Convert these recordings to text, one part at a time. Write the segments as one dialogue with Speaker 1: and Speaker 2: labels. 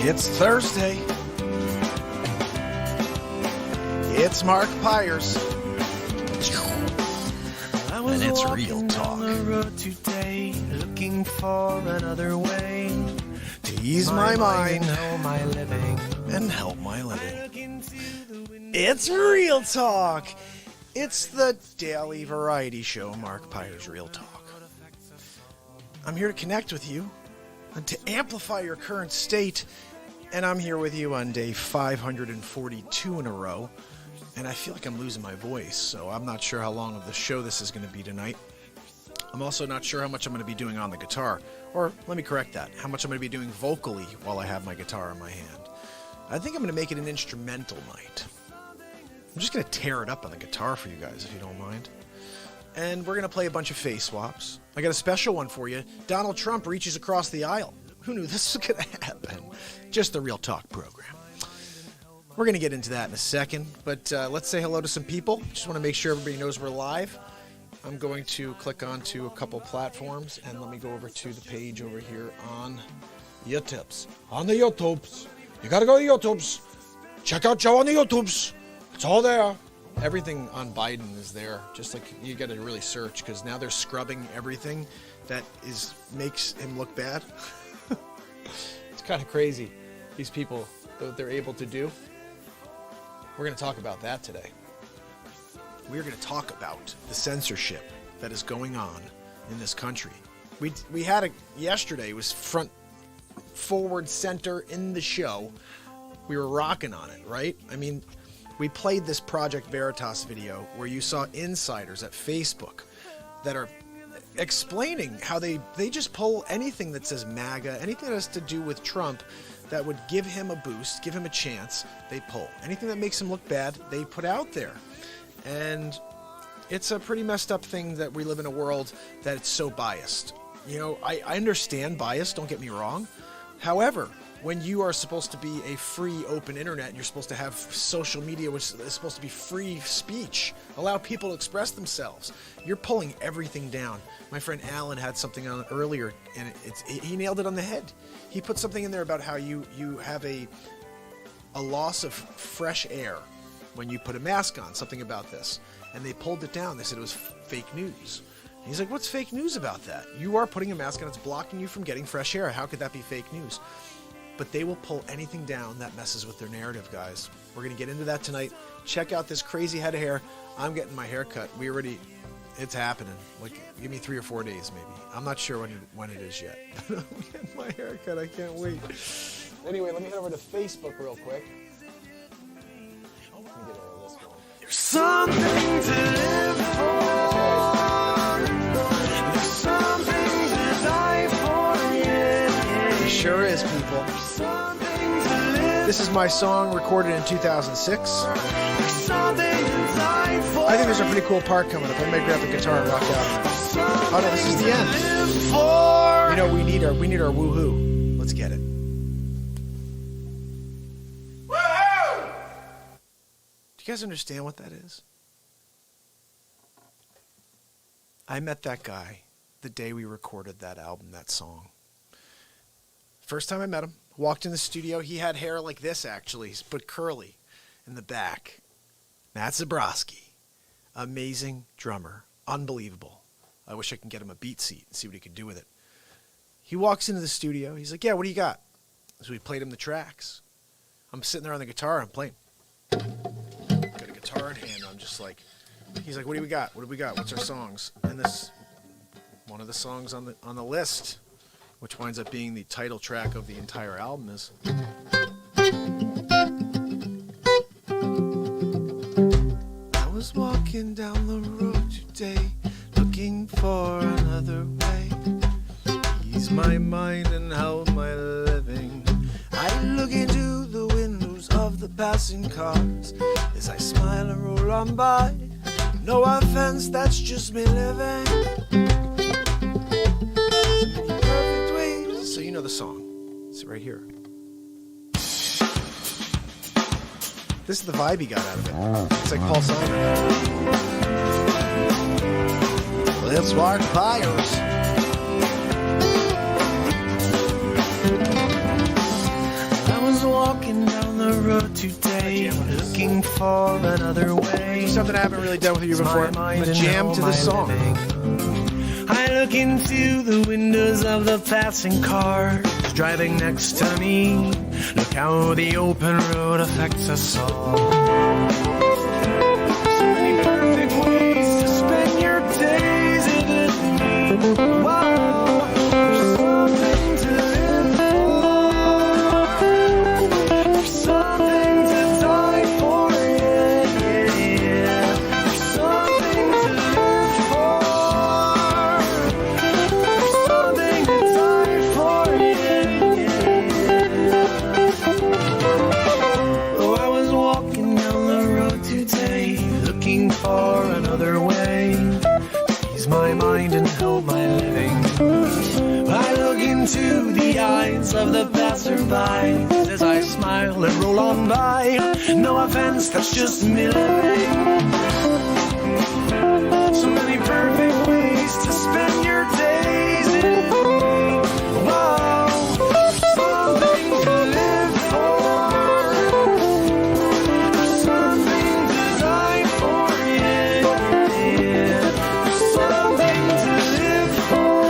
Speaker 1: It's Thursday. It's Mark Pyers. And it's Real Talk.
Speaker 2: Today, looking for another way
Speaker 1: to ease my mind
Speaker 2: and help my living.
Speaker 1: It's Real Talk. It's the daily variety show, Mark Pyers' Real Talk. I'm here to connect with you and to amplify your current state. And I'm here with you on day 542 in a row. And I feel like I'm losing my voice, so I'm not sure how long of the show this is going to be tonight. I'm also not sure how much I'm going to be doing on the guitar. Or, let me correct that, how much I'm going to be doing vocally while I have my guitar in my hand. I think I'm going to make it an instrumental night. I'm just going to tear it up on the guitar for you guys, if you don't mind. And we're going to play a bunch of face swaps. I got a special one for you. Donald Trump reaches across the aisle. Who knew this was going to happen? Just the Real Talk program. We're going to get into that in a second, but let's say hello to some people. Just want to make sure everybody knows we're live. I'm going to click onto a couple platforms, and let me go over to the page over here on YouTubes. On the YouTubes. You got to go to YouTubes. Check out Joe on the YouTubes. It's all there. Everything on Biden is there. Just like you got to really search, because now they're scrubbing everything that makes him look bad. It's kind of crazy, these people, what they're able to do. We're going to talk about that today. We're going to talk about the censorship that is going on in this country. We had it yesterday. It was front, forward, center in the show. We were rocking on it, right? I mean, we played this Project Veritas video where you saw insiders at Facebook that are explaining how they just pull anything that says MAGA, anything that has to do with Trump that would give him a boost, give him a chance, they pull. Anything that makes him look bad, they put out there. And it's a pretty messed up thing that we live in a world that it's so biased. You know, I understand bias, don't get me wrong. However, when you are supposed to be a free, open internet, and you're supposed to have social media, which is supposed to be free speech, allow people to express themselves, you're pulling everything down. My friend Alan had something on earlier, and he nailed it on the head. He put something in there about how you have a loss of fresh air when you put a mask on, something about this. And they pulled it down. They said it was fake news. And he's like, what's fake news about that? You are putting a mask on, it's blocking you from getting fresh air. How could that be fake news? But they will pull anything down that messes with their narrative, guys. We're going to get into that tonight. Check out this crazy head of hair. I'm getting my hair cut. It's happening. Like, give me 3 or 4 days, maybe. I'm not sure when it is yet. I'm getting my hair cut. I can't wait. Anyway, let me head over to Facebook real quick. Let me get over this one.
Speaker 2: There's something to live for. There's something to die for. Yeah.
Speaker 1: It sure is, people. This is my song recorded in 2006. I think there's a pretty cool part coming up. I may grab the guitar and rock out. Oh no, this is the end. You know, we need our woohoo. Let's get it. Woohoo! Do you guys understand what that is? I met that guy the day we recorded that album, that song. First time I met him, walked in the studio. He had hair like this, actually, but curly in the back. Matt Zabrowski, amazing drummer, unbelievable. I wish I could get him a BeatSeat and see what he could do with it. He walks into the studio. He's like, yeah, what do you got? So we played him the tracks. I'm sitting there on the guitar. I'm playing. Got a guitar in hand. I'm just like, he's like, what do we got? What do we got? What's our songs? And this, one of the songs on the list, which winds up being the title track of the entire album, is I was walking down the road today, looking for another way. Ease my mind and help my living. I look into the windows of the passing cars as I smile and roll on by. No offense, that's just me living. Perfect ways. So you know the song. It's right here. This is the vibe he got out of it. It's like Paul Simon. Let's Mark Pyers.
Speaker 2: road today, looking for another way.
Speaker 1: Something I haven't really done with you before. I'm gonna jam to this song.
Speaker 2: I look into the windows of the passing cars driving next to me. Look how the open road affects us all. So many perfect ways to spend your days in it. Wow, there's something to live for. There's something to die for. Yeah, yeah, yeah. There's something to live for. There's something to die for. Yeah, yeah. Oh, I was walking down the road today, looking for another way to ease my mind and help my living. I look into the eyes of the passerby as I smile and roll on by. No offense, that's just me living. So many perfect ways to spend your days in. Wow, something to live for. Something to die for, yeah, yeah. Something to live for.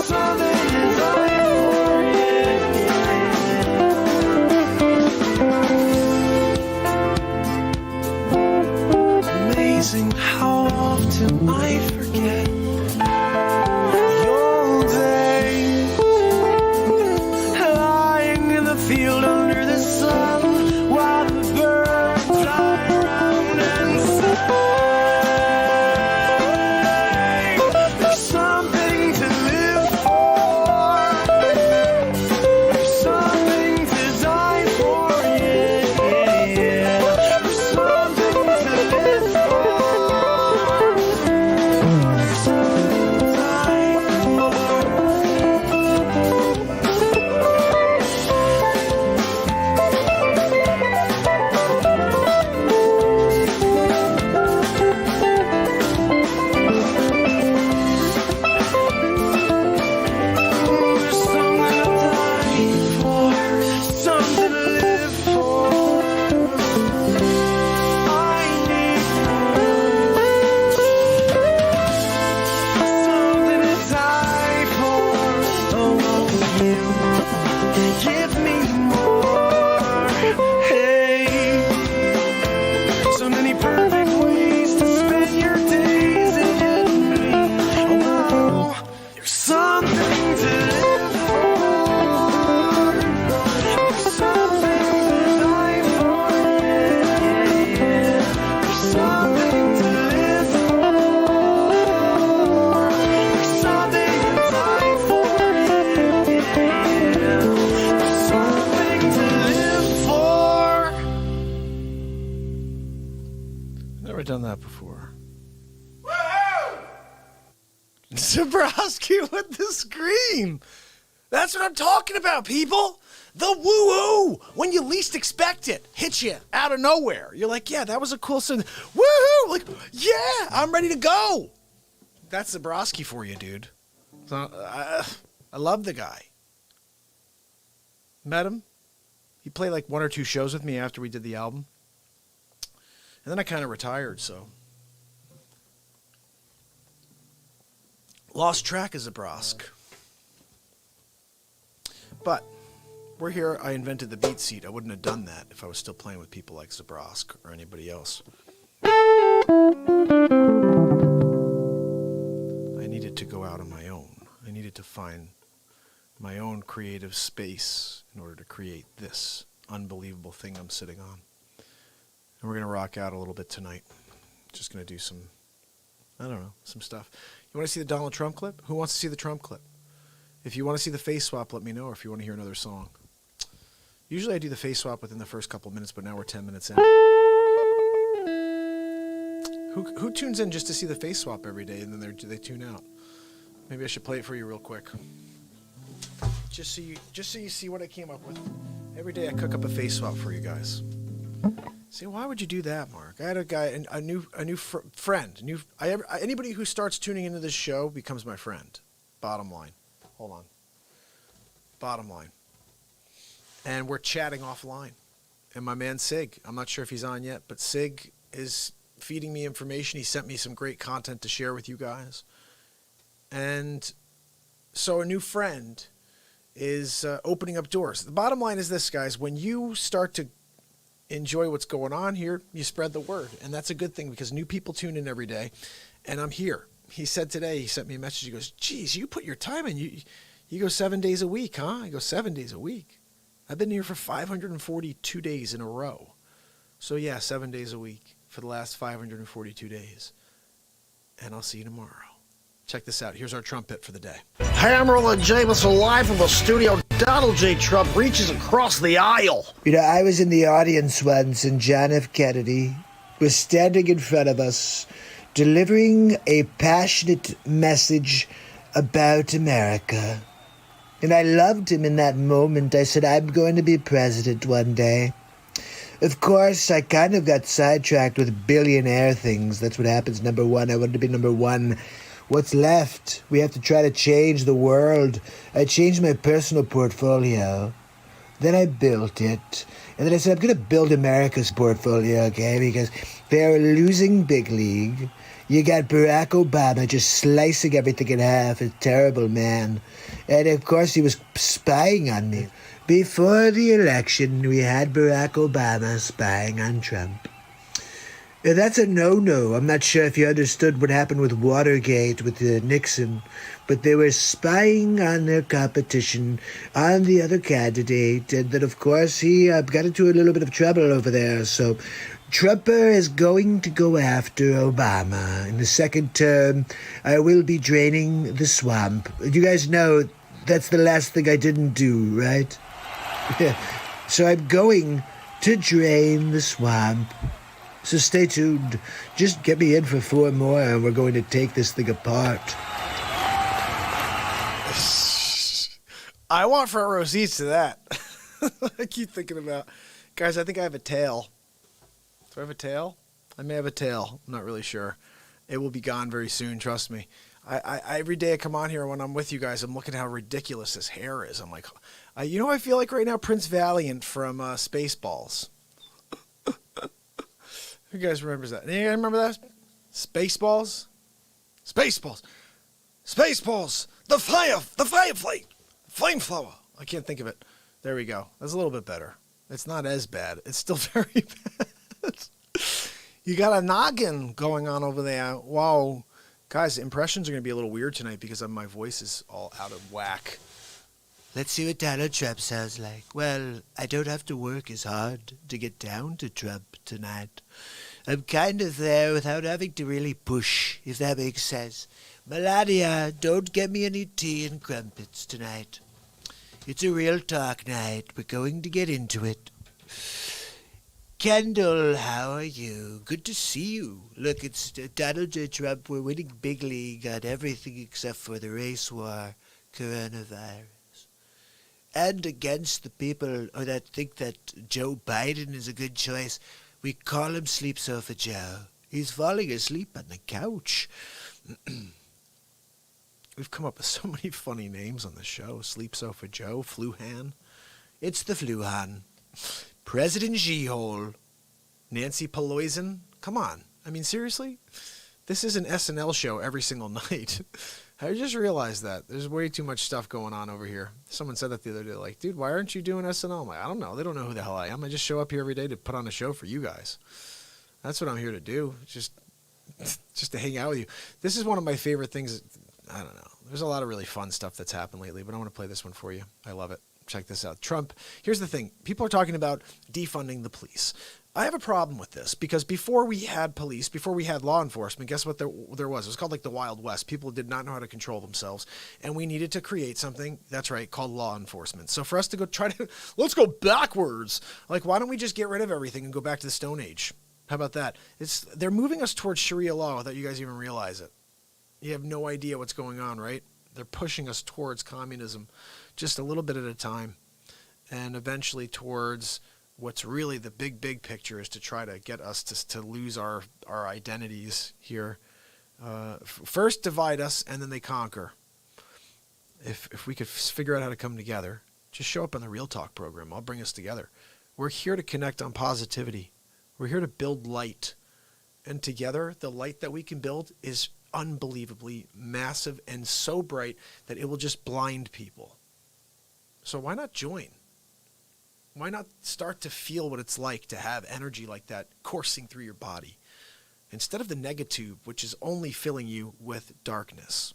Speaker 2: Something to die for, yeah. Amazing how often I forget the old days, lying in the field under the sun while the birds fly around and sing. There's something to live for. There's something to die for. Yeah, yeah, yeah. There's something to live for. There's something to die for. There's something to die for, something to live for. I need something to die for. Oh, won't you give me more? Hey, so many perfect ways to spend your days in me. Oh, wow, there's something to live for. There's something to die for. Yeah, yeah. There's something to live for. There's something to die for. Yeah, yeah. There's something to live for.
Speaker 1: Never done that before. Zabrowski with the scream. That's what I'm talking about, people. The woo-hoo. When you least expect it. Hits you out of nowhere. You're like, yeah, that was a cool song. Woohoo! Like, yeah, I'm ready to go. That's Zabrowski for you, dude. So, I love the guy. Met him. He played like 1 or 2 shows with me after we did the album. And then I kind of retired, so. Lost track of Zabrowski. But we're here. I invented the BeatSeat. I wouldn't have done that if I was still playing with people like Zabrowski or anybody else. I needed to go out on my own. I needed to find my own creative space in order to create this unbelievable thing I'm sitting on. And we're going to rock out a little bit tonight. Just going to do some, I don't know, some stuff. You want to see the Donald Trump clip? Who wants to see the Trump clip? If you want to see the face swap, let me know, or if you want to hear another song. Usually I do the face swap within the first couple of minutes, but now we're 10 minutes in. Who tunes in just to see the face swap every day and then they tune out? Maybe I should play it for you real quick. Just so you see what I came up with. Every day I cook up a face swap for you guys. See, why would you do that, Mark? I had a guy, a new friend. Anybody who starts tuning into this show becomes my friend. Bottom line. Hold on. Bottom line. and we're chatting offline. And my man Sig, I'm not sure if he's on yet, but Sig is feeding me information. He sent me some great content to share with you guys. And so a new friend is opening up doors. The bottom line is this, guys. When you start to enjoy what's going on here, you spread the word. And that's a good thing because new people tune in every day. And I'm here. He said today, he sent me a message. He goes, geez, you put your time in. You go 7 days a week, huh? I go, 7 days a week. I've been here for 542 days in a row. So yeah, 7 days a week for the last 542 days. And I'll see you tomorrow. Check this out. Here's our trumpet for the day.
Speaker 3: Hammer and Jameson live from the studio. Donald J. Trump reaches across the aisle.
Speaker 4: You know, I was in the audience once, and John F. Kennedy was standing in front of us, delivering a passionate message about America. And I loved him in that moment. I said, I'm going to be president one day. Of course, I kind of got sidetracked with billionaire things. That's what happens. Number one, I wanted to be number one. What's left? We have to try to change the world. I changed my personal portfolio. Then I built it. And then I said, I'm going to build America's portfolio, okay? Because they're losing big league. You got Barack Obama just slicing everything in half. A terrible man. And of course, he was spying on me. Before the election, we had Barack Obama spying on Trump. That's a no-no. I'm not sure if you understood what happened with Watergate with Nixon, but they were spying on their competition, on the other candidate, and then, of course, he got into a little bit of trouble over there. So Trumper is going to go after Obama. In the second term, I will be draining the swamp. You guys know that's the last thing I didn't do, right? So I'm going to drain the swamp. So stay tuned. Just get me in for 4 more and we're going to take this thing apart.
Speaker 1: I want front row seats to that. I keep thinking about, guys, I think I have a tail. Do I have a tail? I may have a tail. I'm not really sure. It will be gone very soon, trust me. I every day I come on here when I'm with you guys, I'm looking at how ridiculous this hair is. I'm like, you know what I feel like right now? Prince Valiant from Spaceballs. Who guys remembers that? Any guys remember that? Spaceballs? Spaceballs. Spaceballs. The firefly. Flamethrower. I can't think of it. There we go. That's a little bit better. It's not as bad. It's still very bad. You got a noggin going on over there. Wow. Guys, impressions are going to be a little weird tonight because my voice is all out of whack.
Speaker 4: Let's see what Donald Trump sounds like. Well, I don't have to work as hard to get down to Trump tonight. I'm kind of there without having to really push, if that makes sense. Melania, don't get me any tea and crumpets tonight. It's a real talk night. We're going to get into it. Kendall, how are you? Good to see you. Look, it's Donald J. Trump. We're winning big league on everything except for the race war, coronavirus. And against the people that think that Joe Biden is a good choice, we call him Sleep Sofa Joe. He's falling asleep on the couch.
Speaker 1: We've come up with so many funny names on the show. Sleep Sofa Joe, Fluhan. It's the Fluhan. President G-Hole. Nancy Pelosi. Come on. I mean, seriously? This is an SNL show every single night. I just realized that. There's way too much stuff going on over here. Someone said that the other day, like, dude, why aren't you doing SNL? I'm like, I don't know. They don't know who the hell I am. I just show up here every day to put on a show for you guys. That's what I'm here to do. Just to hang out with you. This is one of my favorite things. I don't know. There's a lot of really fun stuff that's happened lately, but I want to play this one for you. I love it. Check this out. Trump. Here's the thing. People are talking about defunding the police. I have a problem with this because before we had police, before we had law enforcement, guess what there was? It was called like the Wild West. People did not know how to control themselves, and we needed to create something, that's right, called law enforcement. So for us to go let's go backwards. Like, why don't we just get rid of everything and go back to the Stone Age? How about that? They're moving us towards Sharia law without you guys even realize it. You have no idea what's going on, right? They're pushing us towards communism just a little bit at a time, and eventually towards what's really the big picture is to try to get us to lose our identities here. First divide us, and then they conquer. If we could figure out how to come together, just show up on the Real Talk program. I'll bring us together. We're here to connect on positivity. We're here to build light. And together, the light that we can build is unbelievably massive and so bright that it will just blind people. So why not join? Why not start to feel what it's like to have energy like that coursing through your body instead of the negatube, which is only filling you with darkness?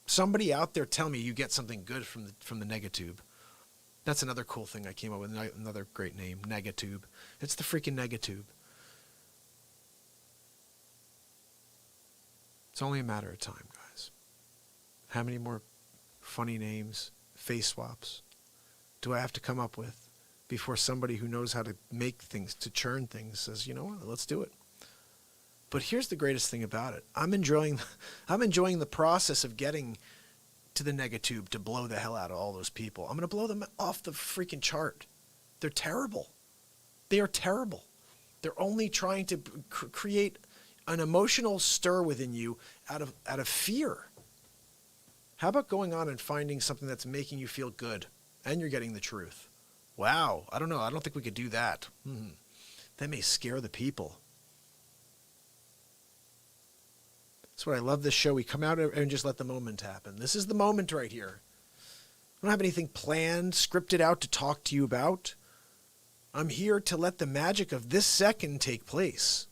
Speaker 1: Somebody out there tell me you get something good from the negatube. That's another cool thing I came up with, another great name, negatube. It's the freaking negatube. It's only a matter of time, guys. How many more funny names, face swaps, do I have to come up with before somebody who knows how to make things, to churn things, says, you know what, let's do it. But here's the greatest thing about it. I'm enjoying the process of getting to the negatube to blow the hell out of all those people. I'm going to blow them off the freaking chart. They're terrible. They are terrible. They're only trying to create an emotional stir within you out of fear. How about going on and finding something that's making you feel good and you're getting the truth? Wow. I don't know. I don't think we could do that. That may scare the people. That's what I love this show. We come out and just let the moment happen. This is the moment right here. I don't have anything planned, scripted out to talk to you about. I'm here to let the magic of this second take place.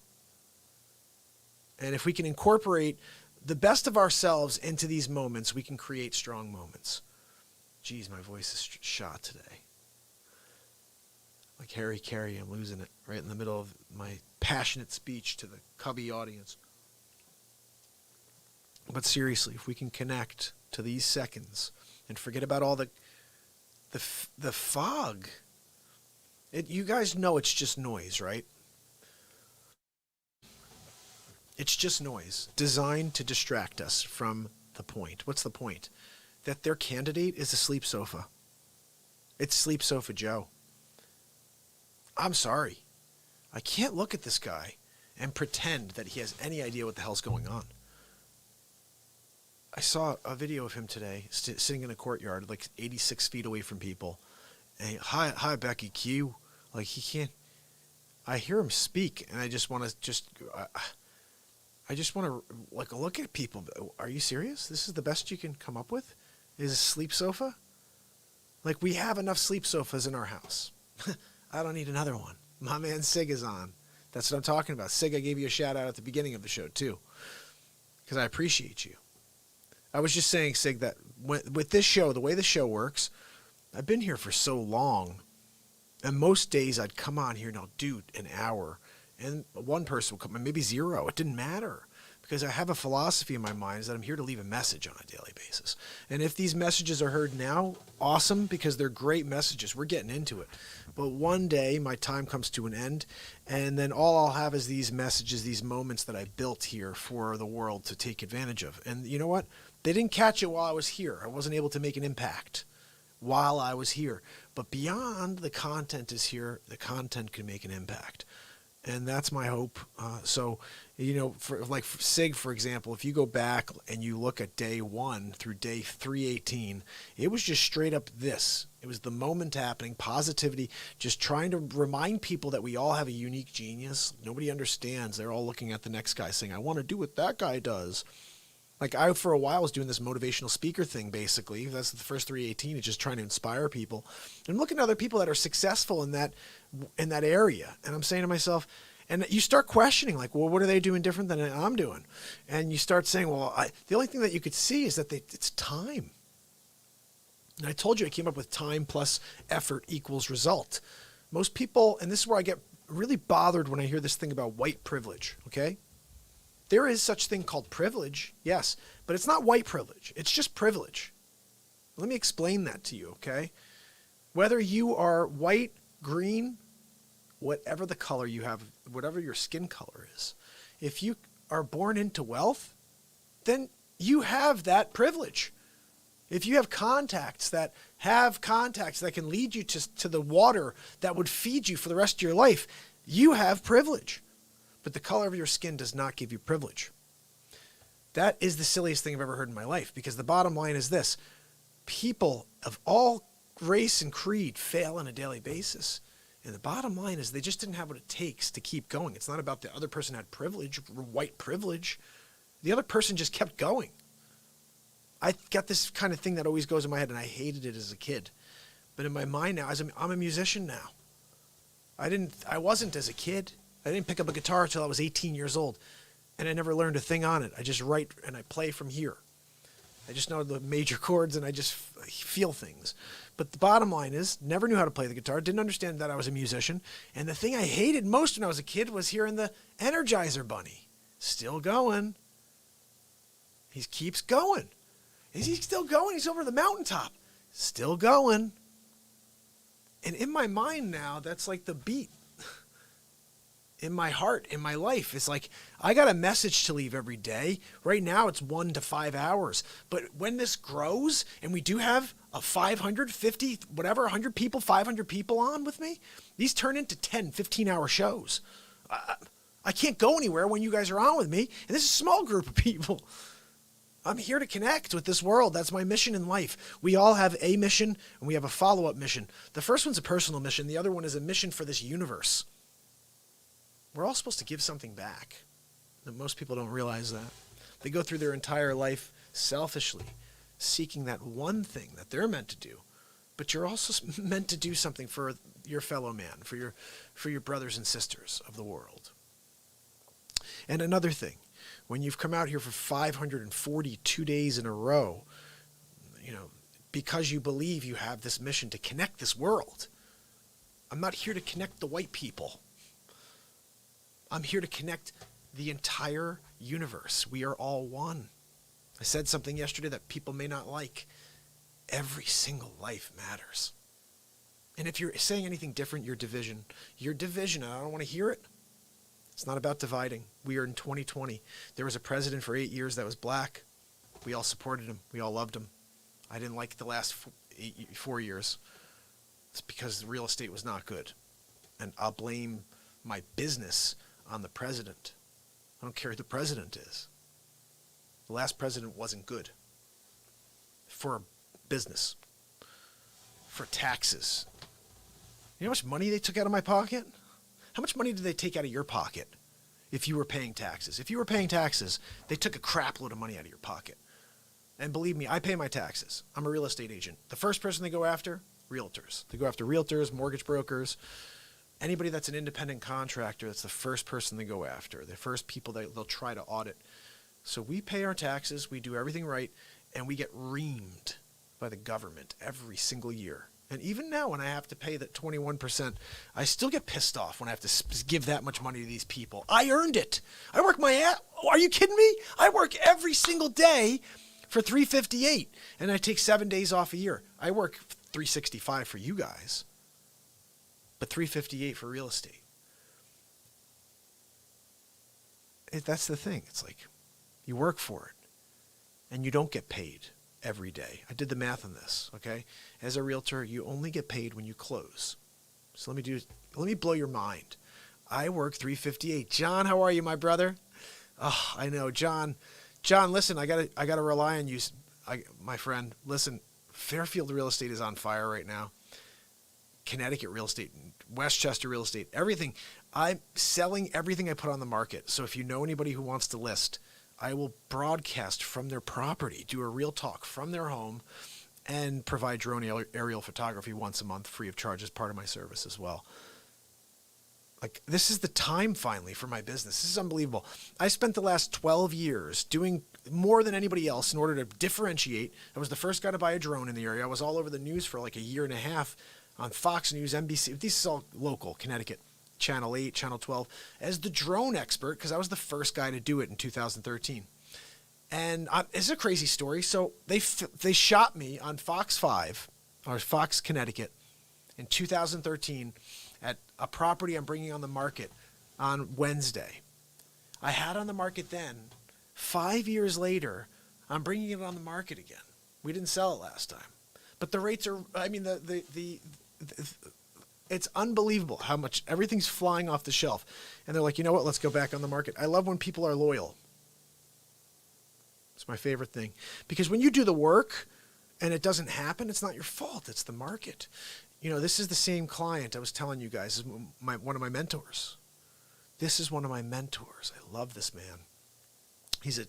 Speaker 1: And if we can incorporate the best of ourselves into these moments, we can create strong moments. Geez, my voice is shot today. Like Harry Carey, I'm losing it right in the middle of my passionate speech to the Cubby audience. But seriously, if we can connect to these seconds and forget about all the fog, you guys know it's just noise, right? It's just noise designed to distract us from the point. What's the point? That their candidate is a sleep sofa. It's Sleep Sofa Joe. I'm sorry. I can't look at this guy and pretend that he has any idea what the hell's going on. I saw a video of him today sitting in a courtyard like 86 feet away from people. And hi, Becky Q. Like he can't. I hear him speak, and I just want to I just want to like look at people. Are you serious? This is the best you can come up with? Is a sleep sofa? Like we have enough sleep sofas in our house. I don't need another one. My man Sig is on. That's what I'm talking about. Sig, I gave you a shout out at the beginning of the show too, because I appreciate you. I was just saying, Sig, that with this show, the way the show works, I've been here for so long, and most days I'd come on here and I'll do an hour, and one person will come, maybe zero. It didn't matter, because I have a philosophy in my mind is that I'm here to leave a message on a daily basis. And if these messages are heard now, awesome, because they're great messages. We're getting into it. But one day my time comes to an end, and then all I'll have is these messages, these moments that I built here for the world to take advantage of. And you know what? They didn't catch it while I was here. I wasn't able to make an impact while I was here. But beyond the content is here, the content can make an impact. And that's my hope. So, you know, for like Sig, for example, if you go back and you look at day 1 through day 318, it was just straight up this. It was the moment happening, positivity, just trying to remind people that we all have a unique genius. Nobody understands. They're all looking at the next guy saying, I want to do what that guy does. Like I, for a while, was doing this motivational speaker thing, basically. That's the first 318, is just trying to inspire people. And I'm looking at other people that are successful in that area. And I'm saying to myself, and you start questioning, like, well, what are they doing different than I'm doing? And you start saying, well, the only thing that you could see is that it's time. And I told you I came up with time plus effort equals result. Most people, and this is where I get really bothered when I hear this thing about white privilege, okay? There is such thing called privilege, yes, but it's not white privilege. It's just privilege. Let me explain that to you, okay? Whether you are white, green, whatever the color you have, whatever your skin color is, if you are born into wealth, then you have that privilege. If you have contacts that can lead you to the water that would feed you for the rest of your life, you have privilege. But the color of your skin does not give you privilege. That is the silliest thing I've ever heard in my life, because the bottom line is this. People of all race and creed fail on a daily basis. And the bottom line is they just didn't have what it takes to keep going. It's not about the other person had privilege, white privilege. The other person just kept going. I got this kind of thing that always goes in my head, and I hated it as a kid. But in my mind now, I'm a musician now. I wasn't as a kid. I didn't pick up a guitar until I was 18 years old. And I never learned a thing on it. I just write and I play from here. I just know the major chords and I just feel things. But the bottom line is, never knew how to play the guitar, didn't understand that I was a musician. And the thing I hated most when I was a kid was hearing the Energizer Bunny. Still going. He keeps going. Is he still going? He's over the mountaintop. Still going. And in my mind now, that's like the beat. In my heart, in my life, it's like I got a message to leave every day. Right now it's 1 to 5 hours. But when this grows and we do have a 550, whatever, 100 people, 500 people on with me, these turn into 10, 15-hour shows. I can't go anywhere when you guys are on with me. And this is a small group of people. I'm here to connect with this world. That's my mission in life. We all have a mission and we have a follow-up mission. The first one's a personal mission. The other one is a mission for this universe. We're all supposed to give something back. And most people don't realize that. They go through their entire life selfishly, seeking that one thing that they're meant to do. But you're also meant to do something for your fellow man, for your brothers and sisters of the world. And another thing, when you've come out here for 542 days in a row, because you believe you have this mission to connect this world, I'm not here to connect the white people. I'm here to connect the entire universe. We are all one. I said something yesterday that people may not like. Every single life matters. And if you're saying anything different, you're division. You're division, and I don't want to hear it. It's not about dividing. We are in 2020. There was a president for 8 years that was black. We all supported him. We all loved him. I didn't like the last 4 years. It's because the real estate was not good. And I'll blame my business on the president. I don't care who the president is. The last president wasn't good for business, for taxes. You know how much money they took out of my pocket? How much money did they take out of your pocket if you were paying taxes? If you were paying taxes, they took a crap load of money out of your pocket. And believe me, I pay my taxes. I'm a real estate agent. The first person they go after, realtors. They go after realtors, mortgage brokers, anybody that's an independent contractor. That's the first person they go after. The first people that they'll try to audit. So we pay our taxes, we do everything right, and we get reamed by the government every single year. And even now when I have to pay that 21%, I still get pissed off when I have to give that much money to these people. I earned it. I work my ass. Are you kidding me? I work every single day for $358, and I take 7 days off a year. I work $365 for you guys, but $358 for real estate. That's the thing. It's like you work for it, and you don't get paid every day. I did the math on this, okay? As a realtor, you only get paid when you close. So let me blow your mind. I work $358. John, how are you, my brother? Oh, I know, John. John, listen, I gotta rely on you, my friend. Listen, Fairfield real estate is on fire right now. Connecticut real estate, Westchester real estate, everything. I'm selling everything I put on the market. So if you know anybody who wants to list, I will broadcast from their property, do a real talk from their home, and provide drone aerial photography once a month free of charge as part of my service as well. Like, this is the time finally for my business. This is unbelievable. I spent the last 12 years doing more than anybody else in order to differentiate. I was the first guy to buy a drone in the area. I was all over the news for like a year and a half on Fox News, NBC. This is all local, Connecticut. Channel 8, Channel 12, as the drone expert, because I was the first guy to do it in 2013. And it's a crazy story. So they shot me on Fox 5, or Fox Connecticut, in 2013 at a property I'm bringing on the market on Wednesday. I had on the market then. 5 years later, I'm bringing it on the market again. We didn't sell it last time. But the rates are, I mean, it's unbelievable how much everything's flying off the shelf. And they're like, you know what? Let's go back on the market. I love when people are loyal. It's my favorite thing. Because when you do the work and it doesn't happen, it's not your fault. It's the market. This is the same client I was telling you guys is one of my mentors. This is one of my mentors. I love this man. He's a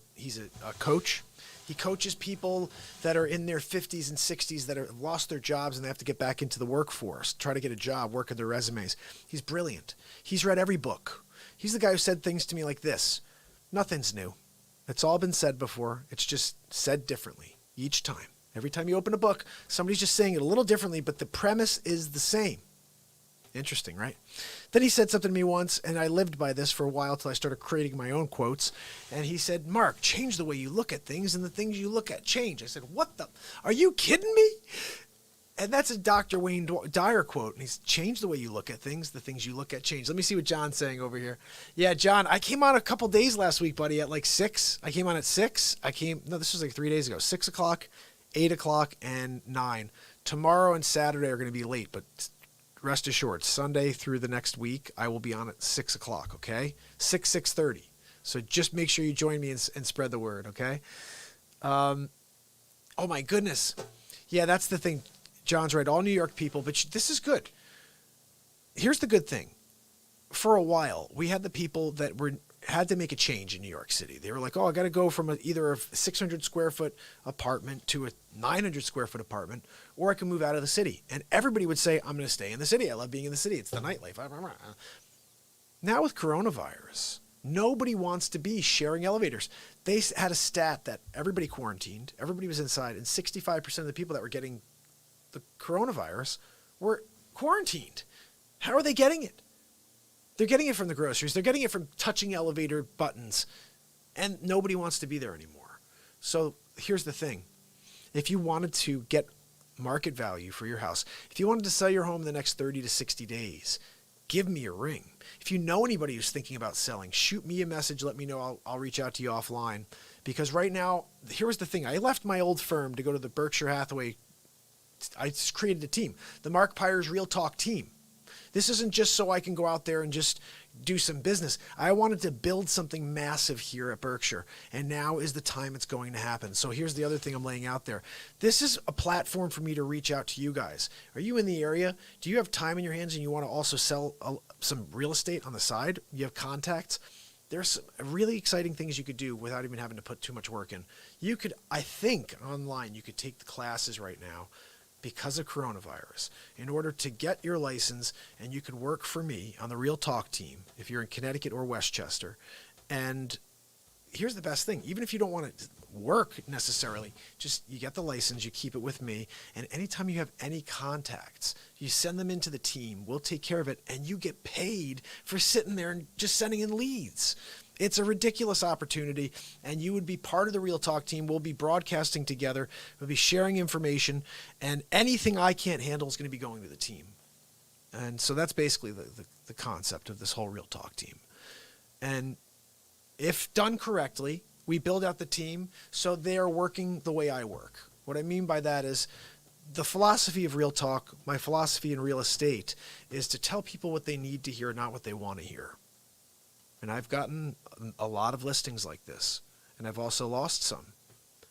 Speaker 1: coach. He coaches people that are in their 50s and 60s that have lost their jobs and they have to get back into the workforce, try to get a job, work on their resumes. He's brilliant. He's read every book. He's the guy who said things to me like this. Nothing's new. It's all been said before. It's just said differently each time. Every time you open a book, somebody's just saying it a little differently, but the premise is the same. Interesting, right? Then he said something to me once, and I lived by this for a while till I started creating my own quotes. And he said, Mark, change the way you look at things, and the things you look at change. I said, what the? Are you kidding me? And that's a Dr. Wayne Dyer quote. And he's changed the way you look at things, the things you look at change. Let me see what John's saying over here. Yeah, John, I came on a couple days last week, buddy, at like 6. I came on at 6. This was like 3 days ago. 6 o'clock, 8 o'clock, and 9. Tomorrow and Saturday are going to be late, but rest assured, Sunday through the next week, I will be on at 6 o'clock, okay? 6:30. So just make sure you join me and spread the word, okay? Oh, my goodness. Yeah, that's the thing. John's right. All New York people, but this is good. Here's the good thing. For a while, we had the people that had to make a change in New York City. They were like, I got to go from either a 600 square foot apartment to a 900 square foot apartment, or I can move out of the city. And everybody would say, I'm going to stay in the city. I love being in the city. It's the nightlife. Now with coronavirus, nobody wants to be sharing elevators. They had a stat that everybody quarantined, everybody was inside, and 65% of the people that were getting the coronavirus were quarantined. How are they getting it? They're getting it from the groceries. They're getting it from touching elevator buttons, and nobody wants to be there anymore. So here's the thing. If you wanted to get market value for your house, if you wanted to sell your home in the next 30 to 60 days, give me a ring. If you know anybody who's thinking about selling, shoot me a message. Let me know. I'll reach out to you offline. Because right now, here's the thing. I left my old firm to go to the Berkshire Hathaway. I just created a team, the Mark Pyers Real Talk team. This isn't just so I can go out there and just do some business. I wanted to build something massive here at Berkshire, and now is the time it's going to happen. So here's the other thing I'm laying out there. This is a platform for me to reach out to you guys. Are you in the area? Do you have time in your hands and you want to also sell some real estate on the side? You have contacts? There's some really exciting things you could do without even having to put too much work in. You could, I think, online, you could take the classes right now because of coronavirus in order to get your license, and you can work for me on the Real Talk team if you're in Connecticut or Westchester. And here's the best thing. Even if you don't want to work necessarily, just you get the license, you keep it with me, and anytime you have any contacts, you send them into the team. We'll take care of it, and you get paid for sitting there and just sending in leads. It's a ridiculous opportunity, and you would be part of the Real Talk team. We'll be broadcasting together. We'll be sharing information, and anything I can't handle is going to be going to the team. And so that's basically the concept of this whole Real Talk team. And if done correctly, we build out the team so they are working the way I work. What I mean by that is the philosophy of Real Talk, my philosophy in real estate, is to tell people what they need to hear, not what they want to hear. And I've gotten a lot of listings like this, and I've also lost some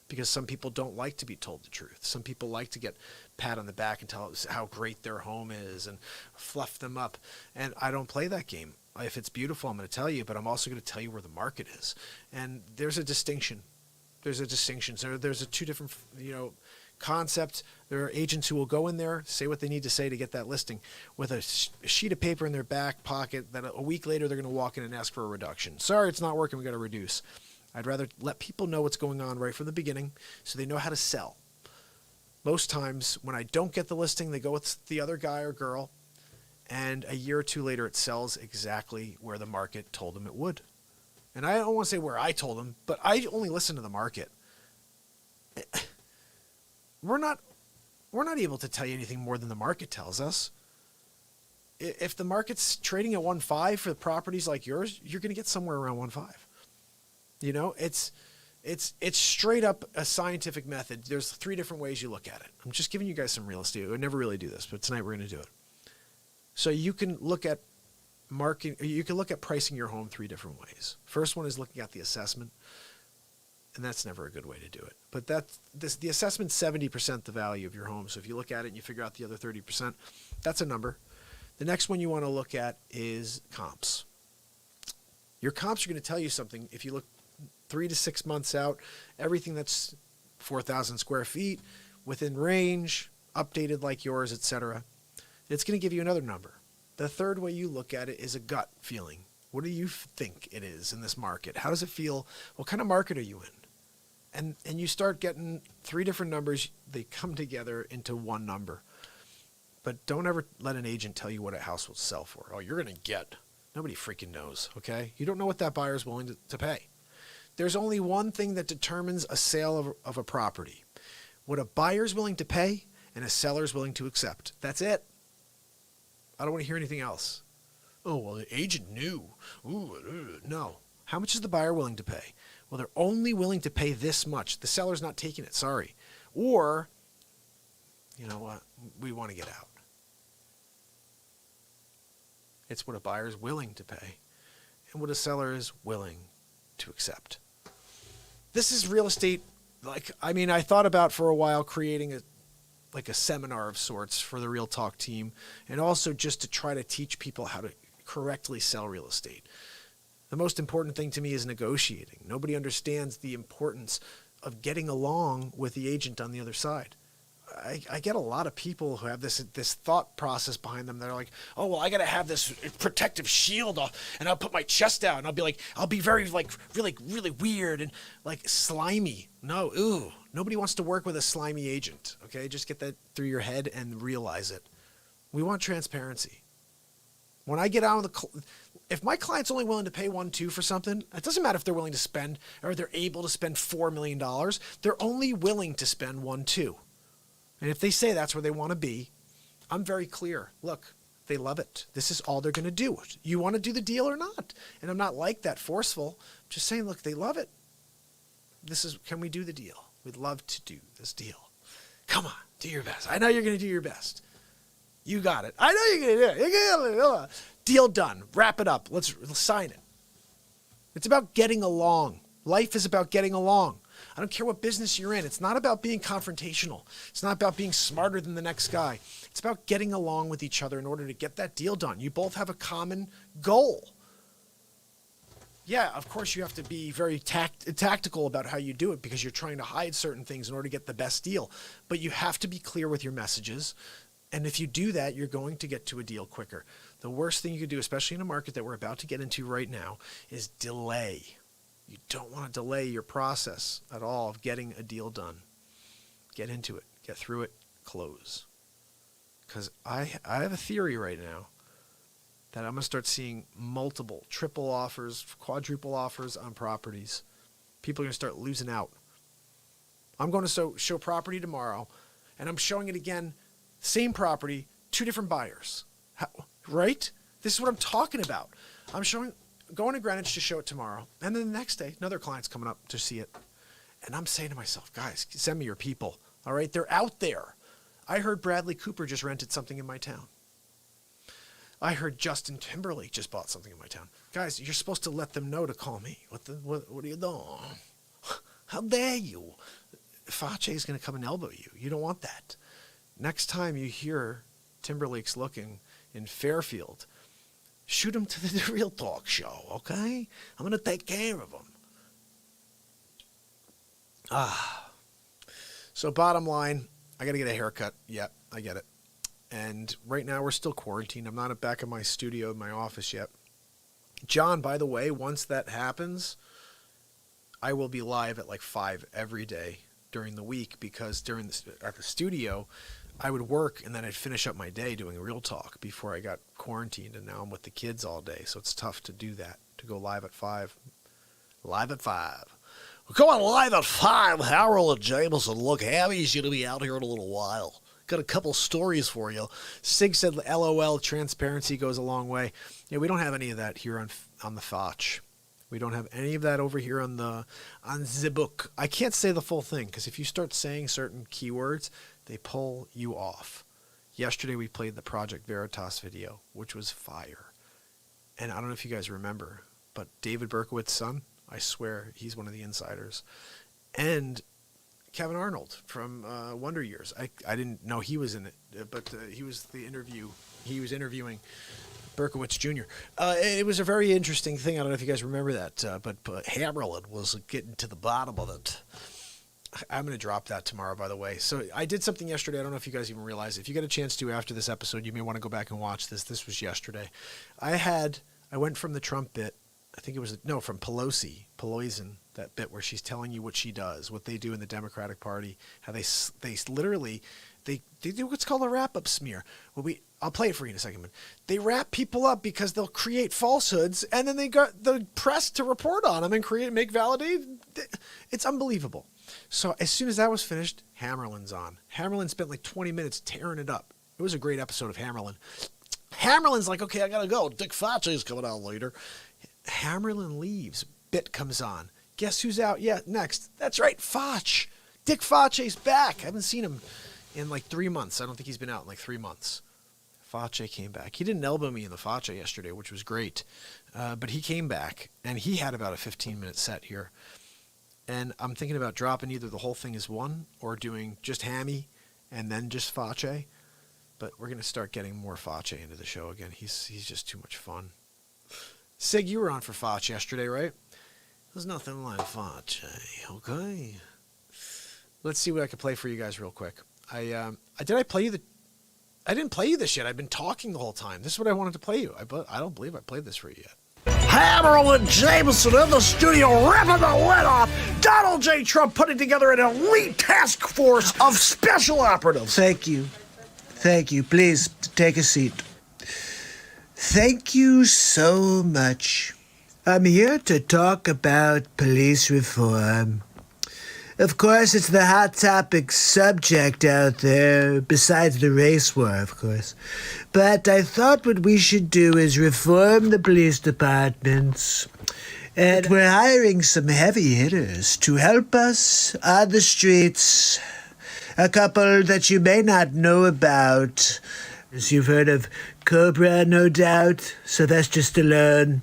Speaker 1: because some people don't like to be told the truth. Some people like to get pat on the back and tell us how great their home is and fluff them up. And I don't play that game. If it's beautiful, I'm going to tell you, but I'm also going to tell you where the market is. And there's a distinction. There's a distinction. So there's two different, concepts. There are agents who will go in there, say what they need to say to get that listing with a sheet of paper in their back pocket that a week later they're going to walk in and ask for a reduction. Sorry, it's not working. We got to reduce. I'd rather let people know what's going on right from the beginning so they know how to sell. Most times when I don't get the listing, they go with the other guy or girl, and a year or two later it sells exactly where the market told them it would. And I don't want to say where I told them, but I only listen to the market. We're not able to tell you anything more than the market tells us. If the market's trading at 1.5 for properties like yours, you're going to get somewhere around 1.5. It's straight up a scientific method. There's 3 different ways you look at it. I'm just giving you guys some real estate. I never really do this, but tonight we're going to do it. So you can look at pricing your home 3 different ways. First one is looking at the assessment. And that's never a good way to do it. But the assessment's 70% the value of your home. So if you look at it and you figure out the other 30%, that's a number. The next one you want to look at is comps. Your comps are going to tell you something. If you look 3 to 6 months out, everything that's 4,000 square feet, within range, updated like yours, etc., it's going to give you another number. The third way you look at it is a gut feeling. What do you think it is in this market? How does it feel? What kind of market are you in? And you start getting 3 different numbers. They come together into one number. But don't ever let an agent tell you what a house will sell for. Oh, you're going to get. Nobody freaking knows, okay? You don't know what that buyer is willing to pay. There's only one thing that determines a sale of a property. What a buyer's willing to pay and a seller's willing to accept. That's it. I don't want to hear anything else. Oh, well, the agent knew. Ooh, no. How much is the buyer willing to pay? Well, they're only willing to pay this much. The seller's not taking it, sorry. Or, you know what, we want to get out. It's what a buyer is willing to pay and what a seller is willing to accept. This is real estate. I thought about for a while creating a seminar of sorts for the Real Talk team, and also just to try to teach people how to correctly sell real estate. The most important thing to me is negotiating. Nobody understands the importance of getting along with the agent on the other side. I get a lot of people who have this thought process behind them. They're like, oh, well, I got to have this protective shield off, and I'll put my chest out, and I'll be very really weird and like slimy. No, nobody wants to work with a slimy agent. Okay, just get that through your head and realize it. We want transparency. When I get out of if my client's only willing to pay 1.2 for something, it doesn't matter if they're willing to spend or they're able to spend $4 million. They're only willing to spend 1.2. And if they say that's where they want to be, I'm very clear. Look, they love it. This is all they're going to do. You want to do the deal or not? And I'm not like that forceful. I'm just saying, look, they love it. Can we do the deal? We'd love to do this deal. Come on, do your best. I know you're going to do your best. You got it. I know you're going to do it. Deal done. Wrap it up. Let's sign it. It's about getting along. Life is about getting along. I don't care what business you're in. It's not about being confrontational. It's not about being smarter than the next guy. It's about getting along with each other in order to get that deal done. You both have a common goal. Yeah, of course you have to be very tactical about how you do it because you're trying to hide certain things in order to get the best deal. But you have to be clear with your messages. And if you do that, you're going to get to a deal quicker. The worst thing you could do, especially in a market that we're about to get into right now, is delay. You don't want to delay your process at all of getting a deal done. Get into it. Get through it. Close. Because I have a theory right now that I'm going to start seeing multiple, triple offers, quadruple offers on properties. People are going to start losing out. I'm going to show property tomorrow, and I'm showing it again, same property, 2 different buyers. Right? This is what I'm talking about. Going to Greenwich to show it tomorrow, and then the next day, another client's coming up to see it. And I'm saying to myself, guys, send me your people. All right? They're out there. I heard Bradley Cooper just rented something in my town. I heard Justin Timberlake just bought something in my town. Guys, you're supposed to let them know to call me. What are you doing? How dare you? Fache is going to come and elbow you. You don't want that. Next time you hear Timberlake's looking in Fairfield, shoot him to the Real Talk show, okay? I'm going to take care of him. So bottom line, I got to get a haircut. Yeah, I get it. And right now we're still quarantined. I'm not back in my studio, in my office yet. John, by the way, once that happens, I will be live at like 5 every day during the week because at the studio, I would work and then I'd finish up my day doing Real Talk before I got quarantined, and now I'm with the kids all day, so it's tough to do that, to go live at 5. Live at 5.
Speaker 3: We're going live at 5, Harold and Jameson. Look, Hammy's going to be out here in a little while. Got a couple stories for you.
Speaker 1: Sig said, LOL, transparency goes a long way. Yeah, we don't have any of that here on the Foch. We don't have any of that over here on the book. I can't say the full thing because if you start saying certain keywords, they pull you off. Yesterday we played the Project Veritas video, which was fire. And I don't know if you guys remember, but David Berkowitz's son, I swear he's one of the insiders. and Kevin Arnold from Wonder Years. I didn't know he was in it, but he was he was interviewing Berkowitz Jr. It was a very interesting thing. I don't know if you guys remember that, but Hammerlin was getting to the bottom of it. I'm going to drop that tomorrow, by the way. So I did something yesterday. I don't know if you guys even realize. If you get a chance to after this episode, you may want to go back and watch this. This was yesterday. I went from the Trump bit. I think it was from Pelosi, that bit where she's telling you what she does, what they do in the Democratic Party, how they literally they do what's called a wrap-up smear. Well, I'll play it for you in a second. But they wrap people up because they'll create falsehoods, and then they got the press to report on them and make validate. It's unbelievable. So as soon as that was finished, Hammerlin's on. Hammerlin spent like 20 minutes tearing it up. It was a great episode of Hammerlin. Hammerlin's like, okay, I gotta go. Dick Fauci's coming out later. Hammerlin leaves. Bit comes on. Guess who's out? Yeah, next. That's right, Fauci. Dick Fauci's back. I haven't seen him in like 3 months. I don't think he's been out in like 3 months. Fauci came back. He didn't elbow me in the Fauci yesterday, which was great. But he came back, and he had about a 15-minute set here. And I'm thinking about dropping either the whole thing as one or doing just Hammy and then just Fauci. But we're going to start getting more Fauci into the show again. He's just too much fun. Sig, you were on for Fauci yesterday, right? There's nothing like Fauci, okay? Let's see what I can play for you guys real quick. I didn't play you this yet. I've been talking the whole time. This is what I wanted to play you. I don't believe I played this for you yet.
Speaker 3: Hammerlin Jameson in the studio, ripping the lid off. Donald J. Trump putting together an elite task force of special operatives.
Speaker 4: Thank you. Please take a seat. Thank you so much. I'm here to talk about police reform. Of course, it's the hot topic subject out there, besides the race war, of course. But I thought what we should do is reform the police departments. And we're hiring some heavy hitters to help us on the streets. A couple that you may not know about. As you've heard of Cobra, no doubt. Sylvester Stallone.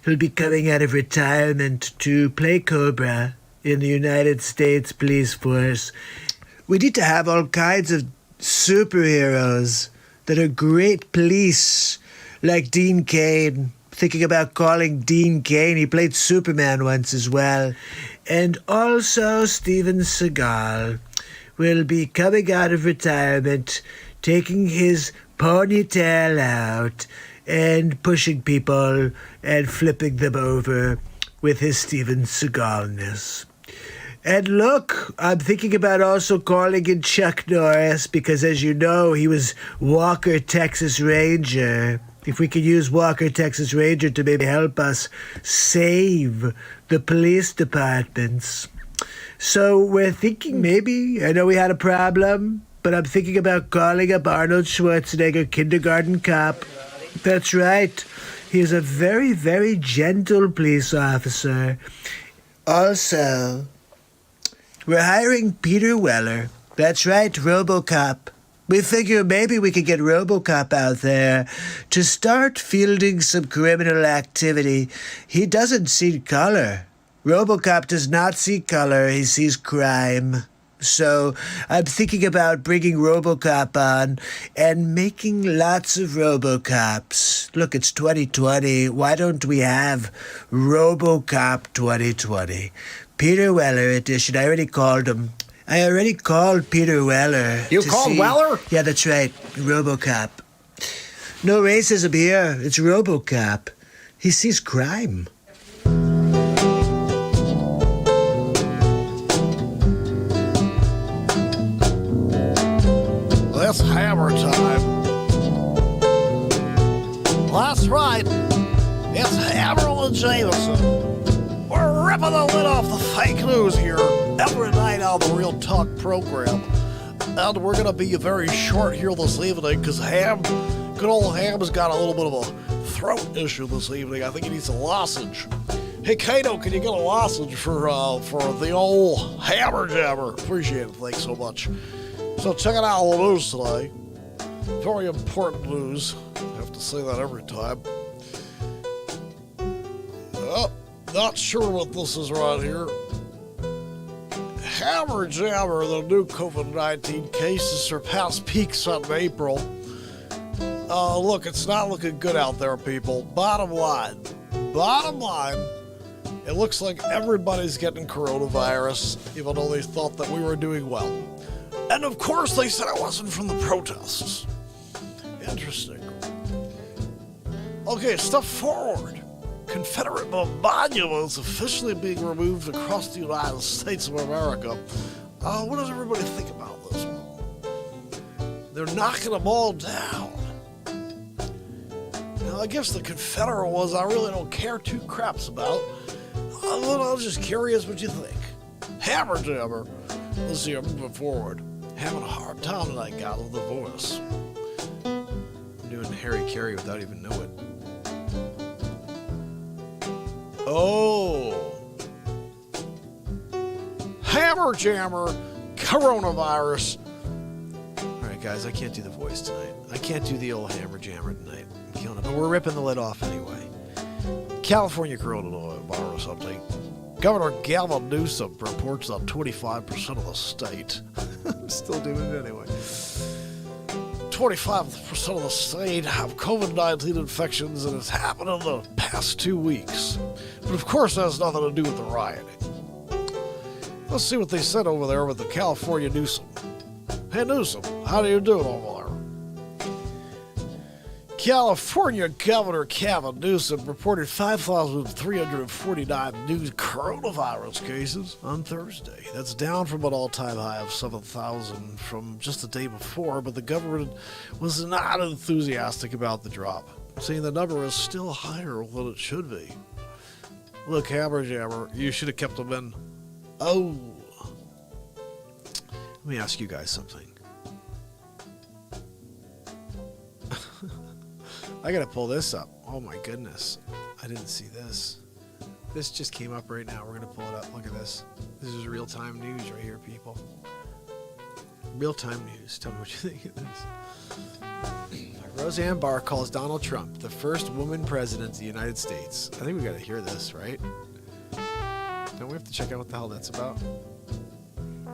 Speaker 4: He'll be coming out of retirement to play Cobra in the United States Police Force. We need to have all kinds of superheroes that are great police, like Dean Cain. Thinking about calling Dean Cain. He played Superman once as well. And also Steven Seagal will be coming out of retirement, taking his ponytail out and pushing people and flipping them over with his Steven Seagalness. And look, I'm thinking about also calling in Chuck Norris because, as you know, he was Walker, Texas Ranger. If we could use Walker, Texas Ranger to maybe help us save the police departments. So we're thinking maybe, I know we had a problem, but I'm thinking about calling up Arnold Schwarzenegger, kindergarten cop. That's right. He's a very, very gentle police officer. Also, we're hiring Peter Weller. That's right, RoboCop. We figure maybe we could get RoboCop out there to start fielding some criminal activity. He doesn't see color. RoboCop does not see color. He sees crime. So I'm thinking about bringing RoboCop on and making lots of RoboCops. Look, it's 2020. Why don't we have RoboCop 2020? Peter Weller edition. I already called him. I already called Peter Weller.
Speaker 3: You called Weller?
Speaker 4: Yeah, that's right. RoboCop. No racism here. It's RoboCop. He sees crime.
Speaker 3: It's hammer time. That's right. It's Hammerlin Jameson. We're ripping the lid off the fake news here every night on the Real Talk program. And we're going to be very short here this evening because good old Ham's got a little bit of a throat issue this evening. I think he needs a lozenge. Hey, Kato, can you get a lozenge for the old Hammer Jammer? Appreciate it. Thanks so much. So check it out on the news today. Very important news. I have to say that every time. Oh, not sure what this is right here. Hammer Jammer, the new COVID-19 cases surpassed peaks on April. Look, it's not looking good out there, people. Bottom line, it looks like everybody's getting coronavirus, even though they thought that we were doing well. And of course, they said it wasn't from the protests. Interesting. Okay, step forward. Confederate monuments officially being removed across the United States of America. What does everybody think about this one? They're knocking them all down. Now, I guess the Confederate ones I really don't care two craps about. I'm just curious what you think. Hammer Jammer. Let's see, I'm moving forward. Having a hard time tonight, guys, with the voice. I'm doing Harry Carey without even knowing it. Oh. Hammer Jammer, coronavirus. All right, guys, I can't do the voice tonight. I can't do the old Hammer Jammer tonight. I'm killing it, but we're ripping the lid off anyway. California coronavirus update. Governor Gavin Newsom reports that 25% of the state. I'm still doing it anyway. 25% of the state have COVID-19 infections, and it's happened in the past 2 weeks. But of course, that has nothing to do with the rioting. Let's see what they said over there with the California Newsom. Hey, Newsom, how do you do over there? California Governor Gavin Newsom reported 5,349 new coronavirus cases on Thursday. That's down from an all-time high of 7,000 from just the day before, but the government was not enthusiastic about the drop, saying the number is still higher than it should be. Look, Hammer Jammer, you should have kept them in. Oh. Let me ask you guys something. I gotta pull this up. Oh my goodness. I didn't see this. This just came up right now. We're gonna pull it up. Look at this. This is real-time news right here, people. Real-time news. Tell me what you think of this. Roseanne Barr calls Donald Trump the first woman president of the United States. I think we gotta hear this, right? Don't we have to check out what the hell that's about?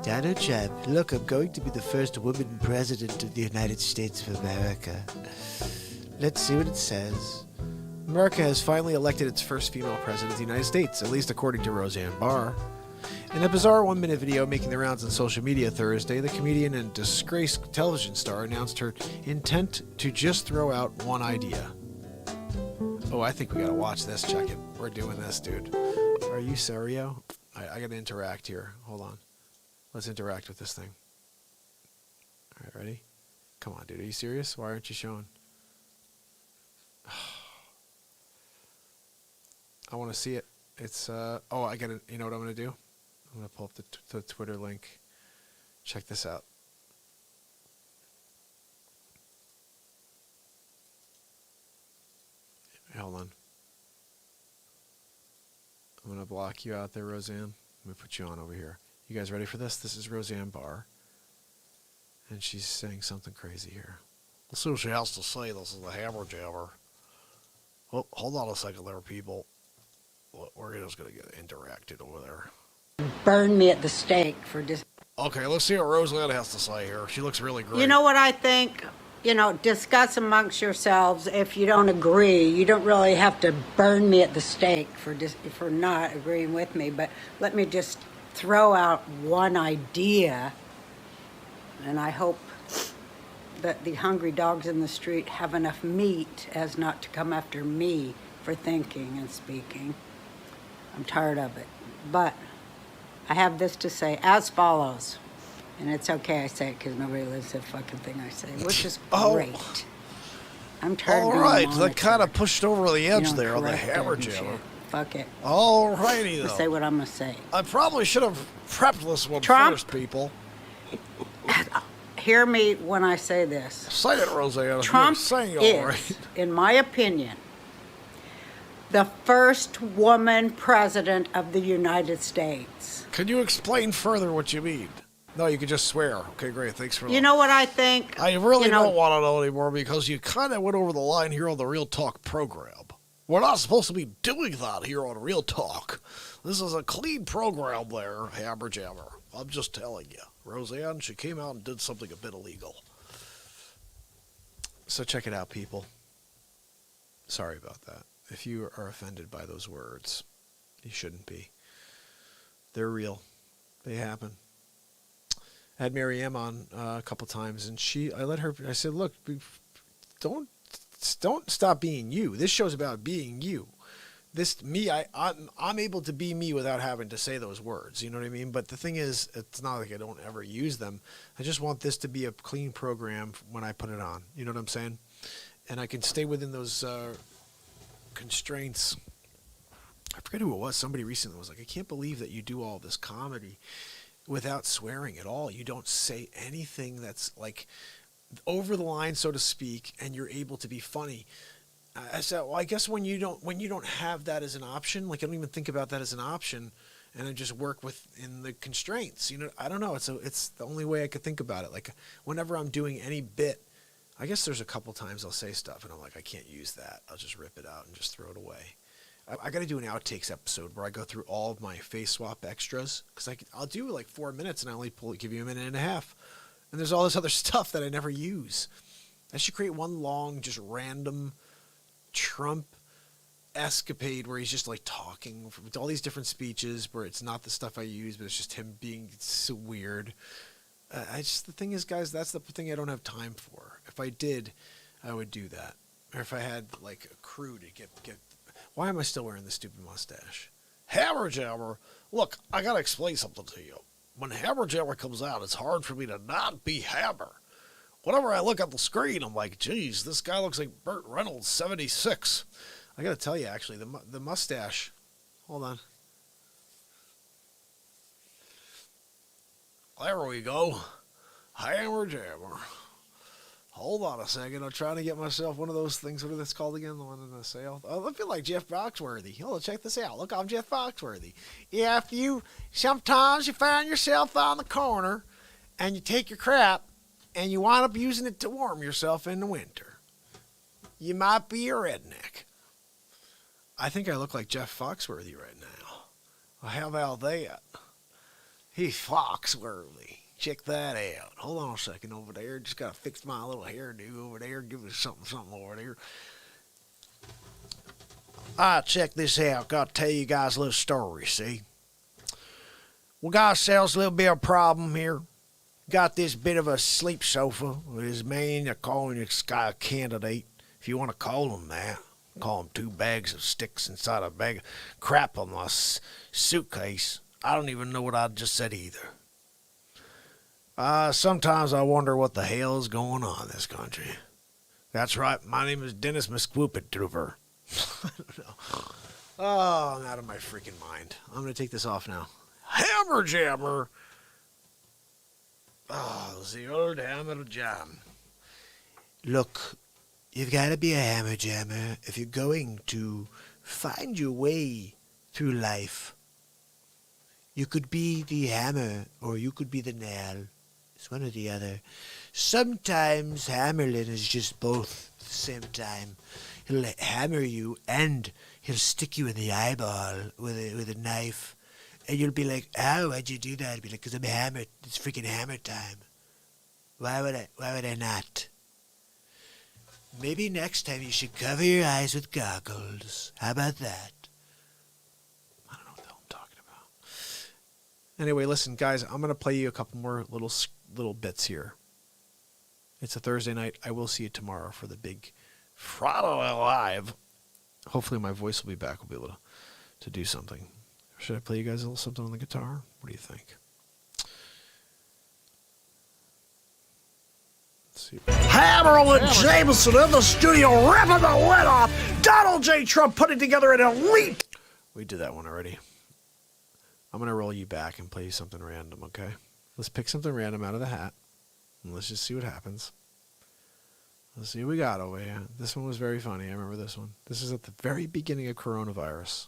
Speaker 4: Donald Trump, look, I'm going to be the first woman president of the United States of America. Let's see what it says.
Speaker 1: America has finally elected its first female president of the United States, at least according to Roseanne Barr. In a bizarre one-minute video making the rounds on social media Thursday, the comedian and disgraced television star announced her intent to just throw out one idea. Oh, I think we gotta watch this. Check it. We're doing this, dude. Are you Serio? I gotta interact here. Hold on. Let's interact with this thing. Alright, ready? Come on, dude. Are you serious? Why aren't you showing? I want to see it. It's, oh, I got to, you know what I'm going to do? I'm going to pull up the Twitter link. Check this out. Hold on. I'm going to block you out there, Roseanne. I'm going to put you on over here. You guys ready for this? This is Roseanne Barr. And she's saying something crazy here. Let's see what she has to say. This is the Hammer Jammer. Oh, hold on a second there, people. We're just going to get interacted over there.
Speaker 5: Burn me at the stake for
Speaker 1: Okay, let's see what Roseanne has to say here. She looks really great.
Speaker 5: You know what I think? You know, discuss amongst yourselves. If you don't agree, you don't really have to burn me at the stake for not agreeing with me. But let me just throw out one idea, and I hope that the hungry dogs in the street have enough meat as not to come after me for thinking and speaking. I'm tired of it. But I have this to say as follows. And it's okay I say it because nobody lives that fucking thing I say, which is great. I'm tired of being
Speaker 1: Alright,
Speaker 5: monitored.
Speaker 1: that kind of pushed over the edge there on the Hammer Jammer.
Speaker 5: Fuck it.
Speaker 1: Alrighty, though.
Speaker 5: Say what I'm going to say.
Speaker 1: I probably should have prepped this one
Speaker 5: Trump?
Speaker 1: first, people.
Speaker 5: Hear me when I say this.
Speaker 1: Say it, Roseanne.
Speaker 5: Trump
Speaker 1: You're saying
Speaker 5: is,
Speaker 1: all right.
Speaker 5: in my opinion, the first woman president of the United States.
Speaker 1: Can you explain further what you mean? No, you can just swear. Okay, great. Thanks for that.
Speaker 5: You know what I think?
Speaker 1: I really don't want to know anymore because you kind of went over the line here on the Real Talk program.
Speaker 3: We're not supposed to be doing that here on Real Talk. This is a clean program there, Hammer Jammer. I'm just telling you. Roseanne, she came out and did something a bit illegal.
Speaker 1: So check it out, people. Sorry about that. If you are offended by those words, you shouldn't be. They're real. They happen. I had Mary M on a couple times, and I said, look, don't stop being you. This show's about being you. I'm able to be me without having to say those words. You know what I mean? But the thing is, it's not like I don't ever use them. I just want this to be a clean program when I put it on. You know what I'm saying? And I can stay within those constraints. I forget who it was. Somebody recently was like, I can't believe that you do all this comedy without swearing at all. You don't say anything that's like over the line, so to speak, and you're able to be funny. I said, well, I guess when you don't have that as an option, like I don't even think about that as an option, and I just work within the constraints. You know, I don't know. It's the only way I could think about it. Like whenever I'm doing any bit, I guess there's a couple times I'll say stuff and I'm like, I can't use that. I'll just rip it out and just throw it away. I got to do an outtakes episode where I go through all of my FaceSwap extras, because I'll do like 4 minutes and I only give you a minute and a half. And there's all this other stuff that I never use. I should create one long, just random Trump escapade where he's just like talking with all these different speeches where it's not the stuff I use, but it's just him being so weird. The thing is, guys, that's the thing I don't have time for. If I did, I would do that. Or if I had like a crew to get. Why am I still wearing this stupid mustache?
Speaker 3: Hammer Jammer, look, I gotta explain something to you. When Hammer Jammer comes out, it's hard for me to not be Hammer. Whenever I look at the screen, I'm like, geez, this guy looks like Burt Reynolds, 76.
Speaker 1: I gotta tell you, actually, the mustache. Hold on.
Speaker 3: There we go. Hammer Jammer. Hold on a second. I'm trying to get myself one of those things. What are this called again? The one in the sale? Oh, I feel like Jeff Foxworthy. Hold on, check this out. Look, I'm Jeff Foxworthy. Yeah, sometimes you find yourself on the corner and you take your crap and you wind up using it to warm yourself in the winter. You might be a redneck.
Speaker 1: I think I look like Jeff Foxworthy right now.
Speaker 3: Well, how about that? He's Foxworthy. Check that out. Hold on a second over there. Just got to fix my little hairdo over there. Give us something over there. Check this out. Got to tell you guys a little story, see? We got ourselves a little bit of a problem here. Got this bit of a sleep sofa with his man. They're calling this guy a candidate. If you want to call him that. Call him 2 bags of sticks inside a bag of crap on my suitcase. I don't even know what I just said either. Sometimes I wonder what the hell is going on in this country. That's right. My name is Dennis Misquoopitruver. I don't know. Oh, I'm out of my freaking mind. I'm going to take this off now. Hammer Jammer. Oh, the old Hammer Jam.
Speaker 4: Look, you've got to be a hammer jammer if you're going to find your way through life. You could be the hammer or you could be the nail. It's one or the other. Sometimes Hammerlin is just both at the same time. He'll hammer you and he'll stick you in the eyeball with a knife. And you'll be like, oh, why'd you do that? I'll be like, because I'm a hammer. It's freaking hammer time. Why would I not? Maybe next time you should cover your eyes with goggles. How about that?
Speaker 1: I don't know what the hell I'm talking about. Anyway, listen, guys, I'm going to play you a couple more little bits here. It's a Thursday night. I will see you tomorrow for the big Friday Live. Hopefully my voice will be back. We'll be able to do something. Should I play you guys a little something on the guitar? What do you think? Let's see.
Speaker 3: Hammer and Jameson in the studio, ripping the lid off. Donald J. Trump putting together an elite.
Speaker 1: We did that one already. I'm going to roll you back and play you something random, okay? Let's pick something random out of the hat, and let's just see what happens. Let's see what we got over here. This one was very funny. I remember this one. This is at the very beginning of coronavirus.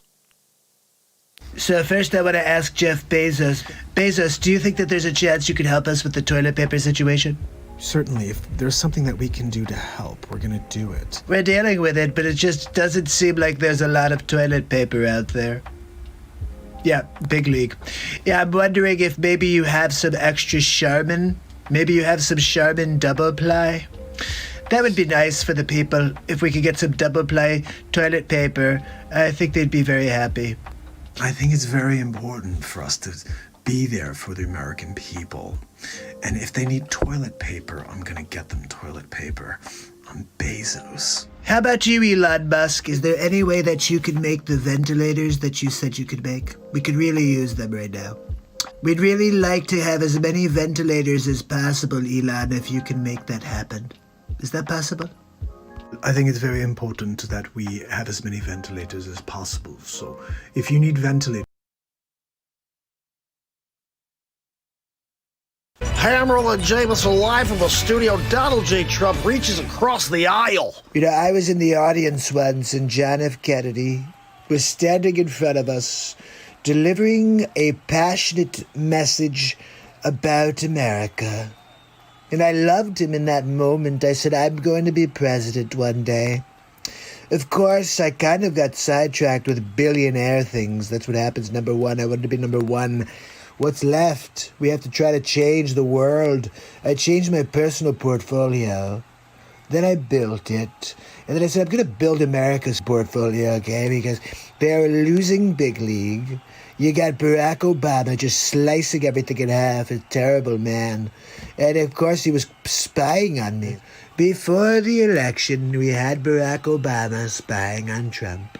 Speaker 4: So first I want to ask Jeff Bezos. Bezos, do you think that there's a chance you could help us with the toilet paper situation?
Speaker 1: Certainly, if there's something that we can do to help, we're gonna do it.
Speaker 4: We're dealing with it, but it just doesn't seem like there's a lot of toilet paper out there. Yeah, big league. Yeah, I'm wondering if maybe you have some extra Charmin. Maybe you have some Charmin double ply. That would be nice for the people. If we could get some double ply toilet paper, I think they'd be very happy.
Speaker 6: I think it's very important for us to be there for the American people. And if they need toilet paper, I'm gonna get them toilet paper. I'm Bezos.
Speaker 4: How about you, Elon Musk? Is there any way that you could make the ventilators that you said you could make? We could really use them right now. We'd really like to have as many ventilators as possible, Elon, if you can make that happen. Is that possible?
Speaker 6: I think it's very important that we have as many ventilators as possible. So if you need ventilators,
Speaker 3: Hammer and Jameson live from the studio. Donald J. Trump reaches across the aisle.
Speaker 4: You know, I was in the audience once, and John F. Kennedy was standing in front of us, delivering a passionate message about America. And I loved him in that moment. I said, I'm going to be president one day. Of course, I kind of got sidetracked with billionaire things. That's what happens, number one. I wanted to be number one. What's left? We have to try to change the world. I changed my personal portfolio. Then I built it. And then I said, I'm going to build America's portfolio, okay? Because they're losing big league. You got Barack Obama just slicing everything in half. A terrible man. And of course, he was spying on me. Before the election, we had Barack Obama spying on Trump.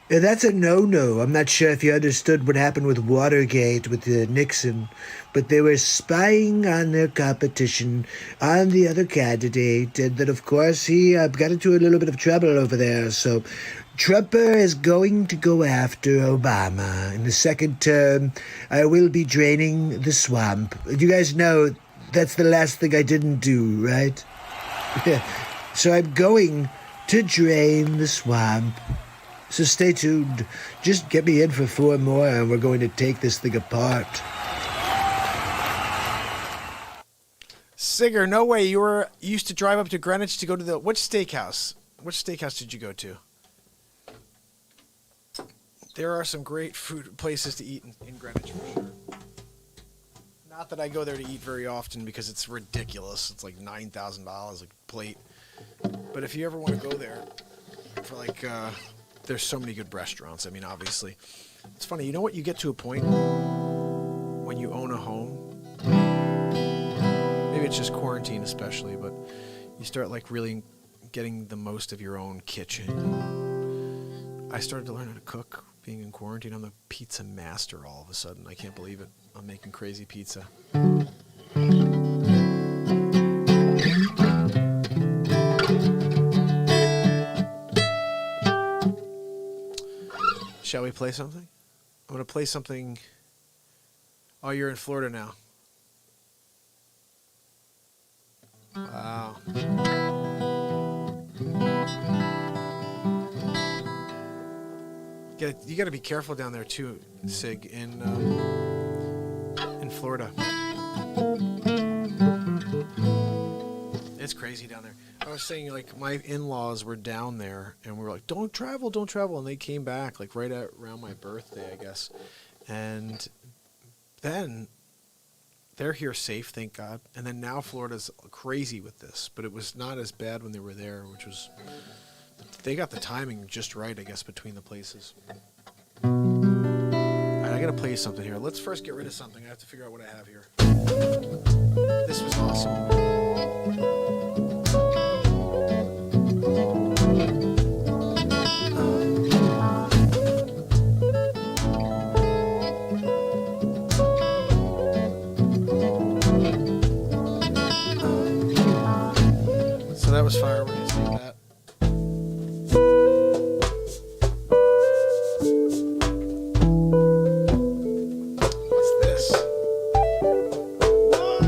Speaker 4: And that's a no-no. I'm not sure if you understood what happened with Watergate with Nixon, but they were spying on their competition, on the other candidate, and then, of course, he got into a little bit of trouble over there. So Trumper is going to go after Obama. In the second term, I will be draining the swamp. You guys know that's the last thing I didn't do, right? So I'm going to drain the swamp. So stay tuned. Just get me in for 4 more and we're going to take this thing apart.
Speaker 1: Sigger, no way. You used to drive up to Greenwich to go to which steakhouse? Which steakhouse did you go to? There are some great food places to eat in Greenwich for sure. Not that I go there to eat very often because it's ridiculous. It's like $9,000 a plate. But if you ever want to go there for there's so many good restaurants. I mean, obviously. It's funny. You know what? You get to a point when you own a home. Maybe it's just quarantine especially, but you start really getting the most of your own kitchen. I started to learn how to cook being in quarantine. I'm the pizza master all of a sudden. I can't believe it. I'm making crazy pizza. Shall we play something? I'm going to play something. Oh, you're in Florida now. Wow. You got to be careful down there too, Sig, in Florida. It's crazy down there. I was saying, my in-laws were down there, and we were like, don't travel, and they came back, right around my birthday, I guess, and then they're here safe, thank God, and then now Florida's crazy with this, but it was not as bad when they were there, which was, they got the timing just right, I guess, between the places. All right, I gotta play you something here. Let's first get rid of something. I have to figure out what I have here. This was awesome. That was fire. We're gonna save that. What's this? What?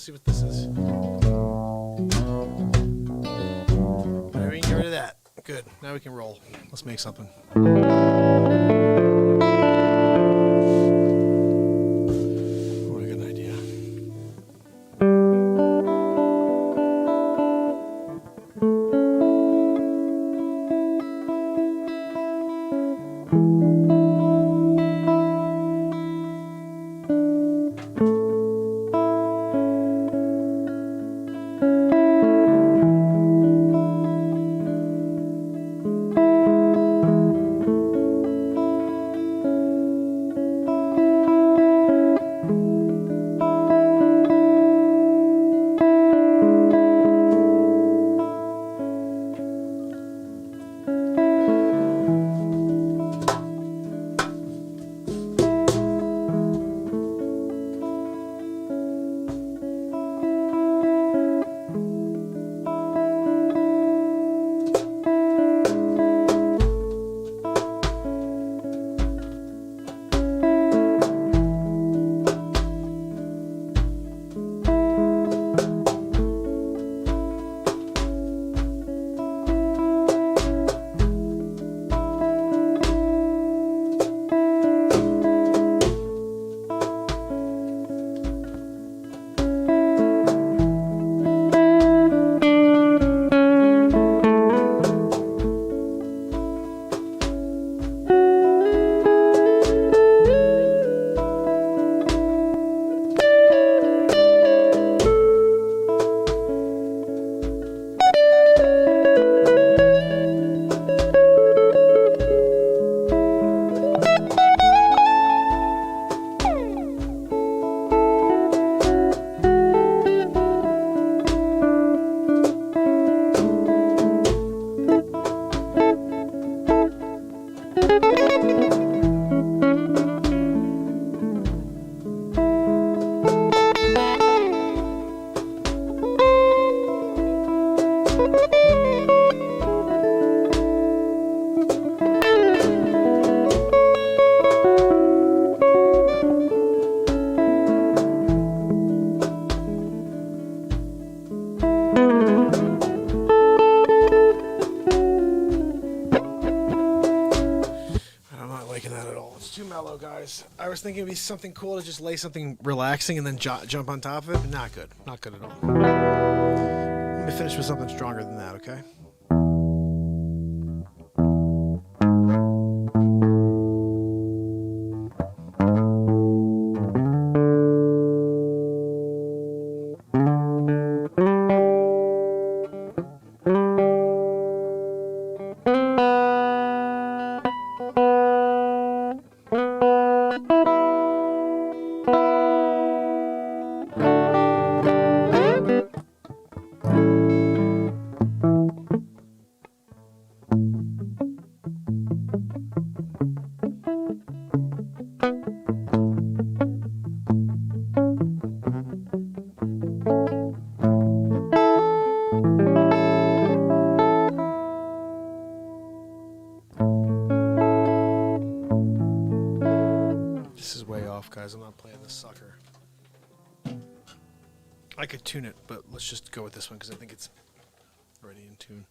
Speaker 1: Let's see what this is. Alright, we can get rid of that. Good. Now we can roll. Let's make something. What a good idea. I was thinking it'd be something cool to just lay something relaxing and then jump on top of it, but not good. Not good at all. Let me finish with something stronger than that, okay? Guys, I'm not playing this sucker. I could tune it, but let's just go with this one because I think it's already in tune.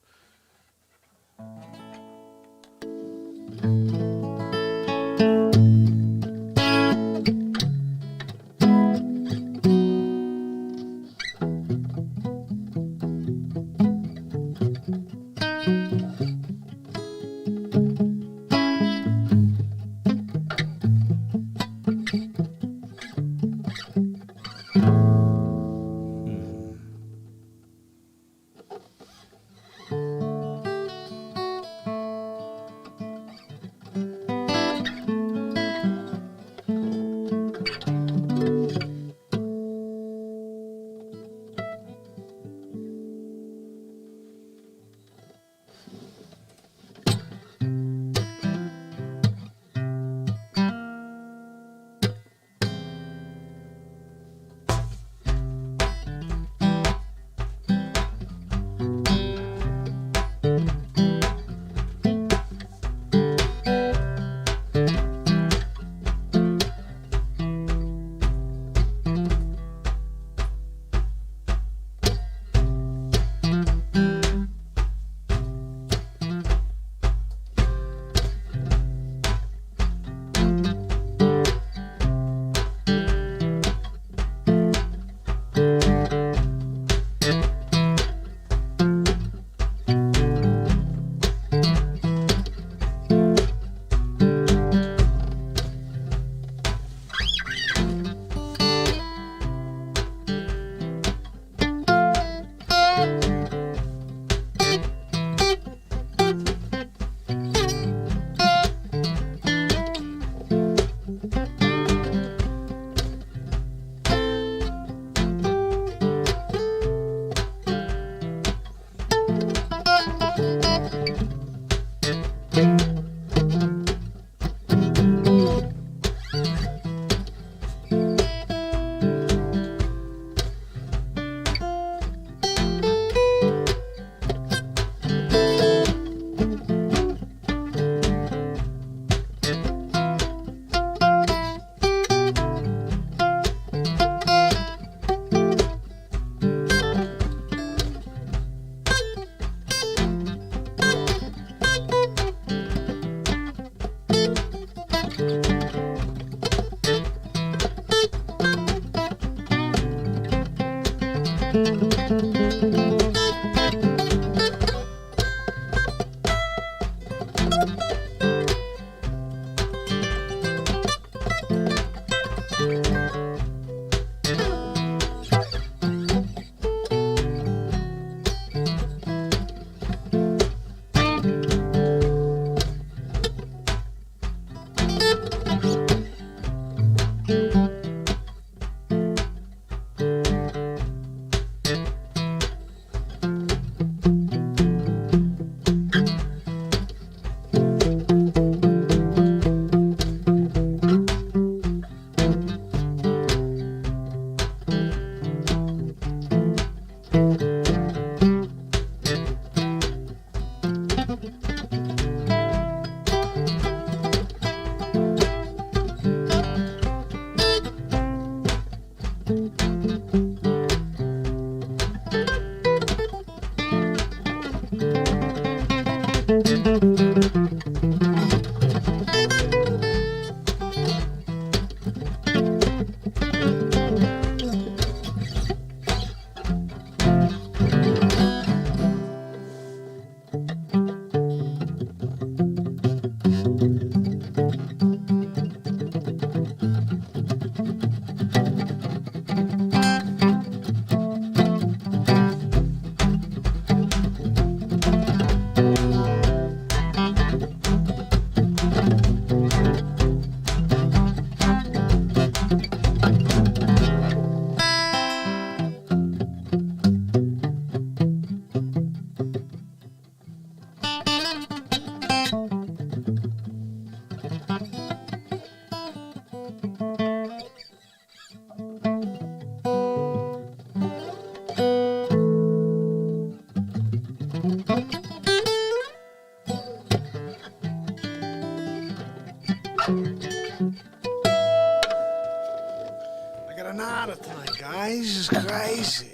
Speaker 1: I got an honor tonight, guys. It's crazy.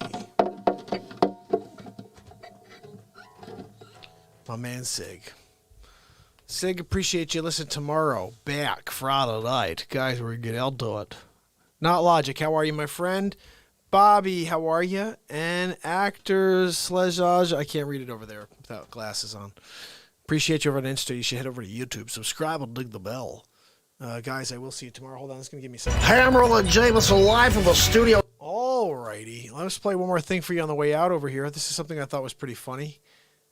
Speaker 1: My man Sig. Sig, appreciate you. Listen tomorrow. Back Friday night. Guys, we're going to get into it. Not Logic, how are you, my friend? Bobby, how are you? And actors, Slezage. I can't read it over there without glasses on. Appreciate you over on Insta. You should head over to YouTube. Subscribe and dig the bell. Guys, I will see you tomorrow. Hold on, it's going to give me some.
Speaker 3: Hammer and Jameson live from the studio.
Speaker 1: Alrighty. Let's play one more thing for you on the way out over here. This is something I thought was pretty funny.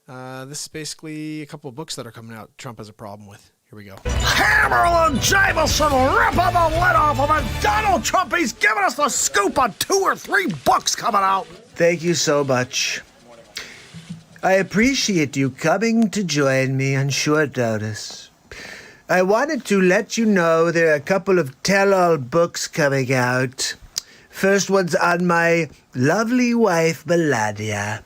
Speaker 1: This is basically a couple of books that are coming out Trump has a problem with. Here we go.
Speaker 3: Hammer and Jameson ripping the lid off of it. Donald Trump, he's giving us the scoop on 2 or 3 books coming out.
Speaker 4: Thank you so much. I appreciate you coming to join me on short notice. I wanted to let you know there are a couple of tell-all books coming out. First one's on my lovely wife, Melania.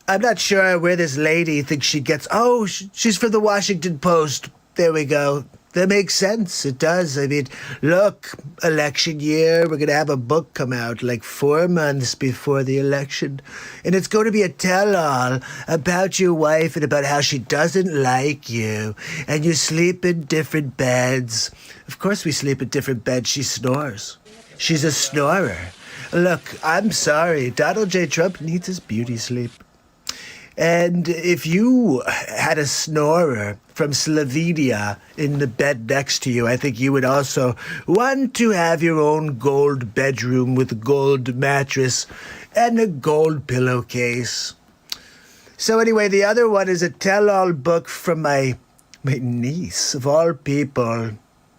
Speaker 4: I'm not sure where this lady thinks she gets... Oh, she's from the Washington Post. There we go. That makes sense. It does. I mean, look, election year, we're going to have a book come out like 4 months before the election. And it's going to be a tell-all about your wife and about how she doesn't like you. And you sleep in different beds. Of course we sleep in different beds. She snores. She's a snorer. Look, I'm sorry. Donald J. Trump needs his beauty sleep. And if you had a snorer from Slovenia in the bed next to you, I think you would also want to have your own gold bedroom with a gold mattress and a gold pillowcase. So anyway, the other one is a tell-all book from my niece, of all people.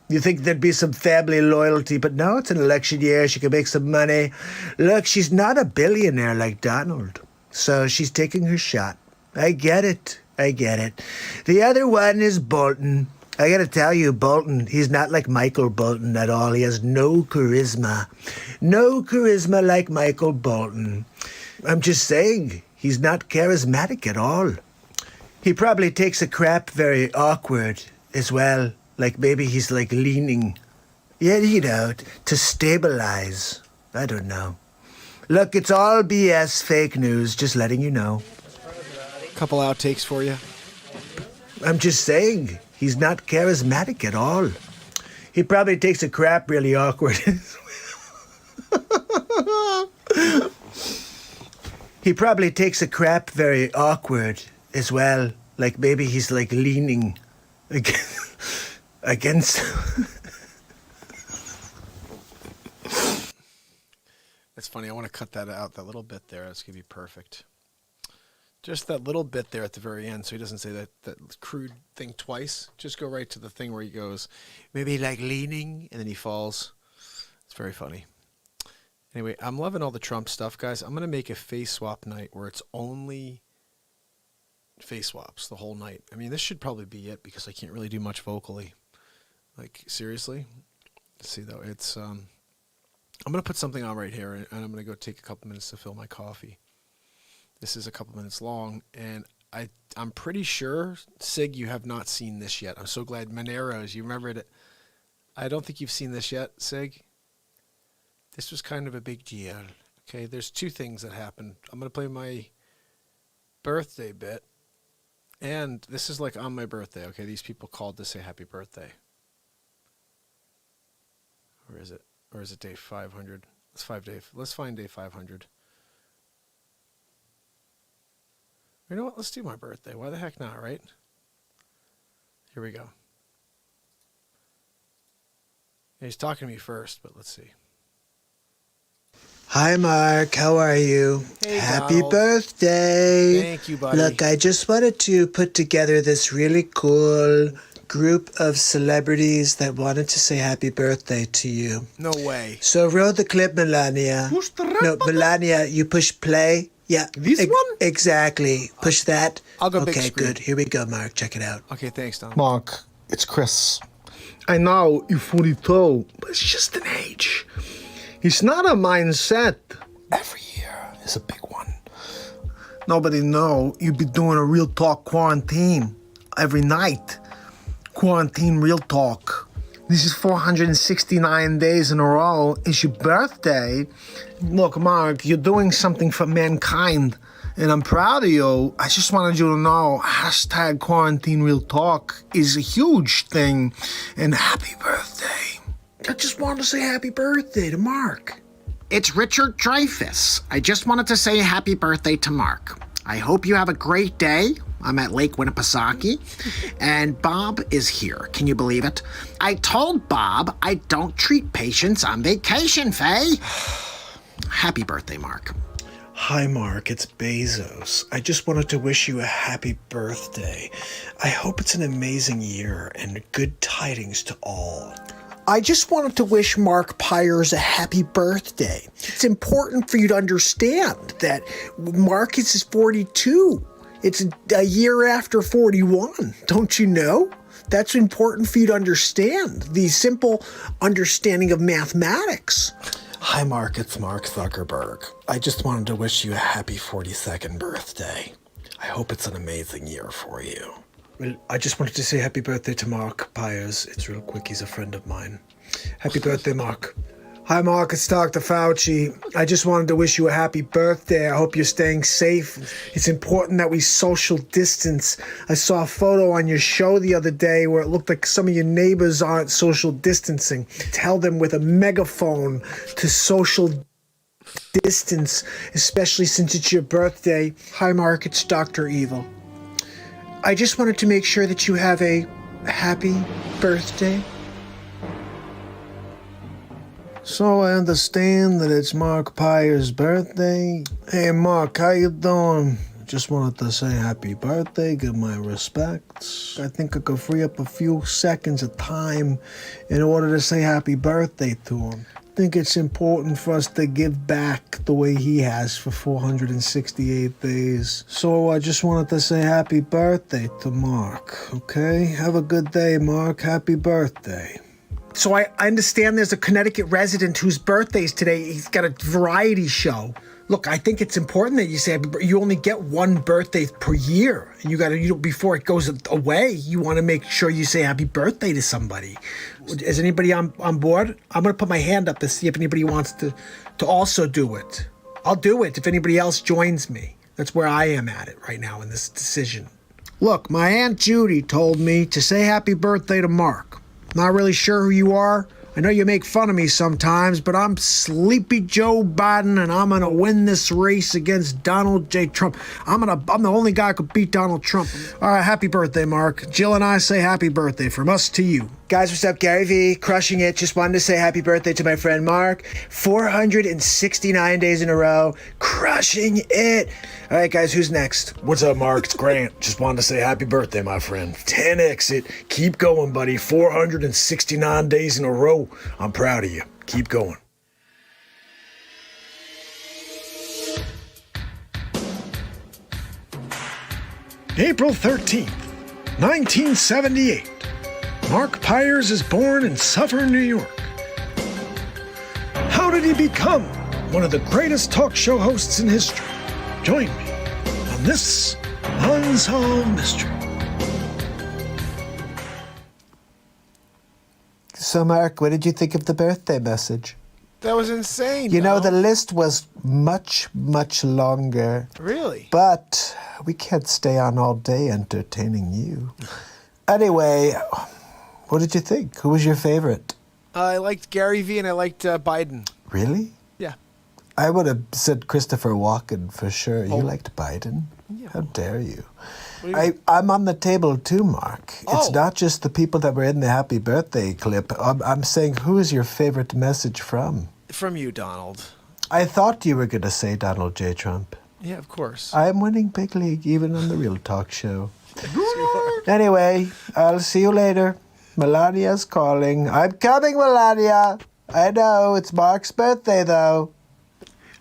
Speaker 4: You think there'd be some family loyalty, but no, it's an election year. She can make some money. Look, she's not a billionaire like Donald. So she's taking her shot. I get it. The other one is Bolton. I gotta tell you, Bolton, he's not like Michael Bolton at all. He has no charisma. No charisma like Michael Bolton. I'm just saying, he's not charismatic at all. He probably takes a crap very awkward as well. Like maybe he's like leaning, to stabilize. I don't know. Look, it's all BS, fake news, just letting you know.
Speaker 1: Couple outtakes for you.
Speaker 4: I'm just saying, he's not charismatic at all. He probably takes a crap really awkward. He probably takes a crap very awkward as well. Like maybe he's like leaning against.
Speaker 1: That's funny. I want to cut that out, that little bit there. That's going to be perfect. Just that little bit there at the very end, so he doesn't say that crude thing twice. Just go right to the thing where he goes, maybe like leaning, and then he falls. It's very funny. Anyway, I'm loving all the Trump stuff, guys. I'm going to make a face swap night where it's only face swaps the whole night. I mean, this should probably be it because I can't really do much vocally. Like, seriously? Let's see, though. It's, I'm going to put something on right here, and I'm going to go take a couple minutes to fill my coffee. This is a couple minutes long, and I'm pretty sure, Sig, you have not seen this yet. I'm so glad. Moneros, you remember it. I don't think you've seen this yet, Sig. This was kind of a big deal. Okay, there's two things that happened. I'm going to play my birthday bit, and this is like on my birthday. Okay, these people called to say happy birthday. Where is it? Or is it day 500? Let's find day 500. You know what? Let's do my birthday. Why the heck not, right? Here we go. Yeah, he's talking to me first, but let's see.
Speaker 4: Hi, Mark. How are you?
Speaker 1: Hey,
Speaker 4: Happy
Speaker 1: Donald.
Speaker 4: birthday.
Speaker 1: Thank you, buddy.
Speaker 4: Look, I just wanted to put together this really cool group of celebrities that wanted to say happy birthday to you.
Speaker 1: No way.
Speaker 4: So roll the clip, Melania. No, Melania, you push play. Yeah.
Speaker 1: This one?
Speaker 4: Exactly. Push that.
Speaker 1: I'll go big
Speaker 4: Okay,
Speaker 1: screen.
Speaker 4: good. Here we go, Mark. Check it out.
Speaker 1: Okay, thanks, Don.
Speaker 3: Mark, it's Chris. I know you're 42, but it's just an age. It's not a mindset. Every year is a big one. Nobody know you be doing a real talk quarantine every night. Quarantine real talk. This is 469 days in a row. It's your birthday. Look, Mark, you're doing something for mankind, and I'm proud of you. I just wanted you to know, hashtag quarantine real talk is a huge thing, and happy birthday. I just wanted to say happy birthday to Mark.
Speaker 7: It's Richard Dreyfuss. I just wanted to say happy birthday to Mark. I hope you have a great day. I'm at Lake Winnipesaukee, and Bob is here. Can you believe it? I told Bob I don't treat patients on vacation, Faye. Happy birthday, Mark.
Speaker 4: Hi, Mark. It's Bezos. I just wanted to wish you a happy birthday. I hope it's an amazing year and good tidings to all.
Speaker 8: I just wanted to wish Mark Pyers a happy birthday. It's important for you to understand that Mark is 42. It's a year after 41. Don't you know? That's important for you to understand. The simple understanding of mathematics.
Speaker 4: Hi, Mark. It's Mark Zuckerberg. I just wanted to wish you a happy 42nd birthday. I hope it's an amazing year for you. Well, I just wanted to say happy birthday to Mark Pyers. It's real quick. He's a friend of mine. Happy birthday, Mark. Hi, Mark. It's Dr. Fauci. I just wanted to wish you a happy birthday. I hope you're staying safe. It's important that we social distance. I saw a photo on your show the other day where it looked like some of your neighbors aren't social distancing. Tell them with a megaphone to social distance, especially since it's your birthday. Hi, Mark. It's Dr. Evil. I just wanted to make sure that you have a happy birthday.
Speaker 3: So I understand that it's Mark Pyers' birthday. Hey, Mark, how you doing? Just wanted to say happy birthday, give my respects. I think I could free up a few seconds of time in order to say happy birthday to him. I think it's important for us to give back the way he has for 468 days. So I just wanted to say happy birthday to Mark, okay? Have a good day, Mark. Happy birthday.
Speaker 8: So I understand there's a Connecticut resident whose birthday is today. He's got a variety show. Look, I think it's important that you say you only get one birthday per year. And you got to, before it goes away, you want to make sure you say happy birthday to somebody. Is anybody on board? I'm going to put my hand up to see if anybody wants to also do it. I'll do it if anybody else joins me. That's where I am at it right now in this decision.
Speaker 3: Look, my Aunt Judy told me to say happy birthday to Mark. Not really sure who you are
Speaker 8: I know you make fun of me sometimes, but I'm Sleepy Joe Biden, and I'm gonna win this race against Donald J. Trump. I'm the only guy who could beat Donald Trump. All right, happy birthday, Mark. Jill and I say happy birthday from us to you.
Speaker 4: Guys, what's up? Gary V, crushing it. Just wanted to say happy birthday to my friend Mark. 469 days in a row, crushing it. All right, guys, who's next?
Speaker 6: What's up, Mark? It's Grant. Just wanted to say happy birthday, my friend. 10x it. Keep going, buddy. 469 days in a row. I'm proud of you. Keep going.
Speaker 8: April 13th, 1978. Mark Pyers is born in Suffern, New York. How did he become one of the greatest talk show hosts in history? Join me on this Unsolved Mystery.
Speaker 4: So, Mark, what did you think of the birthday message?
Speaker 1: That was insane.
Speaker 4: You know,
Speaker 1: Donald.
Speaker 4: the list was much, much longer.
Speaker 1: Really?
Speaker 4: But we can't stay on all day entertaining you. Anyway, what did you think? Who was your favorite?
Speaker 1: I liked Gary V and I liked Biden.
Speaker 4: Really?
Speaker 1: Yeah.
Speaker 4: I would have said Christopher Walken for sure.
Speaker 1: Oh.
Speaker 4: You liked Biden?
Speaker 1: Yeah.
Speaker 4: How dare you?
Speaker 1: What do you mean?
Speaker 4: I'm on the table too, Mark. It's
Speaker 1: Oh.
Speaker 4: not just the people that were in the happy birthday clip. I'm saying, who is your favorite message from?
Speaker 1: From you, Donald.
Speaker 4: I thought you were going to say Donald J. Trump.
Speaker 1: Yeah, of course.
Speaker 4: I'm winning big league, even on the Real Talk show. Anyway, I'll see you later. Melania's calling. I'm coming, Melania. I know, it's Mark's birthday, though.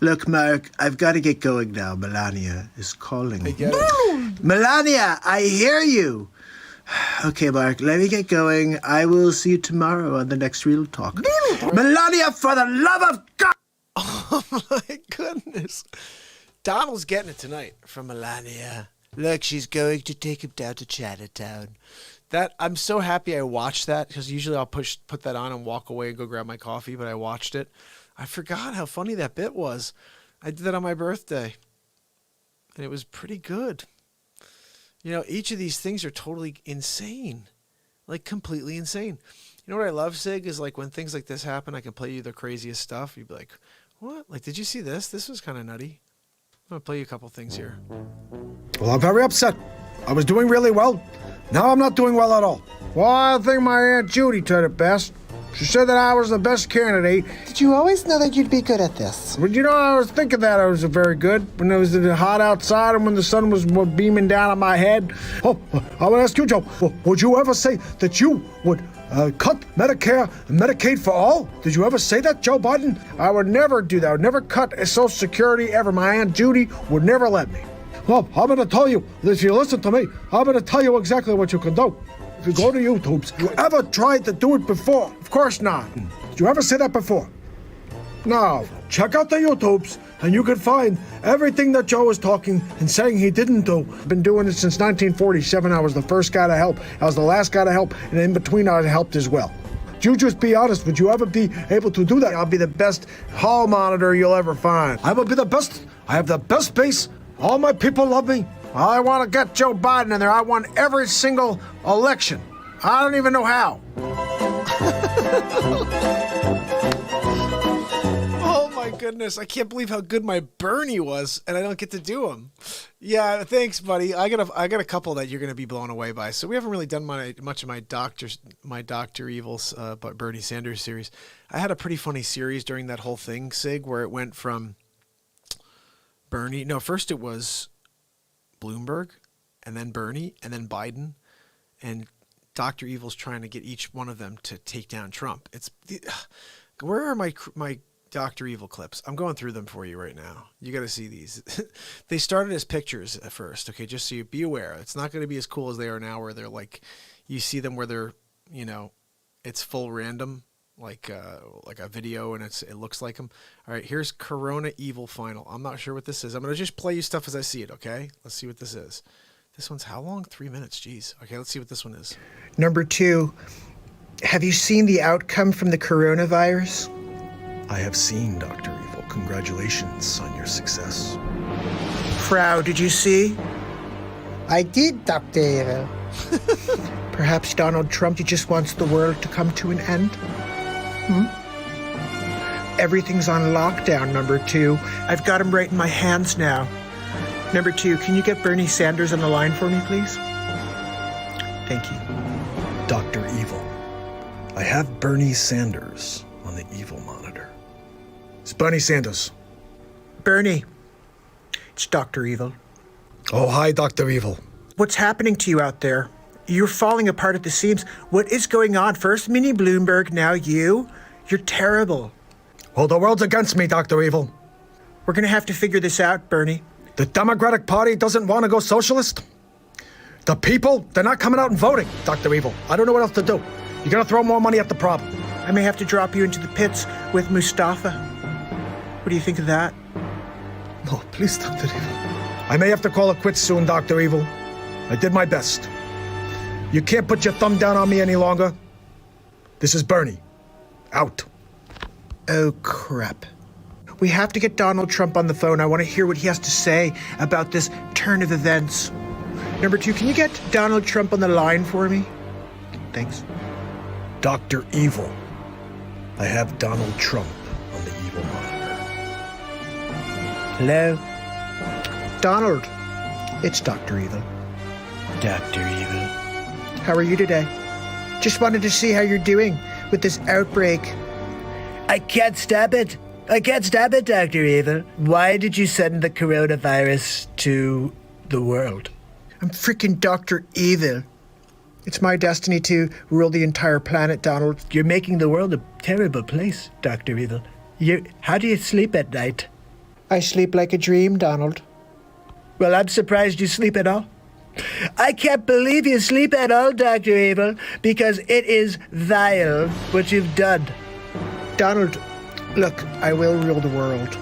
Speaker 4: Look, Mark, I've got to get going now. Melania is calling.
Speaker 1: I get it.
Speaker 4: Melania, I hear you. Okay, Mark, let me get going. I will see you tomorrow on the next Real Talk. Melania, for the love of God!
Speaker 1: Oh, my goodness. Donald's getting it tonight from Melania. Look, she's going to take him down to Chinatown. That I'm so happy I watched that, because usually I'll put that on and walk away and go grab my coffee, but I watched it. I forgot how funny that bit was. I did that on my birthday, and it was pretty good. You know, each of these things are totally insane, like completely insane. You know what I love, Sig, is like when things like this happen, I can play you the craziest stuff. You'd be like, what? Like, did you see this? This was kind of nutty. I'm going to play you a couple things here.
Speaker 8: Well, I'm very upset. I was doing really well. Now I'm not doing well at all. Well, I think my Aunt Judy did it best. She said that I was the best candidate.
Speaker 4: Did you always know that you'd be good at this?
Speaker 8: But you know, I was thinking that I was very good when it was hot outside and when the sun was beaming down on my head. Oh, I would ask you, Joe, would you ever say that you would cut Medicare and Medicaid for all? Did you ever say that, Joe Biden? I would never do that. I would never cut Social Security ever. My Aunt Judy would never let me. Well, I'm going to tell you, if you listen to me, I'm going to tell you exactly what you can do. If you go to YouTube, you ever tried to do it before? Of course not. Did you ever say that before? No. Check out the YouTubes, and you can find everything that Joe is talking and saying he didn't do. I've been doing it since 1947. I was the first guy to help. I was the last guy to help, and in between I helped as well. You just be honest. Would you ever be able to do that? I'll be the best hall monitor you'll ever find. I will be the best. I have the best base. All my people love me. I want to get Joe Biden in there. I won every single election. I don't even know how.
Speaker 1: Oh my goodness, I can't believe how good my Bernie was, and I don't get to do them. Yeah, thanks, buddy. I got a couple that you're going to be blown away by. So we haven't really done much of my Dr. Evil's Bernie Sanders series. I had a pretty funny series during that whole thing, Sig, where it went from Bernie. No, first it was Bloomberg, and then Bernie, and then Biden, and Dr. Evil's trying to get each one of them to take down Trump. Where are my Dr. Evil clips? I'm going through them for you right now. You got to see these. They started as pictures at first, okay, just so you be aware. It's not going to be as cool as they are now, where they're like, you see them where they're, you know, it's full random, like a video, and it looks like them. All right, here's Corona Evil Final. I'm not sure what this is. I'm going to just play you stuff as I see it, okay? Let's see what this is. This one's how long? 3 minutes, jeez. Okay, let's see what this one is.
Speaker 4: Number 2, have you seen the outcome from the coronavirus?
Speaker 6: I have seen Dr. Evil. Congratulations on your success.
Speaker 4: Frau, did you see?
Speaker 9: I did, Dr. Evil.
Speaker 4: Perhaps Donald Trump just wants the world to come to an end?
Speaker 8: Everything's on lockdown, number 2. I've got him right in my hands now. Number 2, can you get Bernie Sanders on the line for me, please? Thank you.
Speaker 6: Dr. Evil, I have Bernie Sanders on the evil monitor.
Speaker 8: It's Bernie Sanders. Bernie, it's Dr. Evil.
Speaker 6: Oh, hi, Dr. Evil.
Speaker 8: What's happening to you out there? You're falling apart at the seams. What is going on? First Minnie Bloomberg, now you. You're terrible.
Speaker 6: Well, the world's against me, Dr. Evil.
Speaker 8: We're going to have to figure this out, Bernie.
Speaker 6: The Democratic Party doesn't want to go socialist. The people, they're not coming out and voting, Dr. Evil. I don't know what else to do. You're going to throw more money at the problem.
Speaker 8: I may have to drop you into the pits with Mustafa. What do you think of that?
Speaker 6: No, please, Dr. Evil. I may have to call it quits soon, Dr. Evil. I did my best. You can't put your thumb down on me any longer. This is Bernie. Out.
Speaker 8: Oh, crap. We have to get Donald Trump on the phone. I want to hear what he has to say about this turn of events. Number 2, can you get Donald Trump on the line for me? Thanks.
Speaker 6: Dr. Evil. I have Donald Trump on the evil monitor.
Speaker 8: Hello? Donald, it's Dr. Evil.
Speaker 4: Dr. Evil.
Speaker 8: How are you today? Just wanted to see how you're doing with this outbreak.
Speaker 4: I can't stop it. I can't stop it, Dr. Evil. Why did you send the coronavirus to the world?
Speaker 8: I'm freaking Dr. Evil. It's my destiny to rule the entire planet, Donald.
Speaker 4: You're making the world a terrible place, Dr. Evil. How do you sleep at night?
Speaker 8: I sleep like a dream, Donald.
Speaker 4: Well, I'm surprised you sleep at all. I can't believe you sleep at all, Dr. Evil, because it is vile what you've done.
Speaker 8: Donald, look, I will rule the world.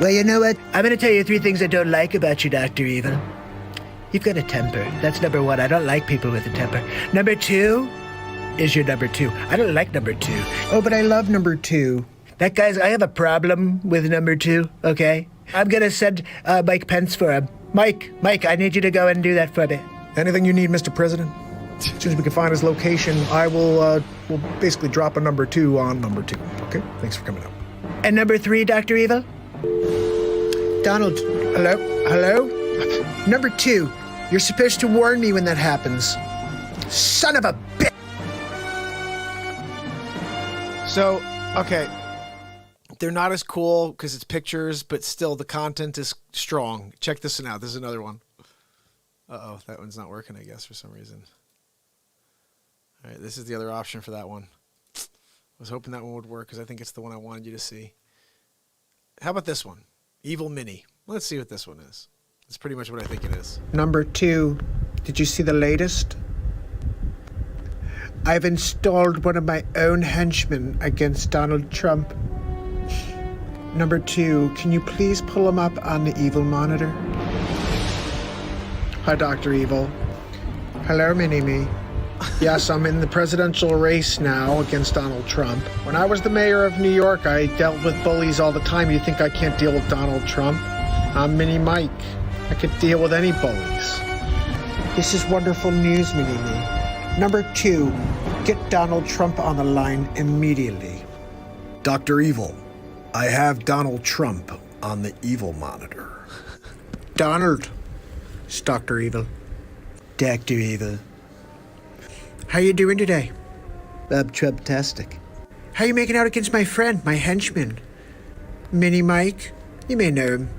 Speaker 4: Well, you know what? I'm going to tell you 3 things I don't like about you, Dr. Evil. You've got a temper. That's number 1. I don't like people with a temper. Number 2 is your number 2. I don't like number 2.
Speaker 8: Oh, but I love number 2.
Speaker 4: I have a problem with number 2, okay? I'm going to send Mike Pence for him. Mike, I need you to go and do that for me.
Speaker 6: Anything you need, Mr. President? As soon as we can find his location, I will we'll basically drop a number 2 on number 2. Okay? Thanks for coming out.
Speaker 4: And number 3, Dr. Evil?
Speaker 8: Donald, hello? Number 2, you're supposed to warn me when that happens. Son of a bitch!
Speaker 1: So, okay. They're not as cool because it's pictures, but still the content is strong. Check this one out. This is another one. Uh-oh, that one's not working, I guess, for some reason. All right, this is the other option for that one. I was hoping that one would work because I think it's the one I wanted you to see. How about this one? Evil Mini. Let's see what this one is. It's pretty much what I think it is.
Speaker 8: Number 2, did you see the latest? I've installed one of my own henchmen against Donald Trump. Number 2, can you please pull him up on the evil monitor? Hi, Dr. Evil. Hello, Mini-Me. Yes, I'm in the presidential race now against Donald Trump. When I was the mayor of New York, I dealt with bullies all the time. You think I can't deal with Donald Trump? I'm Mini Mike. I could deal with any bullies. This is wonderful news, Mini-Me. Number 2, get Donald Trump on the line immediately.
Speaker 6: Dr. Evil, I have Donald Trump on the evil monitor.
Speaker 8: Donald, it's Dr. Evil.
Speaker 4: Dr. Evil.
Speaker 8: How you doing today?
Speaker 4: I'm Trump-tastic.
Speaker 8: How you making out against my friend, my henchman? Mini Mike? You may know him.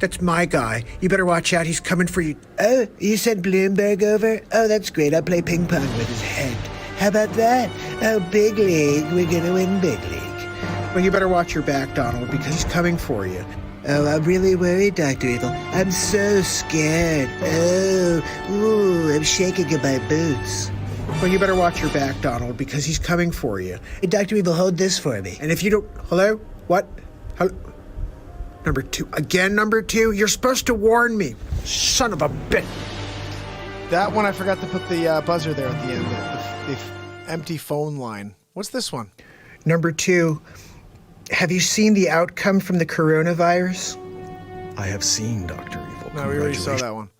Speaker 8: That's my guy. You better watch out. He's coming for you.
Speaker 4: Oh, you sent Bloomberg over? Oh, that's great. I'll play ping pong with his head. How about that? Oh, big league. We're going to win big league.
Speaker 8: Well, you better watch your back, Donald, because he's coming for you.
Speaker 4: Oh, I'm really worried, Dr. Evil. I'm so scared. Oh, ooh, I'm shaking in my boots.
Speaker 8: Well, you better watch your back, Donald, because he's coming for you.
Speaker 4: Hey, Dr. Evil, hold this for me.
Speaker 8: And if you don't... Hello? What? Hello? Number 2. Again, number 2? You're supposed to warn me. Son of a bitch.
Speaker 1: That one, I forgot to put the buzzer there at the end. The empty phone line. What's this one?
Speaker 8: Number 2. Have you seen the outcome from the coronavirus?
Speaker 6: I have seen Dr. Evil.
Speaker 1: No, we already saw that one.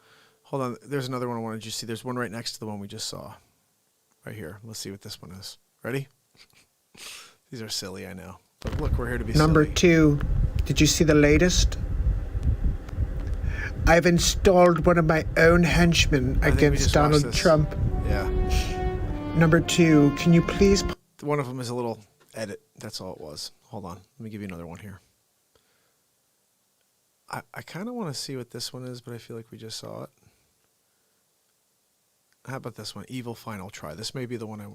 Speaker 1: Hold on. There's another one I wanted you to see. There's one right next to the one we just saw. Right here. Let's see what this one is. Ready? These are silly, I know. But look, we're here to be
Speaker 8: Number
Speaker 1: silly.
Speaker 8: 2, did you see the latest? I've installed one of my own henchmen
Speaker 1: I think we
Speaker 8: against
Speaker 1: just watched
Speaker 8: Donald
Speaker 1: this.
Speaker 8: Trump.
Speaker 1: Yeah.
Speaker 8: Number 2, can you please...
Speaker 1: One of them is a little edit. That's all it was. Hold on. Let me give you another one here. I kind of want to see what this one is, but I feel like we just saw it. How about this one? Evil Final Try. This may be the one I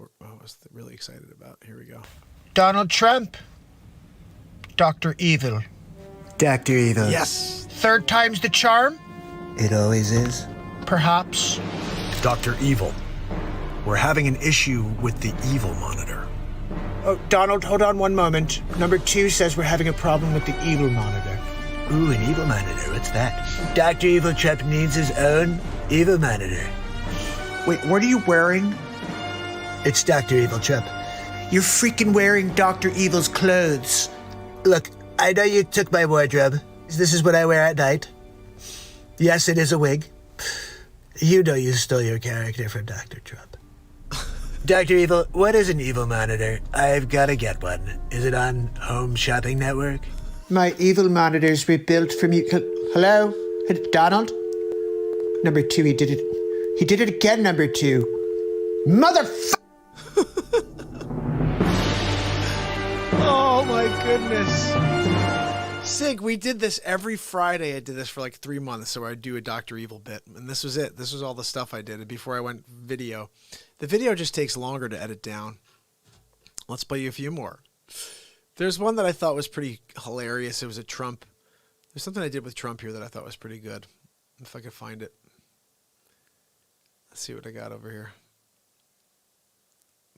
Speaker 1: was really excited about. Here we go.
Speaker 8: Donald Trump. Dr. Evil.
Speaker 4: Dr. Evil.
Speaker 1: Yes.
Speaker 8: Third time's the charm?
Speaker 4: It always is.
Speaker 8: Perhaps.
Speaker 6: Dr. Evil. We're having an issue with the Evil monitor.
Speaker 8: Oh, Donald, hold on one moment. Number 2 says we're having a problem with the Evil monitor.
Speaker 4: Ooh, an evil monitor. What's that? Dr. Evil Trump needs his own evil monitor.
Speaker 8: Wait, what are you wearing?
Speaker 4: It's Dr. Evil Trump.
Speaker 8: You're freaking wearing Dr. Evil's clothes.
Speaker 4: Look, I know you took my wardrobe. This is what I wear at night. Yes, it is a wig. You know you stole your character from Dr. Trump. Dr. Evil, what is an evil monitor? I've got to get one. Is it on Home Shopping Network?
Speaker 8: My evil monitor's rebuilt from you. Hello? Donald? Number 2, he did it. He did it again, number 2. Motherfucker!
Speaker 1: Oh my goodness. Sig, we did this every Friday. I did this for like 3 months, so I'd do a Dr. Evil bit. And this was it. This was all the stuff I did before I went video. The video just takes longer to edit down. Let's play you a few more. There's one that I thought was pretty hilarious. It was a Trump. There's something I did with Trump here that I thought was pretty good. If I could find it. Let's see what I got over here.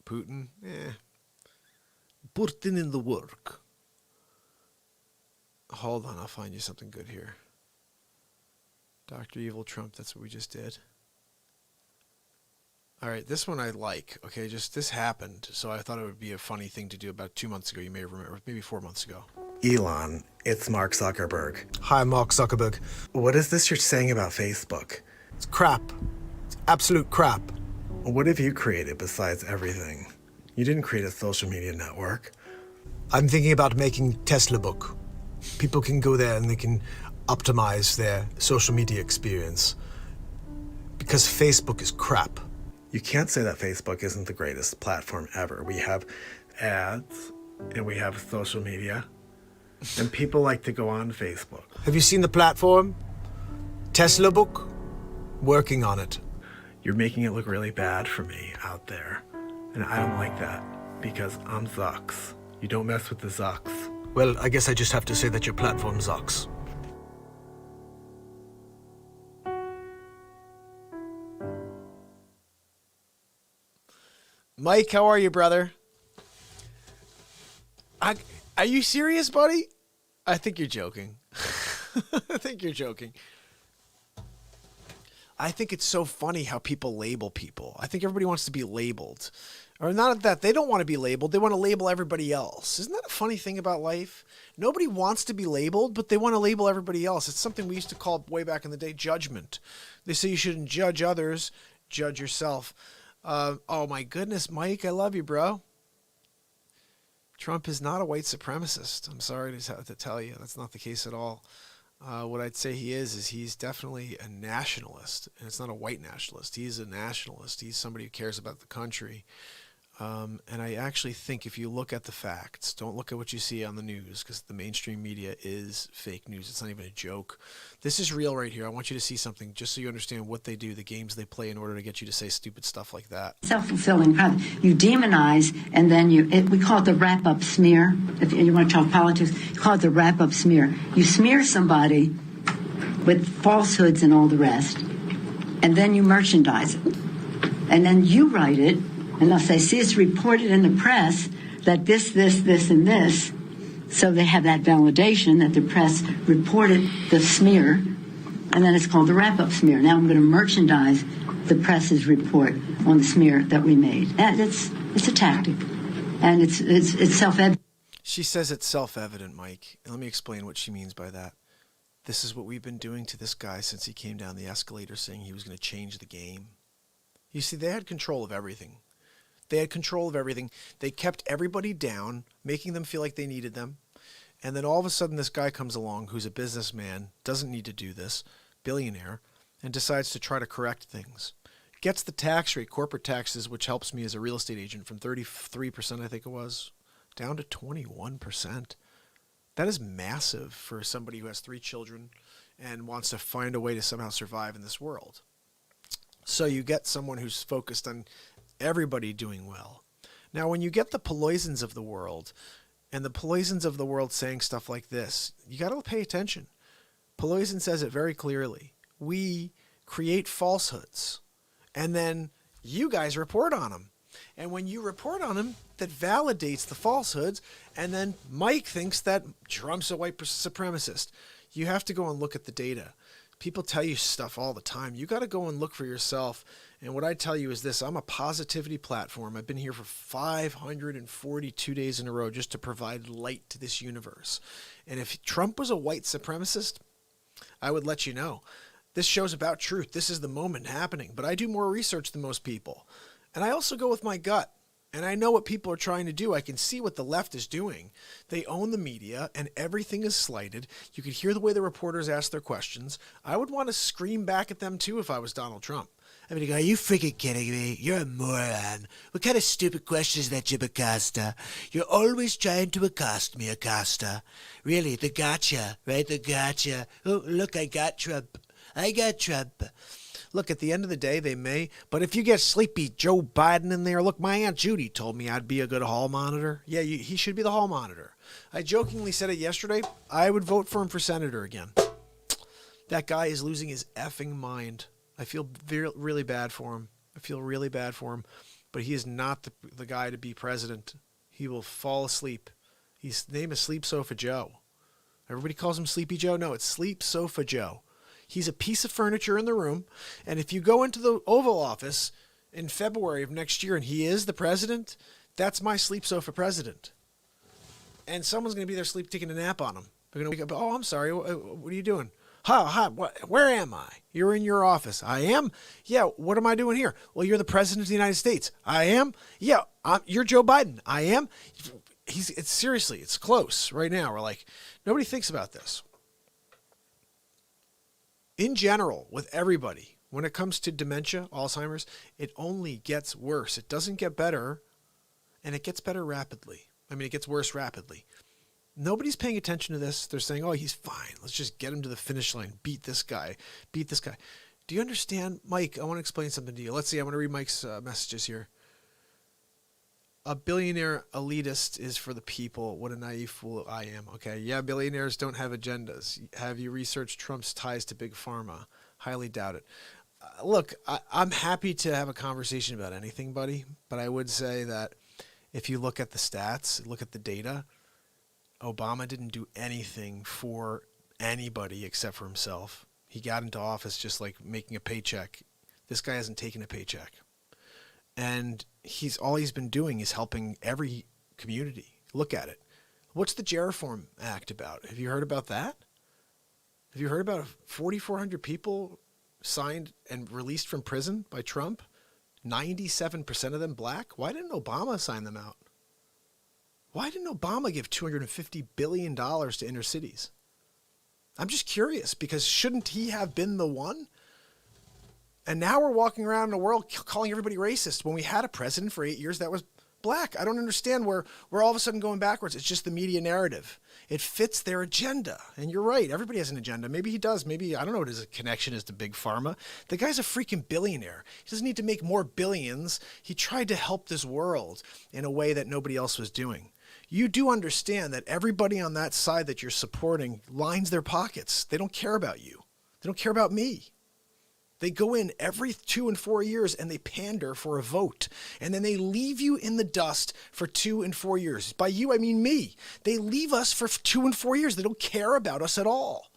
Speaker 1: Putin? Putin in the work. Hold on, I'll find you something good here. Dr. Evil Trump, that's what we just did. All right, this one I like. Okay, just this happened, so I thought it would be a funny thing to do about 2 months ago. You may remember, maybe 4 months ago.
Speaker 6: Elon, it's Mark Zuckerberg. Hi, Mark Zuckerberg. What is this you're saying about Facebook? It's crap. It's absolute crap. What have you created besides everything? You didn't create a social media network. I'm thinking about making Tesla Book. People can go there and they can optimize their social media experience. Because Facebook is crap. You can't say that Facebook isn't the greatest platform ever. We have ads and we have social media. And people like to go on Facebook. Have you seen the platform? Tesla Book? Working on it. You're making it look really bad for me out there. And I don't like that because I'm Zucks. You don't mess with the Zucks. Well, I guess I just have to say that your platform Zucks.
Speaker 1: Mike, how are you, brother? Are you serious, buddy? I think you're joking. I think you're joking. I think it's so funny how people label people. I think everybody wants to be labeled. Or not that, they don't want to be labeled. They want to label everybody else. Isn't that a funny thing about life? Nobody wants to be labeled, but they want to label everybody else. It's something we used to call way back in the day judgment. They say you shouldn't judge others, judge yourself. Oh my goodness, Mike, I love you, bro. Trump is not a white supremacist. I'm sorry to tell you. That's not the case at all. What I'd say he is he's definitely a nationalist. And it's not a white nationalist. He's a nationalist. He's somebody who cares about the country. And I actually think if you look at the facts, don't look at what you see on the news, because the mainstream media is fake news. It's not even a joke. This is real right here. I want you to see something just so you understand what they do, the games they play in order to get you to say stupid stuff like that.
Speaker 10: Self-fulfilling prophecy. You demonize, and then we call it the wrap-up smear. If you want to talk politics, you call it the wrap-up smear. You smear somebody with falsehoods and all the rest, and then you merchandise it. And then you write it, and they'll say, see, it's reported in the press that this, and this. So they have that validation that the press reported the smear, and then it's called the wrap-up smear. Now I'm going to merchandise the press's report on the smear that we made. And it's a tactic, and it's self-evident.
Speaker 1: She says it's self-evident, Mike. And let me explain what she means by that. This is what we've been doing to this guy since he came down the escalator saying he was going to change the game. You see, they had control of everything. They had control of everything. They kept everybody down, making them feel like they needed them. And then all of a sudden this guy comes along who's a businessman, doesn't need to do this, billionaire, and decides to try to correct things. Gets the tax rate, corporate taxes, which helps me as a real estate agent, from 33%, I think it was, down to 21%. That is massive for somebody who has 3 children and wants to find a way to somehow survive in this world. So you get someone who's focused on everybody doing well. Now, when you get the Poisons of the world, and the Poisons of the world saying stuff like this, you got to pay attention. Poison says it very clearly. We create falsehoods, and then you guys report on them. And when you report on them, that validates the falsehoods, and then Mike thinks that Trump's a white supremacist. You have to go and look at the data. People tell you stuff all the time. You got to go and look for yourself. And what I tell you is this: I'm a positivity platform. I've been here for 542 days in a row just to provide light to this universe. And if Trump was a white supremacist, I would let you know. This show's about truth. This is the moment happening. But I do more research than most people. And I also go with my gut. And I know what people are trying to do. I can see what the left is doing. They own the media, and everything is slighted. You could hear the way the reporters ask their questions. I would want to scream back at them, too, if I was Donald Trump. I mean, are you freaking kidding me? You're a moron. What kind of stupid question is that, Jim Acosta? You're always trying to accost me, Acosta. Really, the gotcha, right? The gotcha. Oh, look, I got Trump. I got Trump. Look, at the end of the day, they may. But if you get sleepy Joe Biden in there, look, my Aunt Judy told me I'd be a good hall monitor. Yeah, he should be the hall monitor. I jokingly said it yesterday. I would vote for him for senator again. That guy is losing his effing mind. I feel really bad for him. I feel really bad for him. But he is not the guy to be president. He will fall asleep. His name is Sleep Sofa Joe. Everybody calls him Sleepy Joe. No, it's Sleep Sofa Joe. He's a piece of furniture in the room. And if you go into the Oval Office in February of next year and he is the president, that's my Sleep Sofa president. And someone's going to be there taking a nap on him. They're going to wake up. Oh, I'm sorry. What are you doing? Where am I? You're in your office. I am? Yeah, what am I doing here? Well, you're the president of the United States. I am? Yeah, you're Joe Biden. I am? Seriously, it's close right now. We're like, nobody thinks about this. In general, with everybody, when it comes to dementia, Alzheimer's, it only gets worse. It doesn't get better, and it gets better rapidly. I mean, it gets worse rapidly. Nobody's paying attention to this. They're saying, oh, he's fine. Let's just get him to the finish line. Beat this guy. Beat this guy. Do you understand? Mike, I want to explain something to you. Let's see. I'm going to read Mike's messages here. A billionaire elitist is for the people. What a naive fool I am. Okay. Yeah, billionaires don't have agendas. Have you researched Trump's ties to Big Pharma? Highly doubt it. Look, I'm happy to have a conversation about anything, buddy. But I would say that if you look at the stats, look at the data, Obama didn't do anything for anybody except for himself. He got into office just like making a paycheck. This guy hasn't taken a paycheck. And all he's been doing is helping every community. Look at it. What's the Jeriform Act about? Have you heard about that? Have you heard about 4,400 people signed and released from prison by Trump? 97% of them black? Why didn't Obama sign them out? Why didn't Obama give $250 billion to inner cities? I'm just curious, because shouldn't he have been the one? And now we're walking around in the world calling everybody racist when we had a president for 8 years that was black. I don't understand where we're all of a sudden going backwards. It's just the media narrative. It fits their agenda. And you're right. Everybody has an agenda. Maybe he does. Maybe, I don't know what his connection is to Big Pharma. The guy's a freaking billionaire. He doesn't need to make more billions. He tried to help this world in a way that nobody else was doing. You do understand that everybody on that side that you're supporting lines their pockets. They don't care about you. They don't care about me. They go in every 2 and 4 years and they pander for a vote. And then they leave you in the dust for 2 and 4 years. By you, I mean me. They leave us for 2 and 4 years. They don't care about us at all.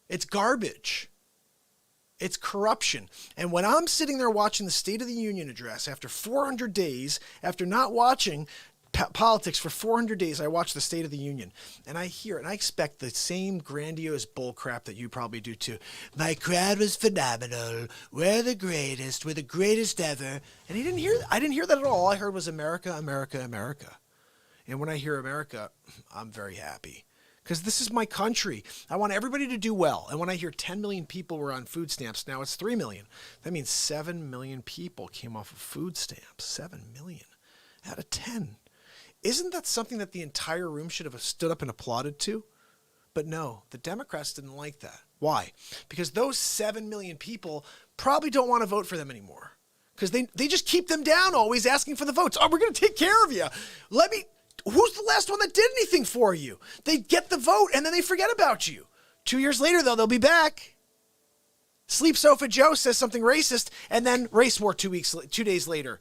Speaker 1: It's garbage. It's corruption. And when I'm sitting there watching the State of the Union address after 400 days, after not watching politics for 400 days. I watch the State of the Union, and I hear and I expect the same grandiose bullcrap that you probably do too. My crowd was phenomenal. We're the greatest. We're the greatest ever. And I didn't hear that at all. All I heard was America, America, America. And when I hear America, I'm very happy. Because this is my country. I want everybody to do well. And when I hear 10 million people were on food stamps, now it's 3 million. That means 7 million people came off of food stamps. 7 million out of 10. Isn't that something that the entire room should have stood up and applauded to? But no, the Democrats didn't like that. Why? Because those 7 million people probably don't want to vote for them anymore. Because they just keep them down, always asking for the votes. Oh, we're going to take care of you. Who's the last one that did anything for you? They get the vote and then they forget about you. 2 years later, though, they'll be back. Sleep Sofa Joe says something racist, and then race war 2 days later.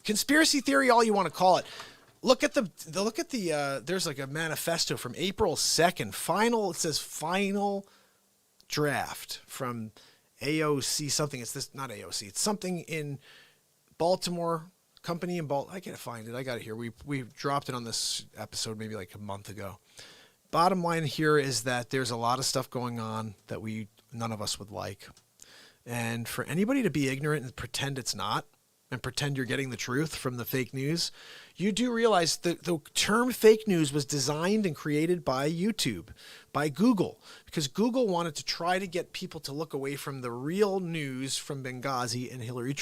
Speaker 1: Conspiracy theory, all you want to call it. Look at there's like a manifesto from April 2nd. It says final draft from AOC something. It's this, not AOC. It's something in Baltimore. Company in Baltimore. I can't find it. I got it here. We dropped it on this episode maybe like a month ago. Bottom line here is that there's a lot of stuff going on that none of us would like. And for anybody to be ignorant and pretend it's not, and pretend you're getting the truth from the fake news, you do realize that the term fake news was designed and created by YouTube, by Google, because Google wanted to try to get people to look away from the real news from Benghazi and Hillary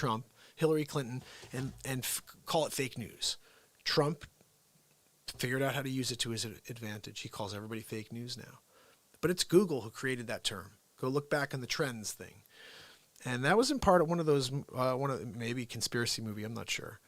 Speaker 1: Clinton, and call it fake news. Trump figured out how to use it to his advantage. He calls everybody fake news now. But it's Google who created that term. Go look back on the trends thing. And that was in part of one of those, maybe conspiracy movie, I'm not sure.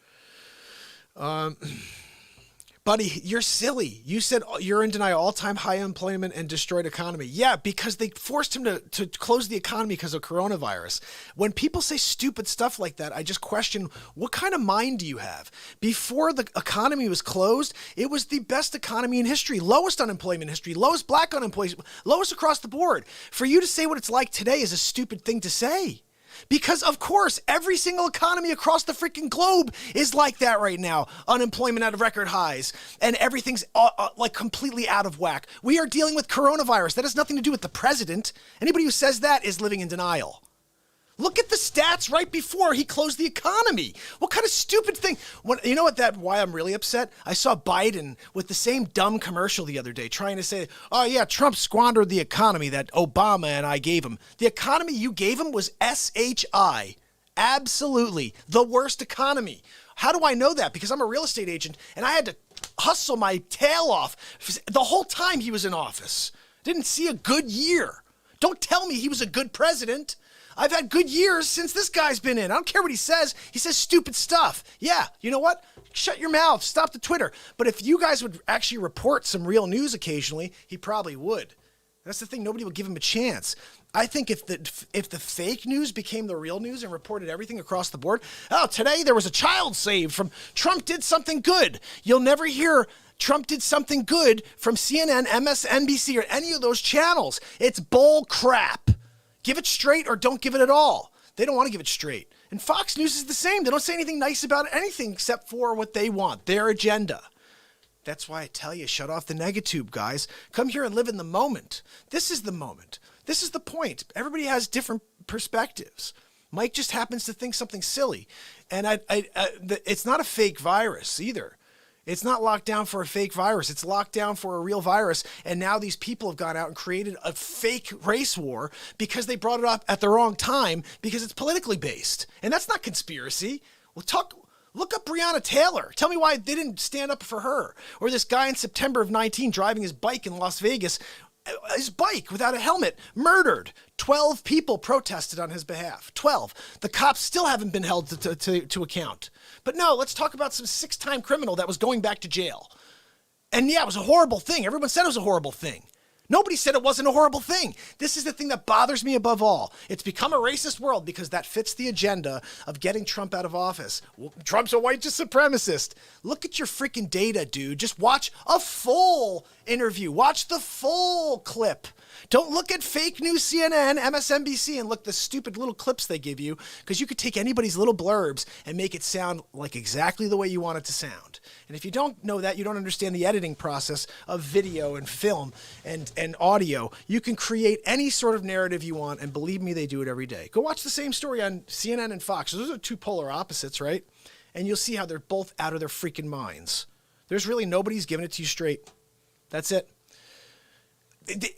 Speaker 1: Buddy, you're silly. You said you're in denial, all-time high unemployment and destroyed economy. Yeah, because they forced him to close the economy because of coronavirus. When people say stupid stuff like that, I just question, what kind of mind do you have? Before the economy was closed, it was the best economy in history, lowest unemployment in history, lowest black unemployment, lowest across the board. For you to say what it's like today is a stupid thing to say. Because, of course, every single economy across the freaking globe is like that right now. Unemployment at record highs, and everything's like completely out of whack. We are dealing with coronavirus. That has nothing to do with the president. Anybody who says that is living in denial. Look at the stats right before he closed the economy. What kind of stupid thing? You know why I'm really upset? I saw Biden with the same dumb commercial the other day trying to say, oh yeah, Trump squandered the economy that Obama and I gave him. The economy you gave him was SHI. Absolutely. The worst economy. How do I know that? Because I'm a real estate agent and I had to hustle my tail off the whole time he was in office. Didn't see a good year. Don't tell me he was a good president. I've had good years since this guy's been in. I don't care what he says. He says stupid stuff. Yeah, you know what? Shut your mouth. Stop the Twitter. But if you guys would actually report some real news occasionally, he probably would. That's the thing. Nobody would give him a chance. I think if the fake news became the real news and reported everything across the board, oh, today there was a child saved from Trump did something good. You'll never hear Trump did something good from CNN, MSNBC, or any of those channels. It's bull crap. Give it straight or don't give it at all. They don't want to give it straight. And Fox News is the same. They don't say anything nice about anything except for what they want, their agenda. That's why I tell you, shut off the negatube, guys. Come here and live in the moment. This is the moment. This is the point. Everybody has different perspectives. Mike just happens to think something silly. And it's not a fake virus either. It's not locked down for a fake virus. It's locked down for a real virus. And now these people have gone out and created a fake race war because they brought it up at the wrong time because it's politically based. And that's not conspiracy. Look up Breonna Taylor. Tell me why they didn't stand up for her. Or this guy in September of 19 driving his bike in Las Vegas, his bike without a helmet, murdered. 12 people protested on his behalf. 12. The cops still haven't been held to account. But no, let's talk about some 6-time criminal that was going back to jail. And yeah, it was a horrible thing. Everyone said it was a horrible thing. Nobody said it wasn't a horrible thing. This is the thing that bothers me above all. It's become a racist world because that fits the agenda of getting Trump out of office. Well, Trump's a white supremacist. Look at your freaking data, dude. Just watch a full interview. Watch the full clip. Don't look at fake news CNN, MSNBC, and look the stupid little clips they give you, because you could take anybody's little blurbs and make it sound like exactly the way you want it to sound. And if you don't know that, you don't understand the editing process of video and film and audio. You can create any sort of narrative you want, and believe me, they do it every day. Go watch the same story on CNN and Fox. Those are two polar opposites, right? And you'll see how they're both out of their freaking minds. There's really nobody's giving it to you straight. That's it.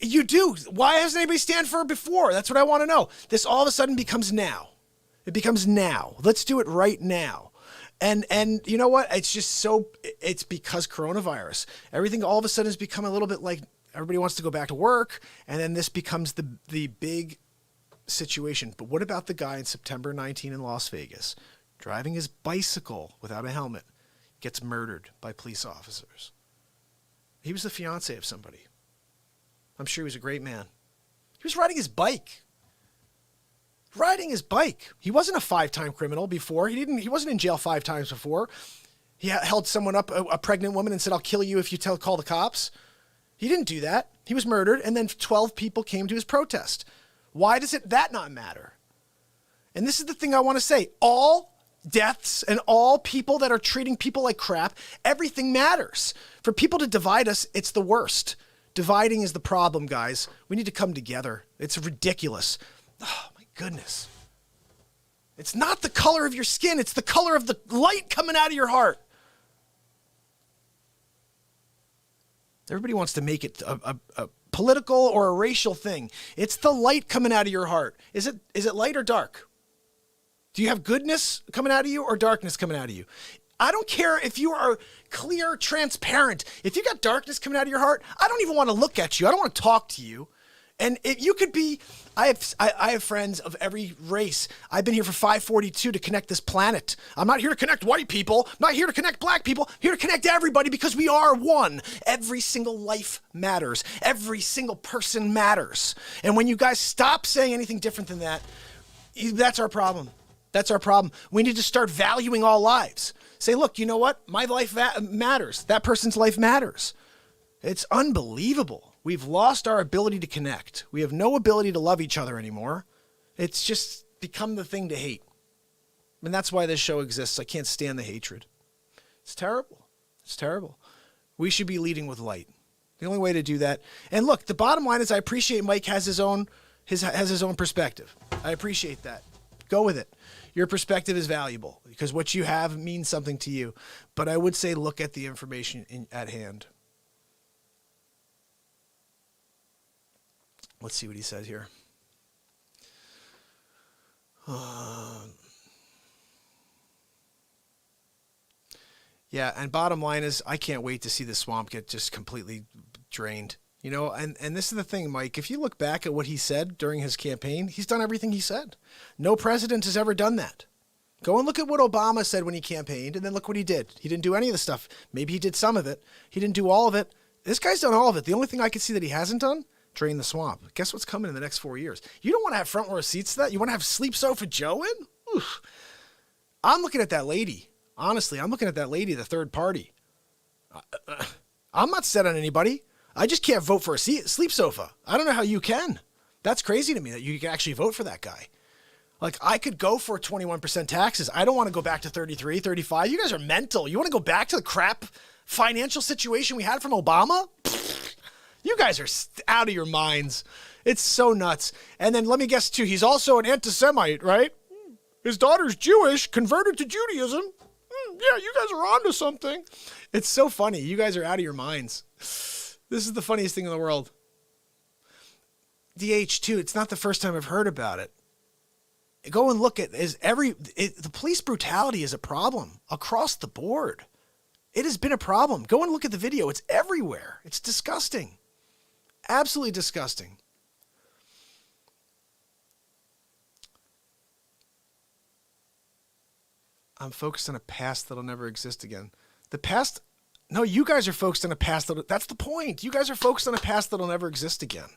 Speaker 1: You do. Why hasn't anybody stand for it before? That's what I want to know. This all of a sudden becomes now. It becomes now. Let's do it right now. And you know what? It's just it's because coronavirus. Everything all of a sudden has become a little bit like everybody wants to go back to work. And then this becomes the big situation. But what about the guy in September 19 in Las Vegas driving his bicycle without a helmet, gets murdered by police officers? He was the fiance of somebody. I'm sure he was a great man. He was riding his bike. He wasn't a 5-time criminal before. He wasn't in jail 5 times before. He held someone up, a pregnant woman, and said, "I'll kill you if you call the cops." He didn't do that. He was murdered, and then 12 people came to his protest. Why does that not matter? And this is the thing I want to say. All deaths and all people that are treating people like crap, everything matters. For people to divide us, it's the worst. Dividing is the problem, guys. We need to come together. It's ridiculous. Oh, my goodness. It's not the color of your skin. It's the color of the light coming out of your heart. Everybody wants to make it a political or a racial thing. It's the light coming out of your heart. Is it light or dark? Do you have goodness coming out of you or darkness coming out of you? I don't care if you are clear, transparent. If you got darkness coming out of your heart, I don't even want to look at you. I don't want to talk to you. And if you could be, I have friends of every race. I've been here for 542 to connect this planet. I'm not here to connect white people. I'm not here to connect black people. I'm here to connect everybody because we are one. Every single life matters. Every single person matters. And when you guys stop saying anything different than that, that's our problem. That's our problem. We need to start valuing all lives. Say, look, you know what? My life matters. That person's life matters. It's unbelievable. We've lost our ability to connect. We have no ability to love each other anymore. It's just become the thing to hate. And that's why this show exists. I can't stand the hatred. It's terrible. It's terrible. We should be leading with light. The only way to do that. And look, the bottom line is I appreciate Mike has his own perspective. I appreciate that. Go with it. Your perspective is valuable because what you have means something to you. But I would say look at the information at hand. Let's see what he says here. Yeah, and bottom line is I can't wait to see the swamp get just completely drained. You know, and this is the thing, Mike. If you look back at what he said during his campaign, he's done everything he said. No president has ever done that. Go and look at what Obama said when he campaigned, and then look what he did. He didn't do any of the stuff. Maybe he did some of it. He didn't do all of it. This guy's done all of it. The only thing I can see that he hasn't done, drain the swamp. Guess what's coming in the next 4 years? You don't want to have front row seats to that? You want to have Sleep Sofa Joe in? Oof. I'm looking at that lady. Honestly, I'm looking at that lady, the third party. I'm not set on anybody. I just can't vote for a sleep sofa. I don't know how you can. That's crazy to me that you can actually vote for that guy. Like, I could go for 21% taxes. I don't want to go back to 33, 35. You guys are mental. You want to go back to the crap financial situation we had from Obama? You guys are out of your minds. It's so nuts. And then let me guess too, he's also an anti-Semite, right? His daughter's Jewish, converted to Judaism. Yeah, you guys are onto something. It's so funny. You guys are out of your minds. This is the funniest thing in the world. DH2, it's not the first time I've heard about it. Go and look at the police brutality is a problem across the board. It has been a problem. Go and look at the video. It's everywhere. It's disgusting. Absolutely disgusting. I'm focused on a past that'll never exist again. The past, no, you guys are focused on a past that's the point. You guys are focused on a past that'll never exist again.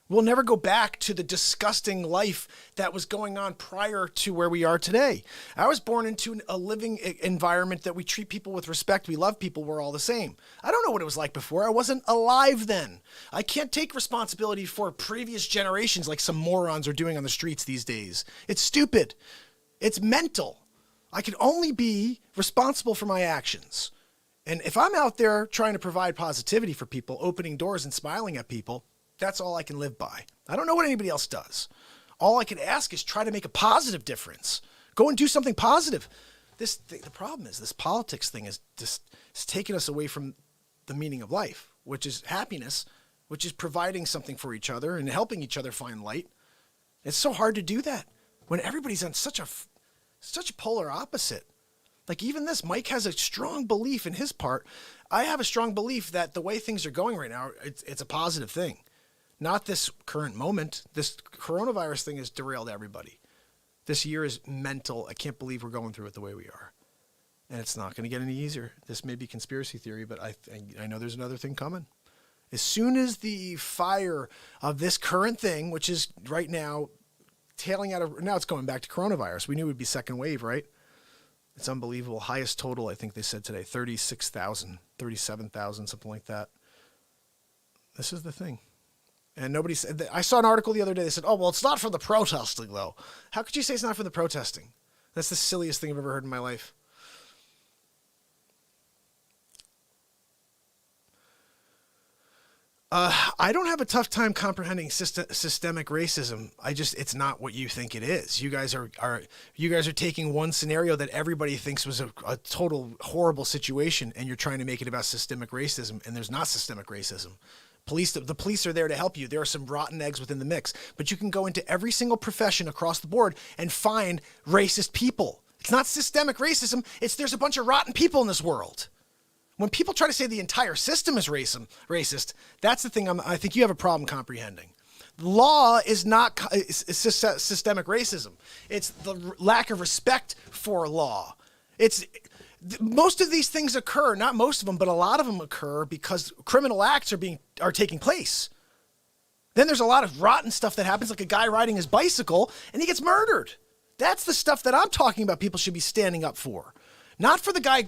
Speaker 1: We'll never go back to the disgusting life that was going on prior to where we are today. I was born into a living environment that we treat people with respect. We love people. We're all the same. I don't know what it was like before. I wasn't alive then. I can't take responsibility for previous generations like some morons are doing on the streets these days. It's stupid. It's mental. I can only be responsible for my actions. And if I'm out there trying to provide positivity for people, opening doors and smiling at people, that's all I can live by. I don't know what anybody else does. All I can ask is try to make a positive difference. Go and do something positive. The problem is this politics thing is just it's taking us away from the meaning of life, which is happiness, which is providing something for each other and helping each other find light. It's so hard to do that when everybody's on such a polar opposite. Like even this, Mike has a strong belief in his part. I have a strong belief that the way things are going right now, it's a positive thing. Not this current moment. This coronavirus thing has derailed everybody. This year is mental. I can't believe we're going through it the way we are. And it's not going to get any easier. This may be conspiracy theory, but I know there's another thing coming. As soon as the fire of this current thing, which is right now tailing out of, now it's going back to coronavirus. We knew it would be second wave, right? It's unbelievable. Highest total, I think they said today, 36,000, 37,000, something like that. This is the thing. And nobody said, I saw an article the other day. They said, oh, well, it's not for the protesting, though. How could you say it's not for the protesting? That's the silliest thing I've ever heard in my life. I don't have a tough time comprehending systemic racism. It's not what you think it is. You guys are taking one scenario that everybody thinks was a total horrible situation, and you're trying to make it about systemic racism, and there's not systemic racism. The police are there to help you. There are some rotten eggs within the mix, but you can go into every single profession across the board and find racist people. It's not systemic racism. There's a bunch of rotten people in this world. When people try to say the entire system is racist, that's the thing I think you have a problem comprehending. Law is not systemic racism. It's the lack of respect for law. Most of these things occur, not most of them, but a lot of them occur because criminal acts are taking place. Then there's a lot of rotten stuff that happens, like a guy riding his bicycle and he gets murdered. That's the stuff that I'm talking about people should be standing up for. Not for the guy,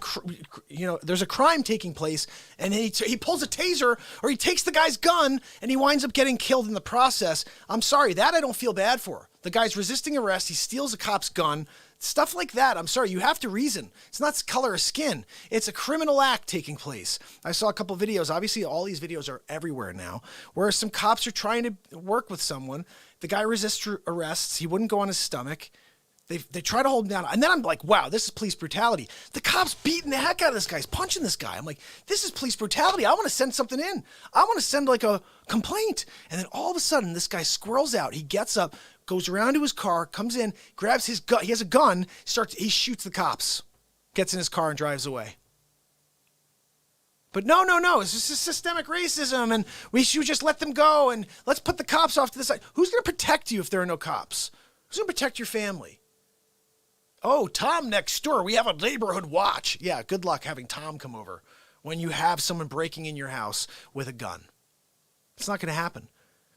Speaker 1: there's a crime taking place and he pulls a taser or he takes the guy's gun and he winds up getting killed in the process. I'm sorry, that I don't feel bad for. The guy's resisting arrest, he steals a cop's gun, stuff like that. I'm sorry, you have to reason. It's not color of skin. It's a criminal act taking place. I saw a couple videos. Obviously, all these videos are everywhere now, where some cops are trying to work with someone. The guy resists arrests. He wouldn't go on his stomach. They try to hold him down. And then I'm like, wow, this is police brutality. The cop's beating the heck out of this guy. He's punching this guy. I'm like, this is police brutality. I want to send something in. I want to send like a complaint. And then all of a sudden, this guy squirrels out. He gets up, goes around to his car, comes in, grabs his gun. He has a gun. He shoots the cops, gets in his car and drives away. But no. It's just systemic racism, and we should just let them go, and let's put the cops off to the side. Who's going to protect you if there are no cops? Who's going to protect your family? Oh, Tom next door. We have a neighborhood watch. Yeah, good luck having Tom come over when you have someone breaking in your house with a gun. It's not going to happen.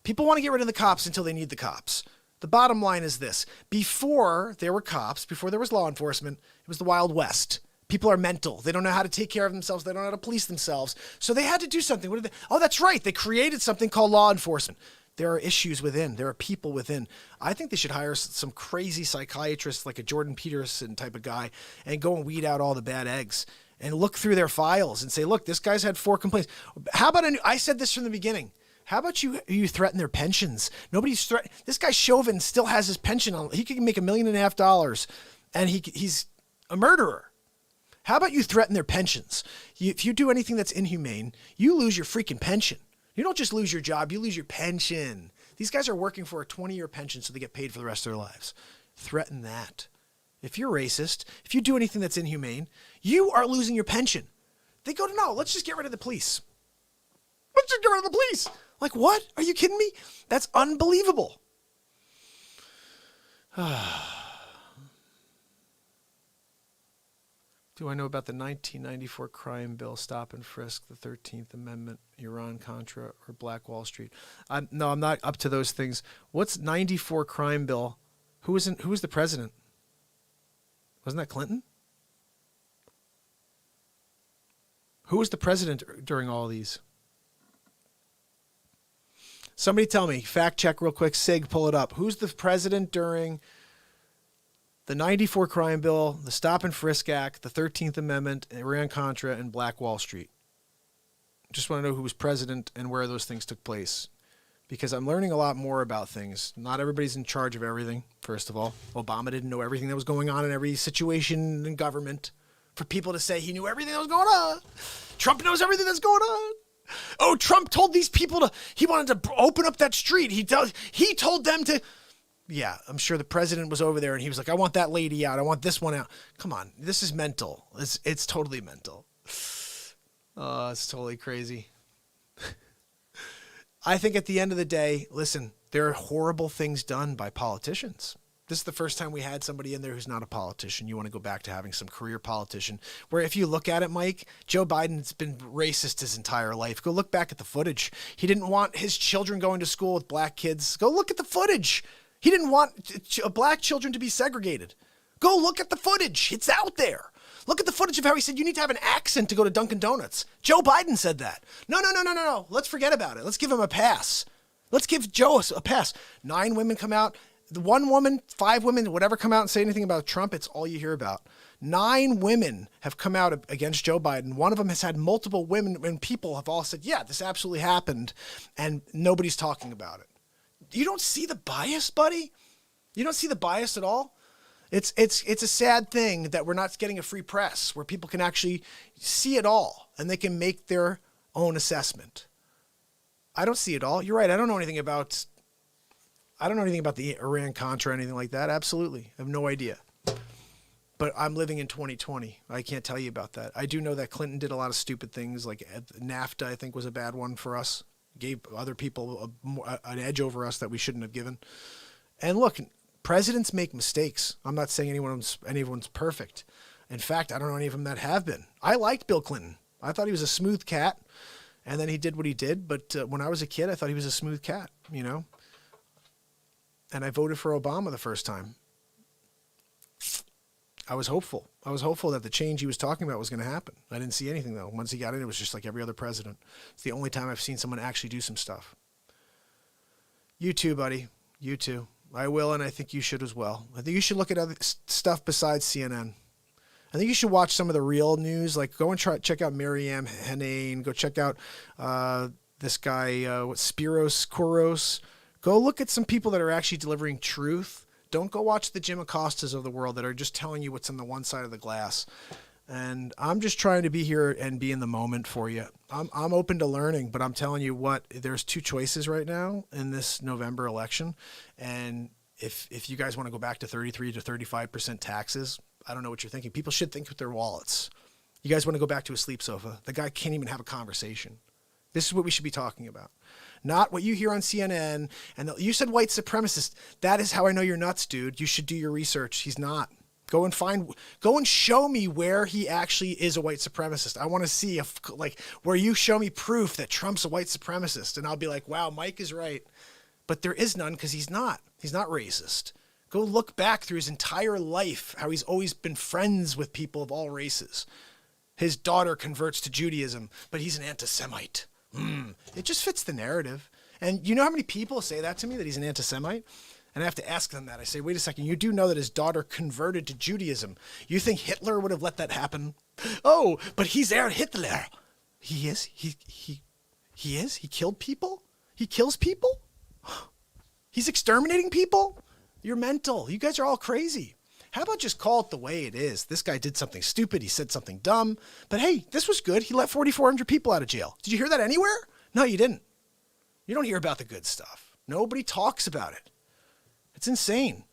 Speaker 1: People want to get rid of the cops until they need the cops. The bottom line is this. Before there were cops, before there was law enforcement, it was the Wild West. People are mental. They don't know how to take care of themselves. They don't know how to police themselves. So they had to do something. What did they? Oh, that's right. They created something called law enforcement. There are issues within. There are people within. I think they should hire some crazy psychiatrist like a Jordan Peterson type of guy and go and weed out all the bad eggs and look through their files and say, look, this guy's had 4 complaints. How about I said this from the beginning. How about you threaten their pensions? Nobody's threatening. This guy Chauvin still has his pension on. He could make $1.5 million and he's a murderer. How about you threaten their pensions? If you do anything that's inhumane, you lose your freaking pension. You don't just lose your job, you lose your pension. These guys are working for a 20-year pension so they get paid for the rest of their lives. Threaten that. If you're racist, if you do anything that's inhumane, you are losing your pension. They go to, no, let's just get rid of the police. Let's just get rid of the police. Like, what? Are you kidding me? That's unbelievable. Do I know about the 1994 crime bill, stop and frisk, the 13th Amendment, Iran-Contra, or Black Wall Street? No, I'm not up to those things. What's 94 crime bill? Who was the president? Wasn't that Clinton? Who was the president during all of these? Somebody tell me, fact check real quick, Sig, pull it up. Who's the president during the 94 crime bill, the Stop and Frisk Act, the 13th Amendment, Iran-Contra, and Black Wall Street? Just want to know who was president and where those things took place. Because I'm learning a lot more about things. Not everybody's in charge of everything, first of all. Obama didn't know everything that was going on in every situation in government. For people to say he knew everything that was going on. Trump knows everything that's going on. Oh, Trump told these people he wanted to open up that street. He told them to... Yeah, I'm sure the president was over there and he was like, I want that lady out. I want this one out. Come on. This is mental. It's totally mental. Oh, it's totally crazy. I think at the end of the day, listen, there are horrible things done by politicians. This is the first time we had somebody in there who's not a politician. You want to go back to having some career politician where if you look at it, Mike, Joe Biden's been racist his entire life. Go look back at the footage. He didn't want his children going to school with black kids. Go look at the footage. He didn't want black children to be segregated. Go look at the footage. It's out there. Look at the footage of how he said you need to have an accent to go to Dunkin' Donuts. Joe Biden said that. No. Let's forget about it. Let's give him a pass. Let's give Joe a pass. 9 women come out. The 1 woman, 5 women, whatever come out and say anything about Trump, it's all you hear about. 9 women have come out against Joe Biden. One of them has had multiple women and people have all said, yeah, this absolutely happened. And nobody's talking about it. You don't see the bias, buddy? You don't see the bias at all? It's a sad thing that we're not getting a free press where people can actually see it all and they can make their own assessment. I don't see it all. You're right. I don't know anything about the Iran-Contra or anything like that. Absolutely. I have no idea. But I'm living in 2020. I can't tell you about that. I do know that Clinton did a lot of stupid things, like NAFTA, I think, was a bad one for us. Gave other people an edge over us that we shouldn't have given. And look, presidents make mistakes. I'm not saying anyone's perfect. In fact, I don't know any of them that have been. I liked Bill Clinton. I thought he was a smooth cat, and then he did what he did. But when I was a kid, I thought he was a smooth cat, you know? And I voted for Obama the first time. I was hopeful. I was hopeful that the change he was talking about was going to happen. I didn't see anything, though. Once he got in, it was just like every other president. It's the only time I've seen someone actually do some stuff. You too, buddy. You too. I will, and I think you should as well. I think you should look at other stuff besides CNN. I think you should watch some of the real news. Like, go and check out Mariam Henane. Go check out this guy, Spiros Kouros. Go look at some people that are actually delivering truth. Don't go watch the Jim Acostas of the world that are just telling you what's on the one side of the glass. And I'm just trying to be here and be in the moment for you. I'm open to learning, but I'm telling you what, there's 2 choices right now in this November election. And if you guys want to go back to 33 to 35% taxes, I don't know what you're thinking. People should think with their wallets. You guys want to go back to a sleep sofa. The guy can't even have a conversation. This is what we should be talking about. Not what you hear on CNN. And you said white supremacist. That is how I know you're nuts, dude. You should do your research. He's not. Go and show me where he actually is a white supremacist. I want to see where you show me proof that Trump's a white supremacist. And I'll be like, wow, Mike is right. But there is none because he's not. He's not racist. Go look back through his entire life, how he's always been friends with people of all races. His daughter converts to Judaism, but he's an anti-Semite. It just fits the narrative. And you know how many people say that to me, that he's an anti-Semite? And I have to ask them that. I say, wait a second, you do know that his daughter converted to Judaism. You think Hitler would have let that happen? Oh, but he's our Hitler. He is? He is? He killed people? He kills people? He's exterminating people? You're mental. You guys are all crazy. How about just call it the way it is? This guy did something stupid. He said something dumb. But hey, this was good. He let 4,400 people out of jail. Did you hear that anywhere? No, you didn't. You don't hear about the good stuff. Nobody talks about it. It's insane.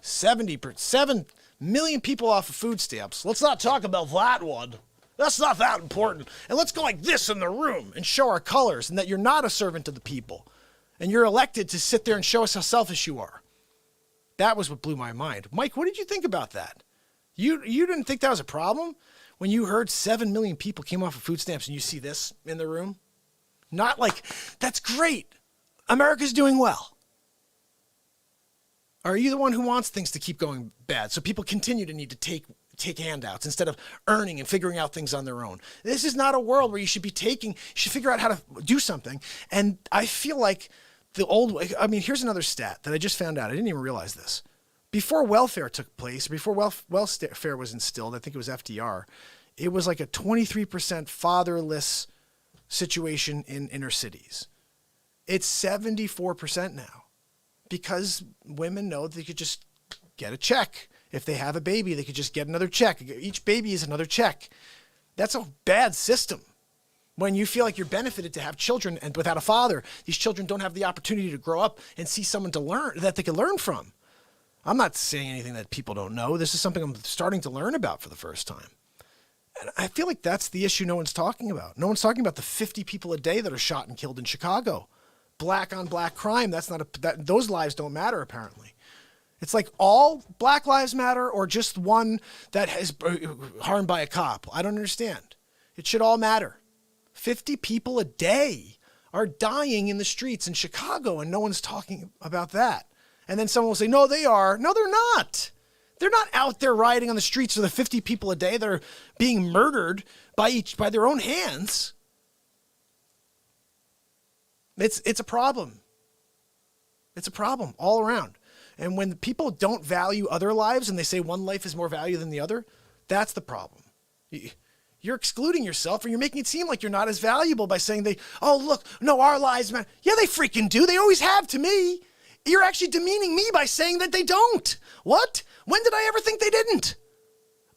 Speaker 1: 7 million people off of food stamps. Let's not talk about that one. That's not that important. And let's go like this in the room and show our colors and that you're not a servant of the people. And you're elected to sit there and show us how selfish you are. That was what blew my mind. Mike, what did you think about that? You didn't think that was a problem when you heard 7 million people came off of food stamps and you see this in the room? Not like, that's great. America's doing well. Are you the one who wants things to keep going bad so people continue to need to take handouts instead of earning and figuring out things on their own? This is not a world where you should figure out how to do something. And I feel like here's another stat that I just found out. I didn't even realize this. Before welfare took place, before welfare was instilled, I think it was FDR, it was like a 23% fatherless situation in inner cities. It's 74% now because women know they could just get a check. If they have a baby, they could just get another check. Each baby is another check. That's a bad system. When you feel like you're benefited to have children and without a father, these children don't have the opportunity to grow up and see someone to learn that they can learn from. I'm not saying anything that people don't know. This is something I'm starting to learn about for the first time. And I feel like that's the issue no one's talking about. No one's talking about the 50 people a day that are shot and killed in Chicago. Black on black crime. Those lives don't matter, apparently. It's like all black lives matter or just one that is harmed by a cop. I don't understand. It should all matter. 50 people a day are dying in the streets in Chicago and no one's talking about that. And then someone will say, no, they are. No, they're not. They're not out there rioting on the streets of the 50 people a day that are being murdered by their own hands. It's a problem. It's a problem all around. And when people don't value other lives and they say one life is more valuable than the other, that's the problem. You're excluding yourself or you're making it seem like you're not as valuable by saying our lives matter. Yeah, they freaking do. They always have to me. You're actually demeaning me by saying that they don't. What? When did I ever think they didn't?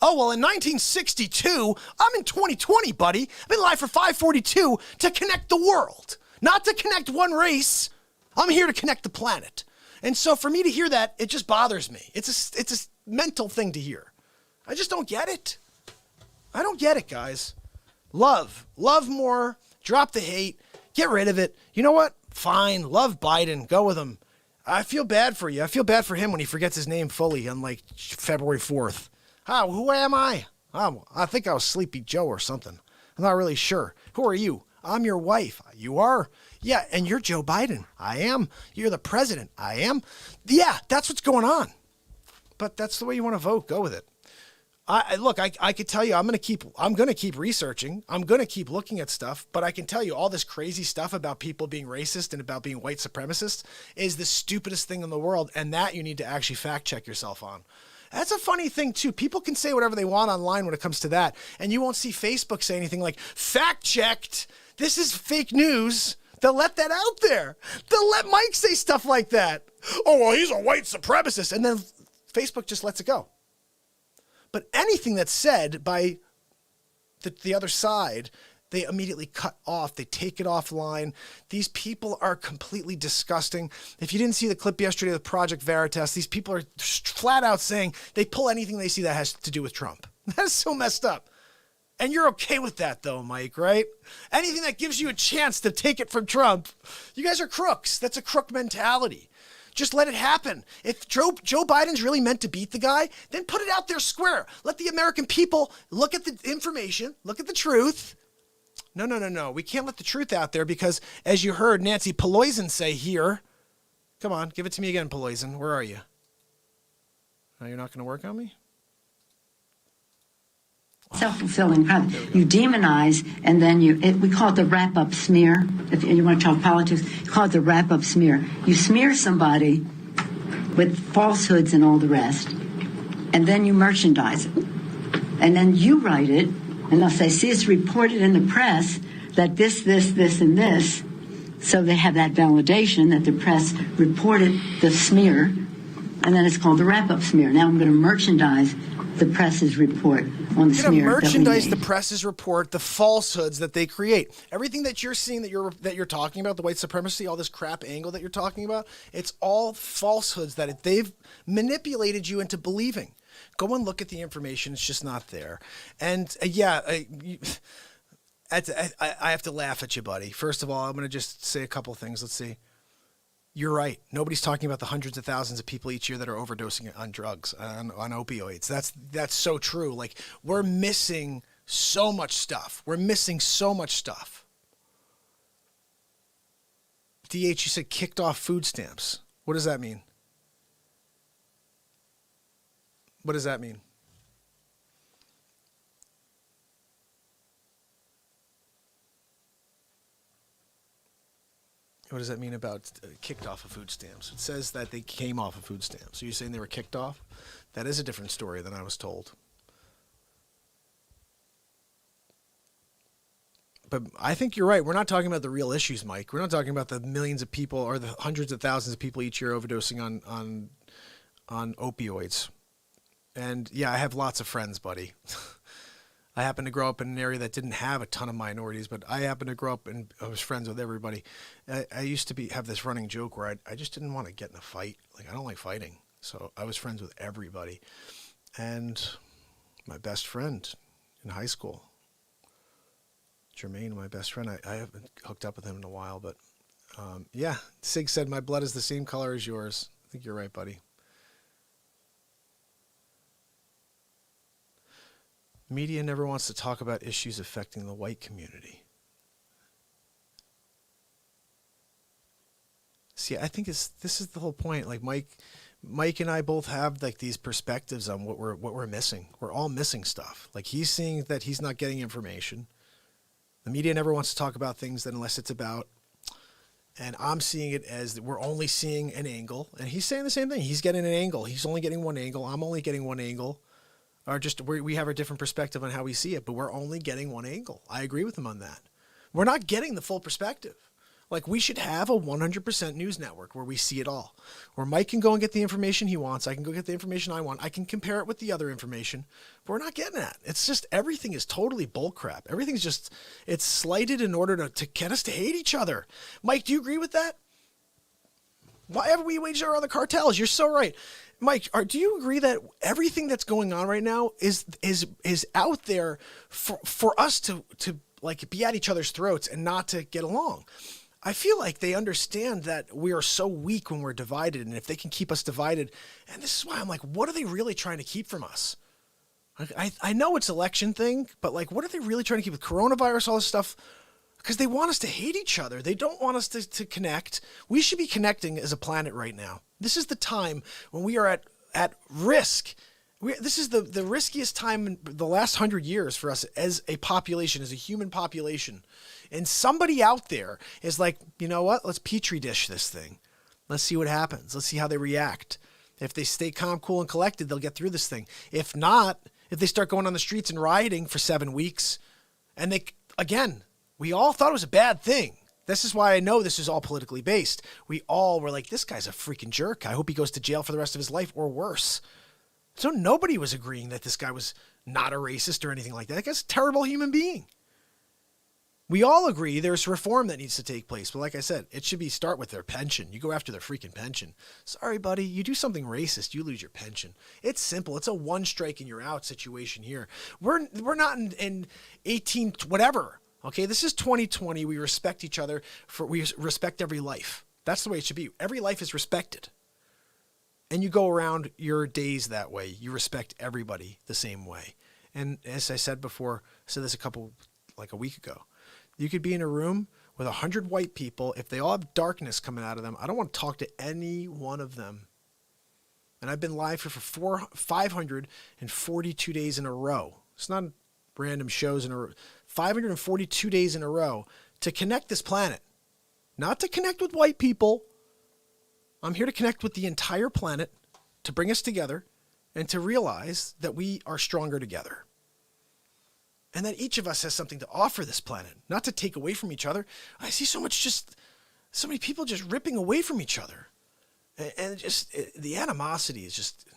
Speaker 1: Oh, well, in 1962, I'm in 2020, buddy. I've been alive for 542 to connect the world, not to connect one race. I'm here to connect the planet. And so for me to hear that, it just bothers me. It's a mental thing to hear. I just don't get it. I don't get it, guys. Love more, drop the hate, get rid of it. You know what? Fine, love Biden, go with him. I feel bad for you. I feel bad for him when he forgets his name fully on like February 4th. Who am I? I think I was Sleepy Joe or something. I'm not really sure. Who are you? I'm your wife. You are? Yeah, and you're Joe Biden. I am. You're the president. I am. Yeah, that's what's going on. But that's the way you want to vote. Go with it. I could tell you I'm going to keep researching. I'm going to keep looking at stuff, but I can tell you all this crazy stuff about people being racist and about being white supremacists is the stupidest thing in the world. And that you need to actually fact check yourself on. That's a funny thing too. People can say whatever they want online when it comes to that. And you won't see Facebook say anything like fact checked. This is fake news. They'll let that out there. They'll let Mike say stuff like that. Oh, well, he's a white supremacist. And then Facebook just lets it go. But anything that's said by the other side, they immediately cut off. They take it offline. These people are completely disgusting. If you didn't see the clip yesterday of Project Veritas, these people are flat out saying they pull anything they see that has to do with Trump. That's so messed up. And you're okay with that, though, Mike, right? Anything that gives you a chance to take it from Trump, you guys are crooks. That's a crook mentality. Just let it happen. If Joe Biden's really meant to beat the guy, then put it out there square. Let the American people look at the information, look at the truth. No. We can't let the truth out there because, as you heard Nancy Pelosi say here, come on, give it to me again, Pelosi. Where are you? Now you're not going to work on me?
Speaker 10: Self-fulfilling prophecy. You demonize, and then we call it the wrap-up smear. If you want to talk politics, you call it the wrap-up smear. You smear somebody with falsehoods and all the rest, and then you merchandise it. And then you write it, and they'll say, see, it's reported in the press that this, and this. So they have that validation that the press reported the smear, and then it's called the wrap-up smear. Now I'm going to merchandise the press's report on the smear.
Speaker 1: You're going to merchandise the press's report, the falsehoods that they create. Everything that you're seeing that you're talking about, the white supremacy, all this crap angle that you're talking about, it's all falsehoods that they've manipulated you into believing. Go and look at the information. It's just not there. And I have to laugh at you, buddy. First of all, I'm going to just say a couple things. Let's see. You're right. Nobody's talking about the hundreds of thousands of people each year that are overdosing on drugs, on opioids. That's so true. Like, we're missing so much stuff. We're missing so much stuff. DH, you said kicked off food stamps. What does that mean? What does that mean? What does that mean about kicked off of food stamps? It says that they came off of food stamps. So you're saying they were kicked off? That is a different story than I was told. But I think you're right. We're not talking about the real issues, Mike. We're not talking about the millions of people or the hundreds of thousands of people each year overdosing on opioids. And yeah, I have lots of friends, buddy. I happen to grow up in an area that didn't have a ton of minorities, but I happen to grow up and I was friends with everybody. I used to have this running joke where I just didn't want to get in a fight. Like, I don't like fighting. So I was friends with everybody. And my best friend in high school, Jermaine, my best friend, I haven't hooked up with him in a while, but yeah, Sig said, my blood is the same color as yours. I think you're right, buddy. Media never wants to talk about issues affecting the white community. See, I think this is the whole point. Like, Mike and I both have like these perspectives on what we're missing. We're all missing stuff. Like, he's seeing that he's not getting information. The media never wants to talk about things that unless it's about. And I'm seeing it as we're only seeing an angle. And he's saying the same thing. He's getting an angle. He's only getting one angle. I'm only getting one angle. Or just we have a different perspective on how we see it, but we're only getting one angle. I agree with him on that. We're not getting the full perspective. Like, we should have a 100% news network where we see it all. Where Mike can go and get the information he wants. I can go get the information I want. I can compare it with the other information. But we're not getting that. It's just everything is totally bullcrap. Everything's just, it's slighted in order to get us to hate each other. Mike, do you agree with that? Why have we waged our other cartels? You're so right. Mike, do you agree that everything that's going on right now is out there for us to like be at each other's throats and not to get along? I feel like they understand that we are so weak when we're divided, and if they can keep us divided, and this is why I'm like, what are they really trying to keep from us? I know it's election thing, but like, what are they really trying to keep with coronavirus, all this stuff? Because they want us to hate each other. They don't want us to connect. We should be connecting as a planet right now. This is the time when we are at risk. This is the riskiest time in the last 100 years for us as a population, as a human population. And somebody out there is like, you know what? Let's petri dish this thing. Let's see what happens. Let's see how they react. If they stay calm, cool, and collected, they'll get through this thing. If not, if they start going on the streets and rioting for 7 weeks, and we all thought it was a bad thing. This is why I know this is all politically based. We all were like, this guy's a freaking jerk. I hope he goes to jail for the rest of his life or worse. So nobody was agreeing that this guy was not a racist or anything like that. That guy's a terrible human being. We all agree there's reform that needs to take place. But like I said, it should start with their pension. You go after their freaking pension. Sorry, buddy. You do something racist, you lose your pension. It's simple. It's a one strike and you're out situation here. We're not in 18 whatever. Okay, this is 2020. We respect each other. We respect every life. That's the way it should be. Every life is respected. And you go around your days that way. You respect everybody the same way. And as I said before, I said this a week ago. You could be in a room with 100 white people. If they all have darkness coming out of them, I don't want to talk to any one of them. And I've been live for 542 days in a row. It's not random shows in a row. 542 days in a row to connect this planet. Not to connect with white people. I'm here to connect with the entire planet, to bring us together, and to realize that we are stronger together. And that each of us has something to offer this planet, not to take away from each other. I see so many people just ripping away from each other. And the animosity is just,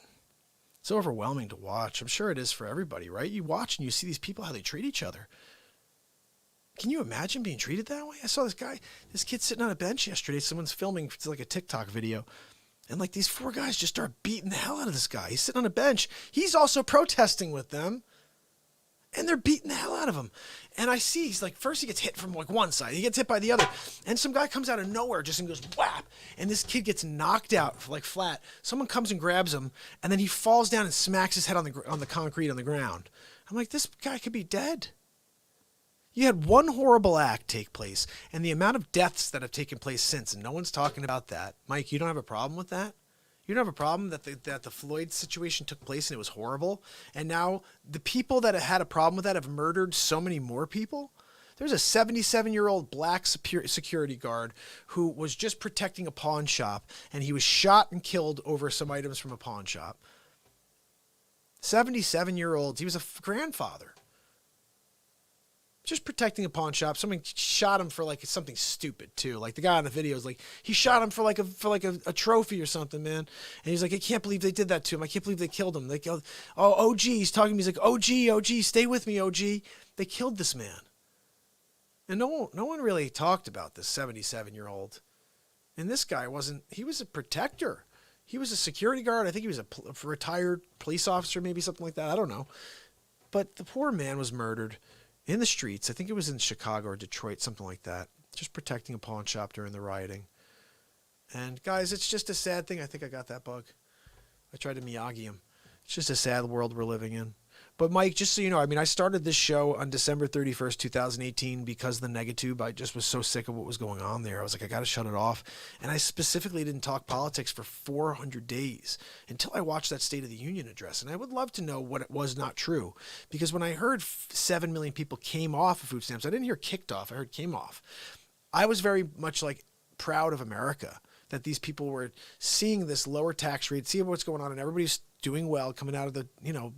Speaker 1: it's overwhelming to watch. I'm sure it is for everybody, right? You watch and you see these people, how they treat each other. Can you imagine being treated that way? I saw this kid sitting on a bench yesterday. Someone's filming, it's like a TikTok video. And like these 4 guys just start beating the hell out of this guy. He's sitting on a bench. He's also protesting with them. and they're beating the hell out of him. And I see he's like, first he gets hit from like one side, he gets hit by the other, and some guy comes out of nowhere just and goes whap, and this kid gets knocked out like flat. Someone comes and grabs him, and then he falls down and smacks his head on the concrete on the ground. I'm like, this guy could be dead. You had one horrible act take place, and the amount of deaths that have taken place since, and no one's talking about that. Mike, you don't have a problem with that? You don't have a problem that the Floyd situation took place and it was horrible? And now the people that had a problem with that have murdered so many more people? There's a 77-year-old black security guard who was just protecting a pawn shop, and he was shot and killed over some items from a pawn shop. 77-year-olds. He was a grandfather. Just protecting a pawn shop. Someone shot him for like something stupid too. Like the guy on the video is like, he shot him for like a trophy or something, man. And he's like, I can't believe they did that to him. I can't believe they killed him. They killed, OG. He's talking to me. He's like, OG, stay with me, OG. They killed this man. And no one really talked about this 77-year-old. And this guy he was a protector. He was a security guard. I think he was a retired police officer, maybe something like that. I don't know. But the poor man was murdered in the streets. I think it was in Chicago or Detroit, something like that. Just protecting a pawn shop during the rioting. And guys, it's just a sad thing. I think I got that bug. I tried to Miyagi him. It's just a sad world we're living in. But Mike, just so you know, I mean, I started this show on December 31st, 2018 because the Negatube, I just was so sick of what was going on there. I was like, I got to shut it off. And I specifically didn't talk politics for 400 days until I watched that State of the Union address. And I would love to know what it was not true. Because when I heard 7 million people came off of food stamps, I didn't hear kicked off. I heard came off. I was very much like proud of America that these people were seeing this lower tax rate, seeing what's going on, and everybody's doing well, coming out of the,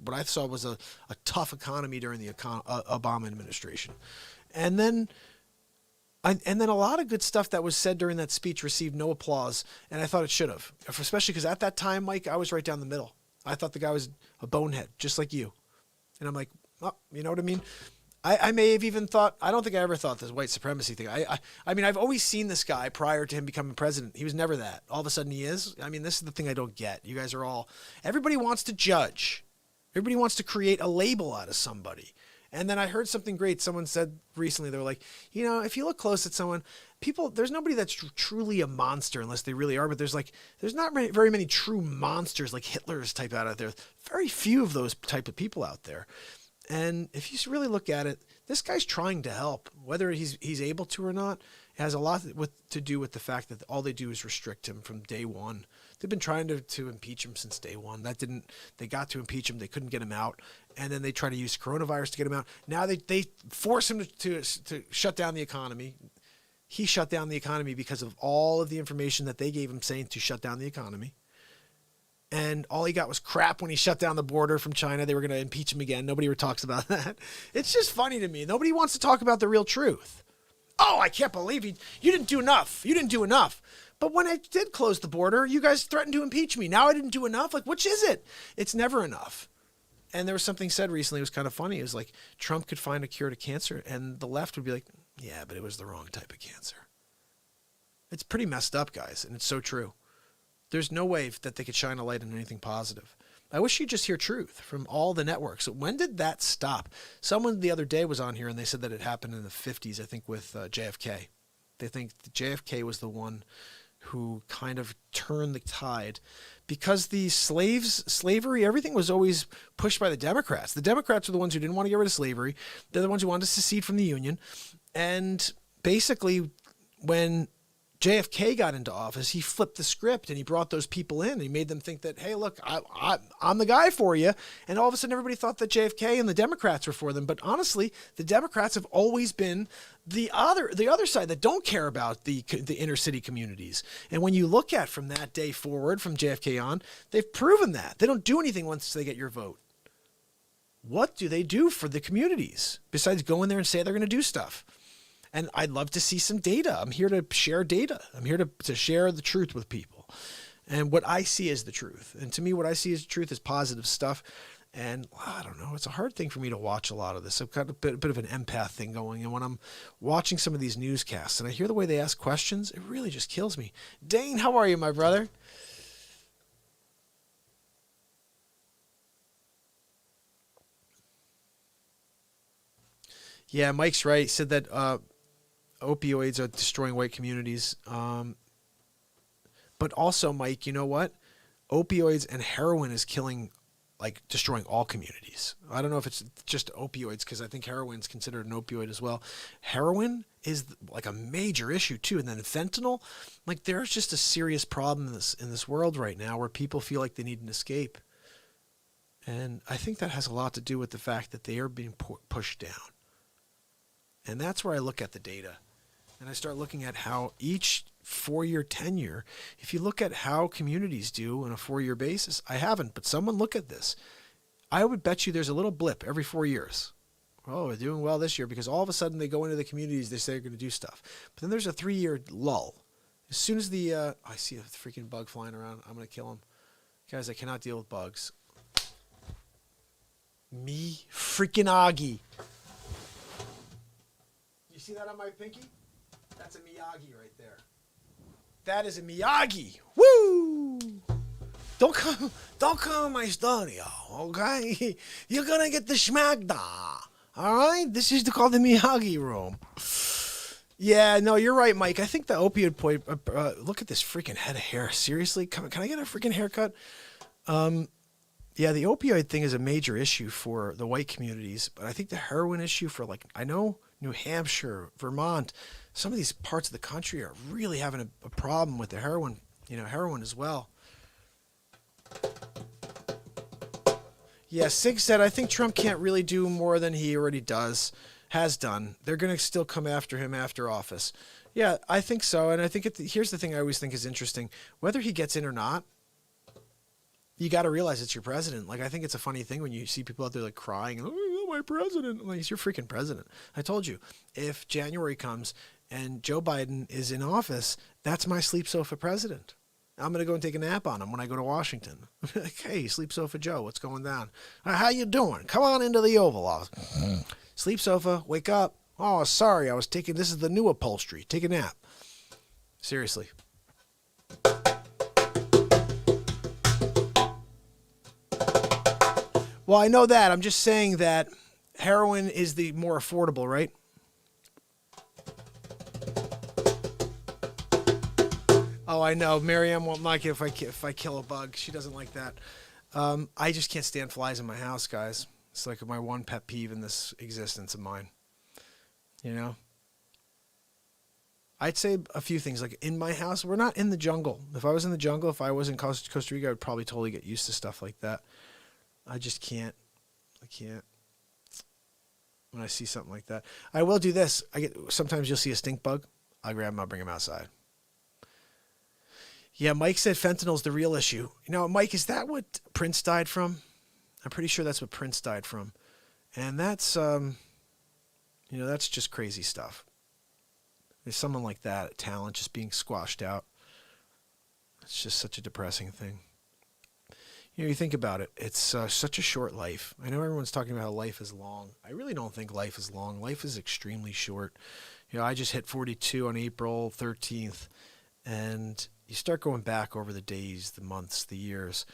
Speaker 1: what I saw was a tough economy during the Obama administration. And then a lot of good stuff that was said during that speech received no applause, and I thought it should have, especially because at that time, Mike, I was right down the middle. I thought the guy was a bonehead, just like you. And I'm like, oh, you know what I mean? I may have even thought, I don't think I ever thought this white supremacy thing. I mean, I've always seen this guy prior to him becoming president. He was never that. All of a sudden he is. I mean, this is the thing I don't get. You guys are everybody wants to judge. Everybody wants to create a label out of somebody. And then I heard something great. Someone said recently, they were like, if you look close at someone, there's nobody that's truly a monster unless they really are. But there's not very many true monsters like Hitler's type out there. Very few of those type of people out there. And if you really look at it, this guy's trying to help. Whether he's able to or not, it has a lot to do with the fact that all they do is restrict him from day one. They've been trying to impeach him since day one. They got to impeach him. They couldn't get him out. And then they try to use coronavirus to get him out. Now they force him to shut down the economy. He shut down the economy because of all of the information that they gave him saying to shut down the economy. And all he got was crap when he shut down the border from China. They were going to impeach him again. Nobody ever talks about that. It's just funny to me. Nobody wants to talk about the real truth. Oh, I can't believe you didn't do enough. You didn't do enough. But when I did close the border, you guys threatened to impeach me. Now I didn't do enough. Like, which is it? It's never enough. And there was something said recently. It was kind of funny. It was like Trump could find a cure to cancer, and the left would be like, yeah, but it was the wrong type of cancer. It's pretty messed up, guys, and it's so true. There's no way that they could shine a light on anything positive. I wish you'd just hear truth from all the networks. When did that stop? Someone the other day was on here and they said that it happened in the 50s, I think, with JFK. They think that JFK was the one who kind of turned the tide because the slavery, everything was always pushed by the Democrats. The Democrats were the ones who didn't want to get rid of slavery. They're the ones who wanted to secede from the Union. And basically, when JFK got into office, he flipped the script and he brought those people in and he made them think that, hey, look, I'm the guy for you. And all of a sudden everybody thought that JFK and the Democrats were for them. But honestly, the Democrats have always been the other side that don't care about the inner city communities. And when you look at from that day forward, from JFK on, they've proven that. They don't do anything once they get your vote. What do they do for the communities besides go in there and say they're going to do stuff? And I'd love to see some data. I'm here to share data. I'm here to share the truth with people. And what I see is the truth. And to me, what I see as truth is positive stuff. And I don't know, it's a hard thing for me to watch a lot of this. I've got a bit of an empath thing going. And when I'm watching some of these newscasts and I hear the way they ask questions, it really just kills me. Dane, how are you, my brother? Yeah, Mike's right. He said that opioids are destroying white communities. But also, Mike, you know what? Opioids and heroin is killing, like, destroying all communities. I don't know if it's just opioids, because I think heroin's considered an opioid as well. Heroin is like a major issue too, and then fentanyl. Like, there's just a serious problem in this world right now where people feel like they need an escape, and I think that has a lot to do with the fact that they are being pushed down. And that's where I look at the data, and I start looking at how each 4-year tenure, if you look at how communities do on a 4-year basis, I haven't, but someone look at this. I would bet you there's a little blip every 4 years. Oh, we're doing well this year, because all of a sudden they go into the communities, they say they're going to do stuff. But then there's a 3-year lull. As soon as I see a freaking bug flying around, I'm going to kill him. Guys, I cannot deal with bugs. Me freaking Augie. You see that on my pinky? That's a Miyagi right there. That is a Miyagi. Woo! Don't come my studio, okay? You're gonna get the schmagda. All right? This is called the Miyagi room. Yeah, no, you're right, Mike. I think the opioid point. Look at this freaking head of hair. Seriously, can I get a freaking haircut? Yeah, the opioid thing is a major issue for the white communities, but I think the heroin issue for, like, I know New Hampshire, Vermont, some of these parts of the country are really having a problem with the heroin, heroin as well. Yeah, Sig said, I think Trump can't really do more than he already has done. They're going to still come after him after office. Yeah, I think so. And I think here's the thing I always think is interesting. Whether he gets in or not, you got to realize it's your president. Like, I think it's a funny thing when you see people out there like crying, oh, my president. Like, he's your freaking president. I told you, if January comes and Joe Biden is in office, that's my sleep sofa president. I'm going to go and take a nap on him when I go to Washington. Like, hey, Sleep Sofa Joe, what's going down? How you doing? Come on into the Oval Office. Sleep Sofa, wake up. Oh, sorry, this is the new upholstery. Take a nap. Seriously. Well, I know that. I'm just saying that heroin is the more affordable, right? Oh, I know. Miriam won't like it if I kill a bug. She doesn't like that. I just can't stand flies in my house, guys. It's like my one pet peeve in this existence of mine. I'd say a few things. Like, in my house, we're not in the jungle. If I was in the jungle, if I was in Costa Rica, I would probably totally get used to stuff like that. I just can't. I can't. When I see something like that, I will do this. Sometimes you'll see a stink bug. I'll grab him. I'll bring him outside. Yeah, Mike said fentanyl's the real issue. Mike, is that what Prince died from? I'm pretty sure that's what Prince died from, and that's that's just crazy stuff. There's someone like that, a talent, just being squashed out. It's just such a depressing thing. You think about it. It's such a short life. I know everyone's talking about how life is long. I really don't think life is long. Life is extremely short. I just hit 42 on April 13th, and you start going back over the days, the months, the years,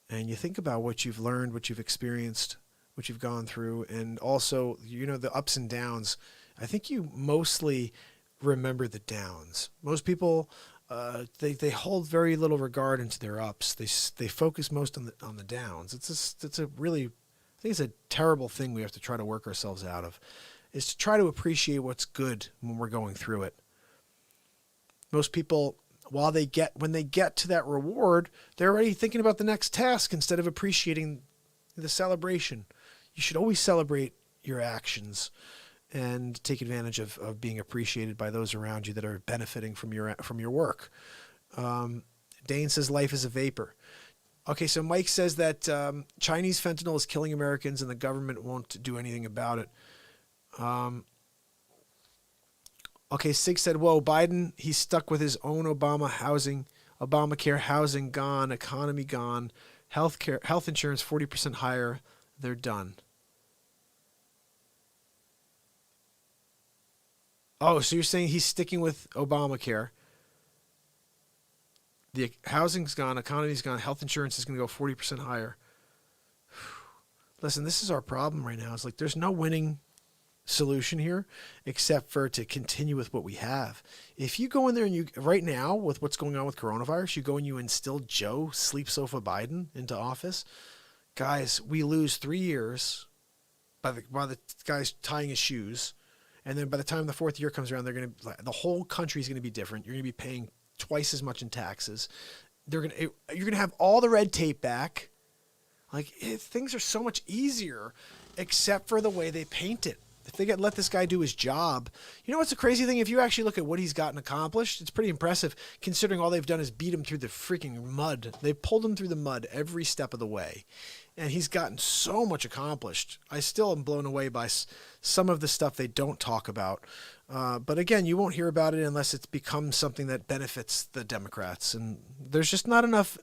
Speaker 1: and you think about what you've learned, what you've experienced, what you've gone through, and also, the ups and downs. I think you mostly remember the downs. Most people, they hold very little regard into their ups. They focus most on the downs. It's a really, I think it's a terrible thing we have to try to work ourselves out of, is to try to appreciate what's good when we're going through it. Most people, when they get to that reward, they're already thinking about the next task instead of appreciating the celebration. You should always celebrate your actions and take advantage of being appreciated by those around you that are benefiting from your work. Dane says life is a vapor. Okay, so Mike says that Chinese fentanyl is killing Americans and the government won't do anything about it. Okay, Sig said, whoa, Biden, he's stuck with his own Obamacare housing gone, economy gone, health insurance 40% higher. They're done. Oh, so you're saying he's sticking with Obamacare. The housing's gone, economy's gone, health insurance is going to go 40% higher. Listen, this is our problem right now. It's like there's no winning solution here, except for to continue with what we have. If you go in there and you, right now with what's going on with coronavirus, you go and you instill Joe Sleep Sofa Biden into office, guys, we lose 3 years by the guy's tying his shoes. And then by the time the 4th year comes around, the whole country is going to be different. You're going to be paying twice as much in taxes. You're going to have all the red tape back. Like, things are so much easier, except for the way they paint it. If they let this guy do his job, you know what's the crazy thing? If you actually look at what he's gotten accomplished, it's pretty impressive considering all they've done is beat him through the freaking mud. They pulled him through the mud every step of the way. And he's gotten so much accomplished. I still am blown away by some of the stuff they don't talk about. But again, you won't hear about it unless it's become something that benefits the Democrats. And there's just not enough.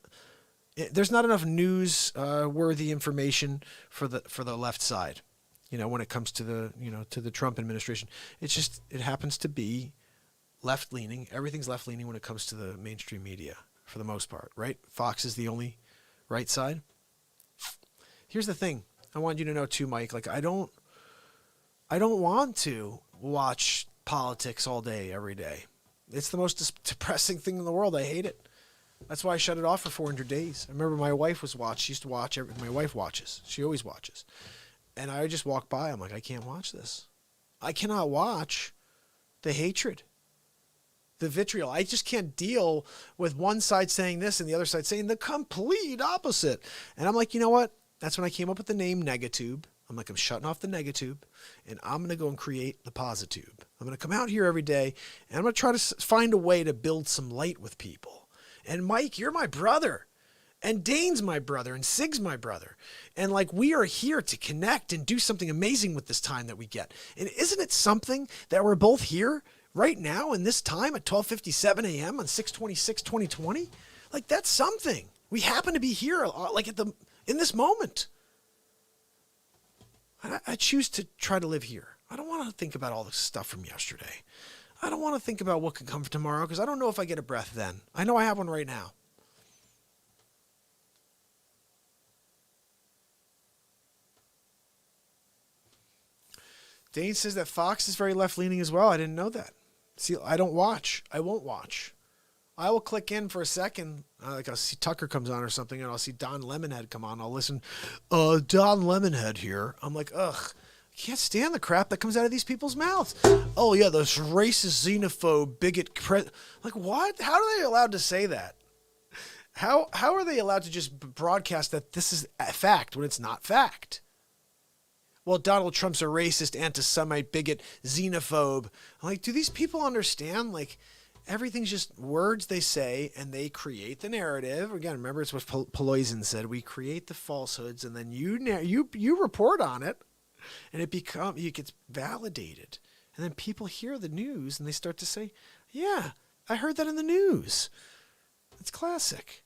Speaker 1: There's not enough news-worthy information for the left side. You know, when it comes to the Trump administration, it happens to be left-leaning. Everything's left-leaning when it comes to the mainstream media, for the most part, right? Fox is the only right side. Here's the thing. I want you to know too, Mike. Like, I don't want to watch politics all day, every day. It's the most depressing thing in the world. I hate it. That's why I shut it off for 400 days. I remember my wife she used to watch. My wife watches. She always watches. And I just walk by. I'm like, I can't watch this. I cannot watch the hatred, the vitriol. I just can't deal with one side saying this and the other side saying the complete opposite. And I'm like, you know what? That's when I came up with the name Negatube. I'm like, I'm shutting off the Negatube, and I'm going to go and create the Positube. I'm going to come out here every day, and I'm going to try to find a way to build some light with people. And Mike, you're my brother. And Dane's my brother, and Sig's my brother. And like, we are here to connect and do something amazing with this time that we get. And isn't it something that we're both here right now in this time at 12:57 a.m. on 6/26/2020? Like, that's something. We happen to be here like in this moment. I choose to try to live here. I don't want to think about all the stuff from yesterday. I don't want to think about what could come tomorrow because I don't know if I get a breath then. I know I have one right now. Dane says that Fox is very left-leaning as well. I didn't know that. See, I don't watch. I won't watch. I will click in for a second. Like, I'll see Tucker comes on or something, and I'll see Don Lemonhead come on. I'll listen. Don Lemonhead here. I'm like, ugh. I can't stand the crap that comes out of these people's mouths. Oh, yeah, those racist, xenophobe, bigot. Like, what? How are they allowed to say that? How are they allowed to just broadcast that this is a fact when it's not fact? Well, Donald Trump's a racist, anti-Semite, bigot, xenophobe. I'm like, do these people understand? Like, everything's just words they say, and they create the narrative. Again, remember, it's what Pelosi said. We create the falsehoods, and then you report on it, and it gets validated. And then people hear the news, and they start to say, yeah, I heard that in the news. It's classic.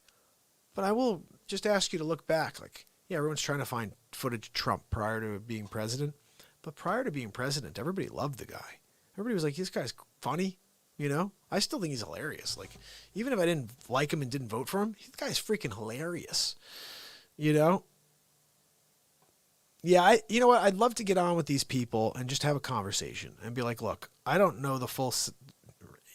Speaker 1: But I will just ask you to look back. Like, yeah, everyone's trying to find footage of Trump prior to being president. But prior to being president, everybody loved the guy. Everybody was like, this guy's funny, you know? I still think he's hilarious. Like, even if I didn't like him and didn't vote for him, the guy's freaking hilarious, you know? Yeah, you know what? I'd love to get on with these people and just have a conversation and be like, look, I don't know the full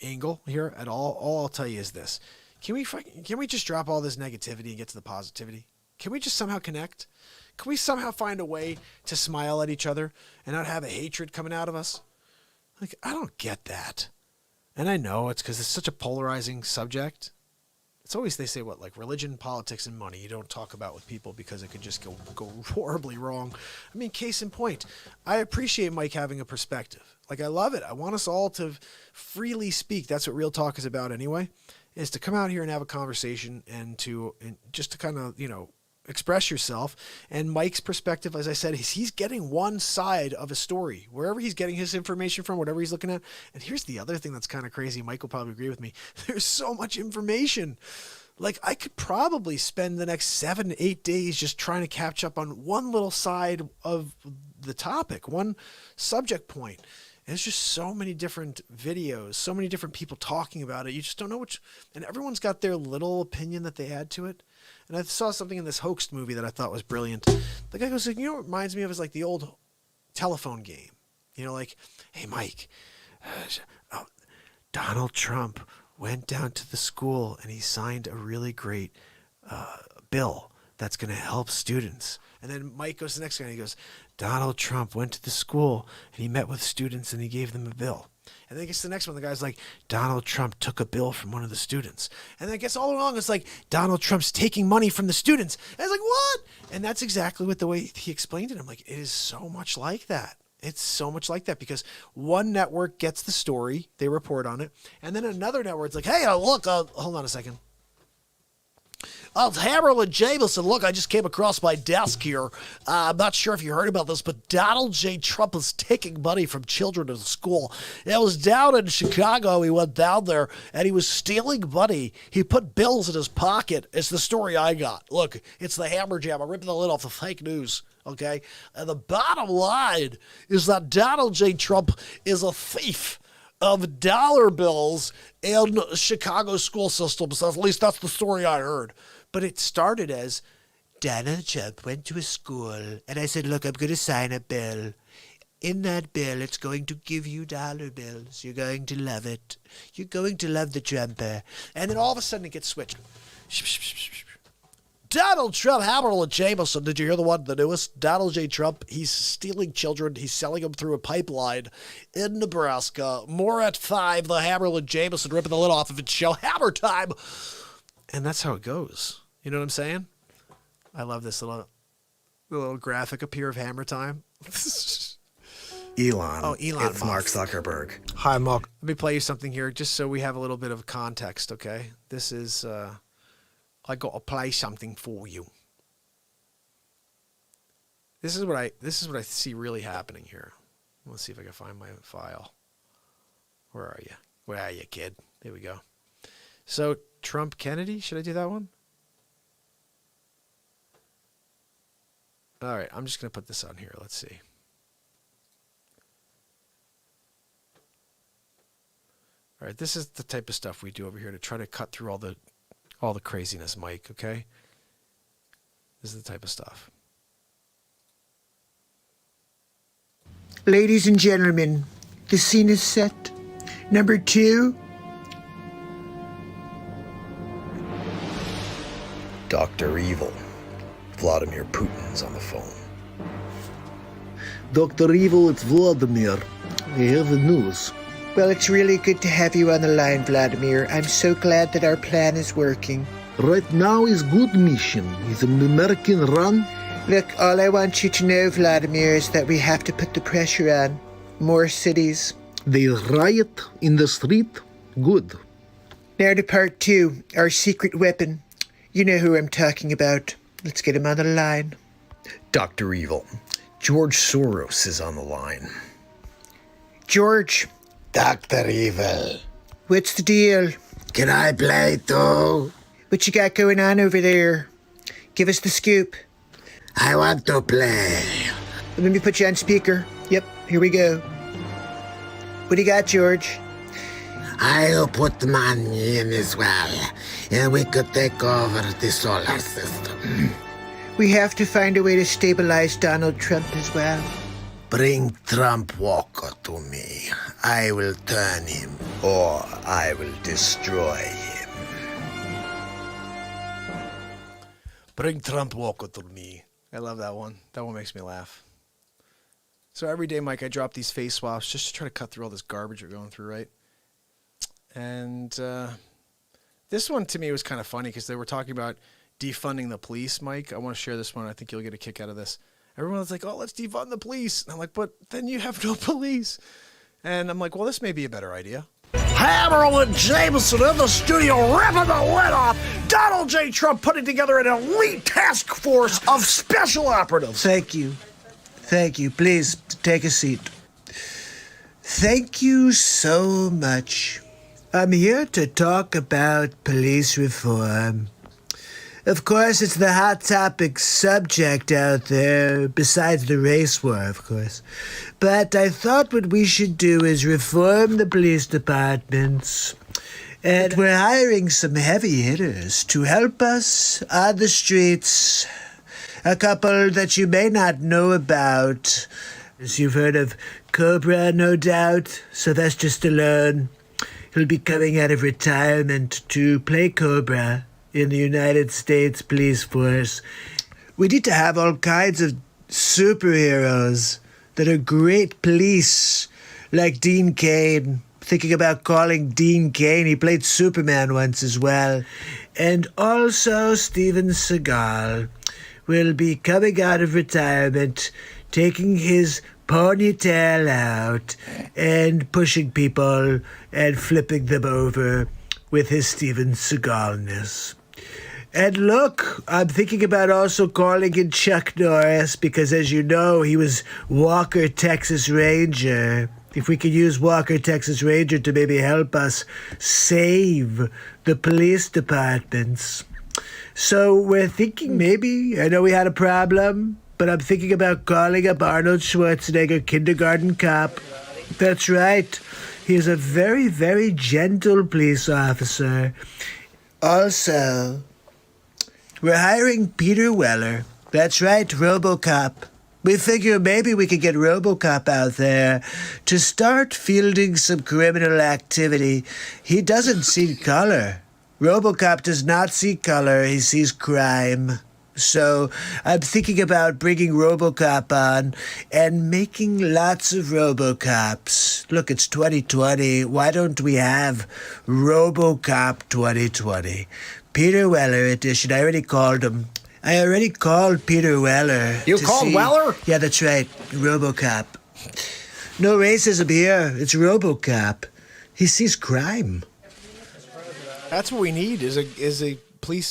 Speaker 1: angle here at all. All I'll tell you is this. Can we just drop all this negativity and get to the positivity? Can we just somehow connect? Can we somehow find a way to smile at each other and not have a hatred coming out of us? Like, I don't get that. And I know it's because it's such a polarizing subject. It's always, they say, what, like religion, politics, and money. You don't talk about with people because it could just go horribly wrong. I mean, case in point, I appreciate Mike having a perspective. Like, I love it. I want us all to freely speak. That's what Real Talk is about anyway, is to come out here and have a conversation and just to kind of, you know, express yourself. And Mike's perspective, as I said, is he's getting one side of a story, wherever he's getting his information from, whatever he's looking at. And here's the other thing that's kind of crazy. Mike will probably agree with me. There's so much information. Like, I could probably spend the next 7 to 8 days just trying to catch up on one little side of the topic, one subject point. And it's just so many different videos, so many different people talking about it. You just don't know which, and everyone's got their little opinion that they add to it. And I saw something in this hoaxed movie that I thought was brilliant. The guy goes, you know what it reminds me of is like the old telephone game. You know, like, hey, Mike, Donald Trump went down to the school and he signed a really great bill that's going to help students. And then Mike goes to the next guy and he goes, Donald Trump went to the school and he met with students and he gave them a bill. And then he gets to the next one. The guy's like, Donald Trump took a bill from one of the students. And then it gets all along. It's like, Donald Trump's taking money from the students. And it's like, what? And that's exactly what the way he explained it. I'm like, it is so much like that. It's so much like that because one network gets the story. They report on it. And then another network's like, hey, look, hold on a second. Hammer and Jameson, look, I just came across my desk here. I'm not sure if you heard about this, but Donald J. Trump is taking money from children to the school. It was down in Chicago. He went down there, and he was stealing money. He put bills in his pocket. It's the story I got. Look, it's the Hammer Jam. I'm ripping the lid off the fake news, okay? And the bottom line is that Donald J. Trump is a thief of dollar bills in Chicago school systems. At least that's the story I heard. But it started as Donald Trump went to a school and I said, look, I'm going to sign a bill. In that bill, it's going to give you dollar bills. You're going to love it. You're going to love the Trumper. And then all of a sudden it gets switched. Donald Trump, Hammer and Jameson. Did you hear the newest? Donald J. Trump, he's stealing children. He's selling them through a pipeline in Nebraska. More at 5, the Hammer and Jameson ripping the lid off of its show, HammerTime. And that's how it goes. You know what I'm saying? I love this little graphic up here of HammerTime.
Speaker 6: Elon.
Speaker 1: Oh, Elon.
Speaker 6: It's Mark Zuckerberg.
Speaker 8: Hi, Mark.
Speaker 1: Let me play you something here just so we have a little bit of context, okay? This is, I got to play something for you. This is what I see really happening here. Let's see if I can find my file. Where are you? Where are you, kid? There we go. So, Trump Kennedy, should I do that one? All right, I'm just going to put this on here. Let's see. All right, this is the type of stuff we do over here to try to cut through all the craziness, Mike, okay? This is the type of stuff.
Speaker 4: Ladies and gentlemen, the scene is set. Number 2.
Speaker 6: Dr. Evil. Vladimir Putin's on the phone.
Speaker 9: Dr. Evil, it's Vladimir. I have the news.
Speaker 4: Well, it's really good to have you on the line, Vladimir. I'm so glad that our plan is working.
Speaker 9: Right now is good mission. Is an American run.
Speaker 4: Look, all I want you to know, Vladimir, is that we have to put the pressure on. More cities.
Speaker 9: They riot in the street. Good.
Speaker 4: Now to part 2, our secret weapon. You know who I'm talking about. Let's get him on the line.
Speaker 6: Dr. Evil. George Soros is on the line.
Speaker 4: George.
Speaker 7: Dr. Evil.
Speaker 4: What's the deal?
Speaker 7: Can I play too?
Speaker 4: What you got going on over there? Give us the scoop.
Speaker 7: I want to play.
Speaker 4: Let me put you on speaker. Yep, here we go. What do you got, George?
Speaker 7: I'll put money in as well, and we could take over the solar system.
Speaker 4: We have to find a way to stabilize Donald Trump as well.
Speaker 7: Bring Trump Walker to me. I will turn him,
Speaker 6: Or I will destroy him.
Speaker 1: Bring Trump Walker to me. I love that one. That one makes me laugh. So every day, Mike, I drop these face swaps just to try to cut through all this garbage we're going through, right? And this one to me was kind of funny because they were talking about defunding the police, Mike. I want to share this one. I think you'll get a kick out of this. Everyone's like, oh, let's defund the police. And I'm like, but then you have no police. And I'm like, well, this may be a better idea.
Speaker 3: Hammer and Jameson in the studio ripping the lid off. Donald J. Trump putting together an elite task force of special operatives.
Speaker 4: Thank you. Thank you. Please take a seat. Thank you so much. I'm here to talk about police reform. Of course, it's the hot topic subject out there, besides the race war, of course. But I thought what we should do is reform the police departments. And we're hiring some heavy hitters to help us on the streets. A couple that you may not know about. As you've heard of Cobra, no doubt. Sylvester Stallone. He'll be coming out of retirement to play Cobra in the United States Police Force. We need to have all kinds of superheroes that are great police, like Dean Cain. Thinking about calling Dean Cain. He played Superman once as well. And also Steven Seagal will be coming out of retirement, taking his ponytail out and pushing people and flipping them over with his Steven Seagalness. And look, I'm thinking about also calling in Chuck Norris because, as you know, he was Walker, Texas Ranger. If we could use Walker, Texas Ranger to maybe help us save the police departments. So we're thinking maybe, I know we had a problem, but I'm thinking about calling up Arnold Schwarzenegger, kindergarten cop. That's right. He is a very, very gentle police officer. Also, we're hiring Peter Weller. That's right, RoboCop. We figure maybe we could get RoboCop out there to start fielding some criminal activity. He doesn't see color. RoboCop does not see color. He sees crime. So I'm thinking about bringing RoboCop on and making lots of RoboCops. Look, it's 2020. Why don't we have RoboCop 2020? Peter Weller edition. I already called him. I already called Peter Weller.
Speaker 7: You called Weller?
Speaker 4: Yeah, that's right. RoboCop. No racism here. It's RoboCop. He sees crime.
Speaker 1: That's what we need is a police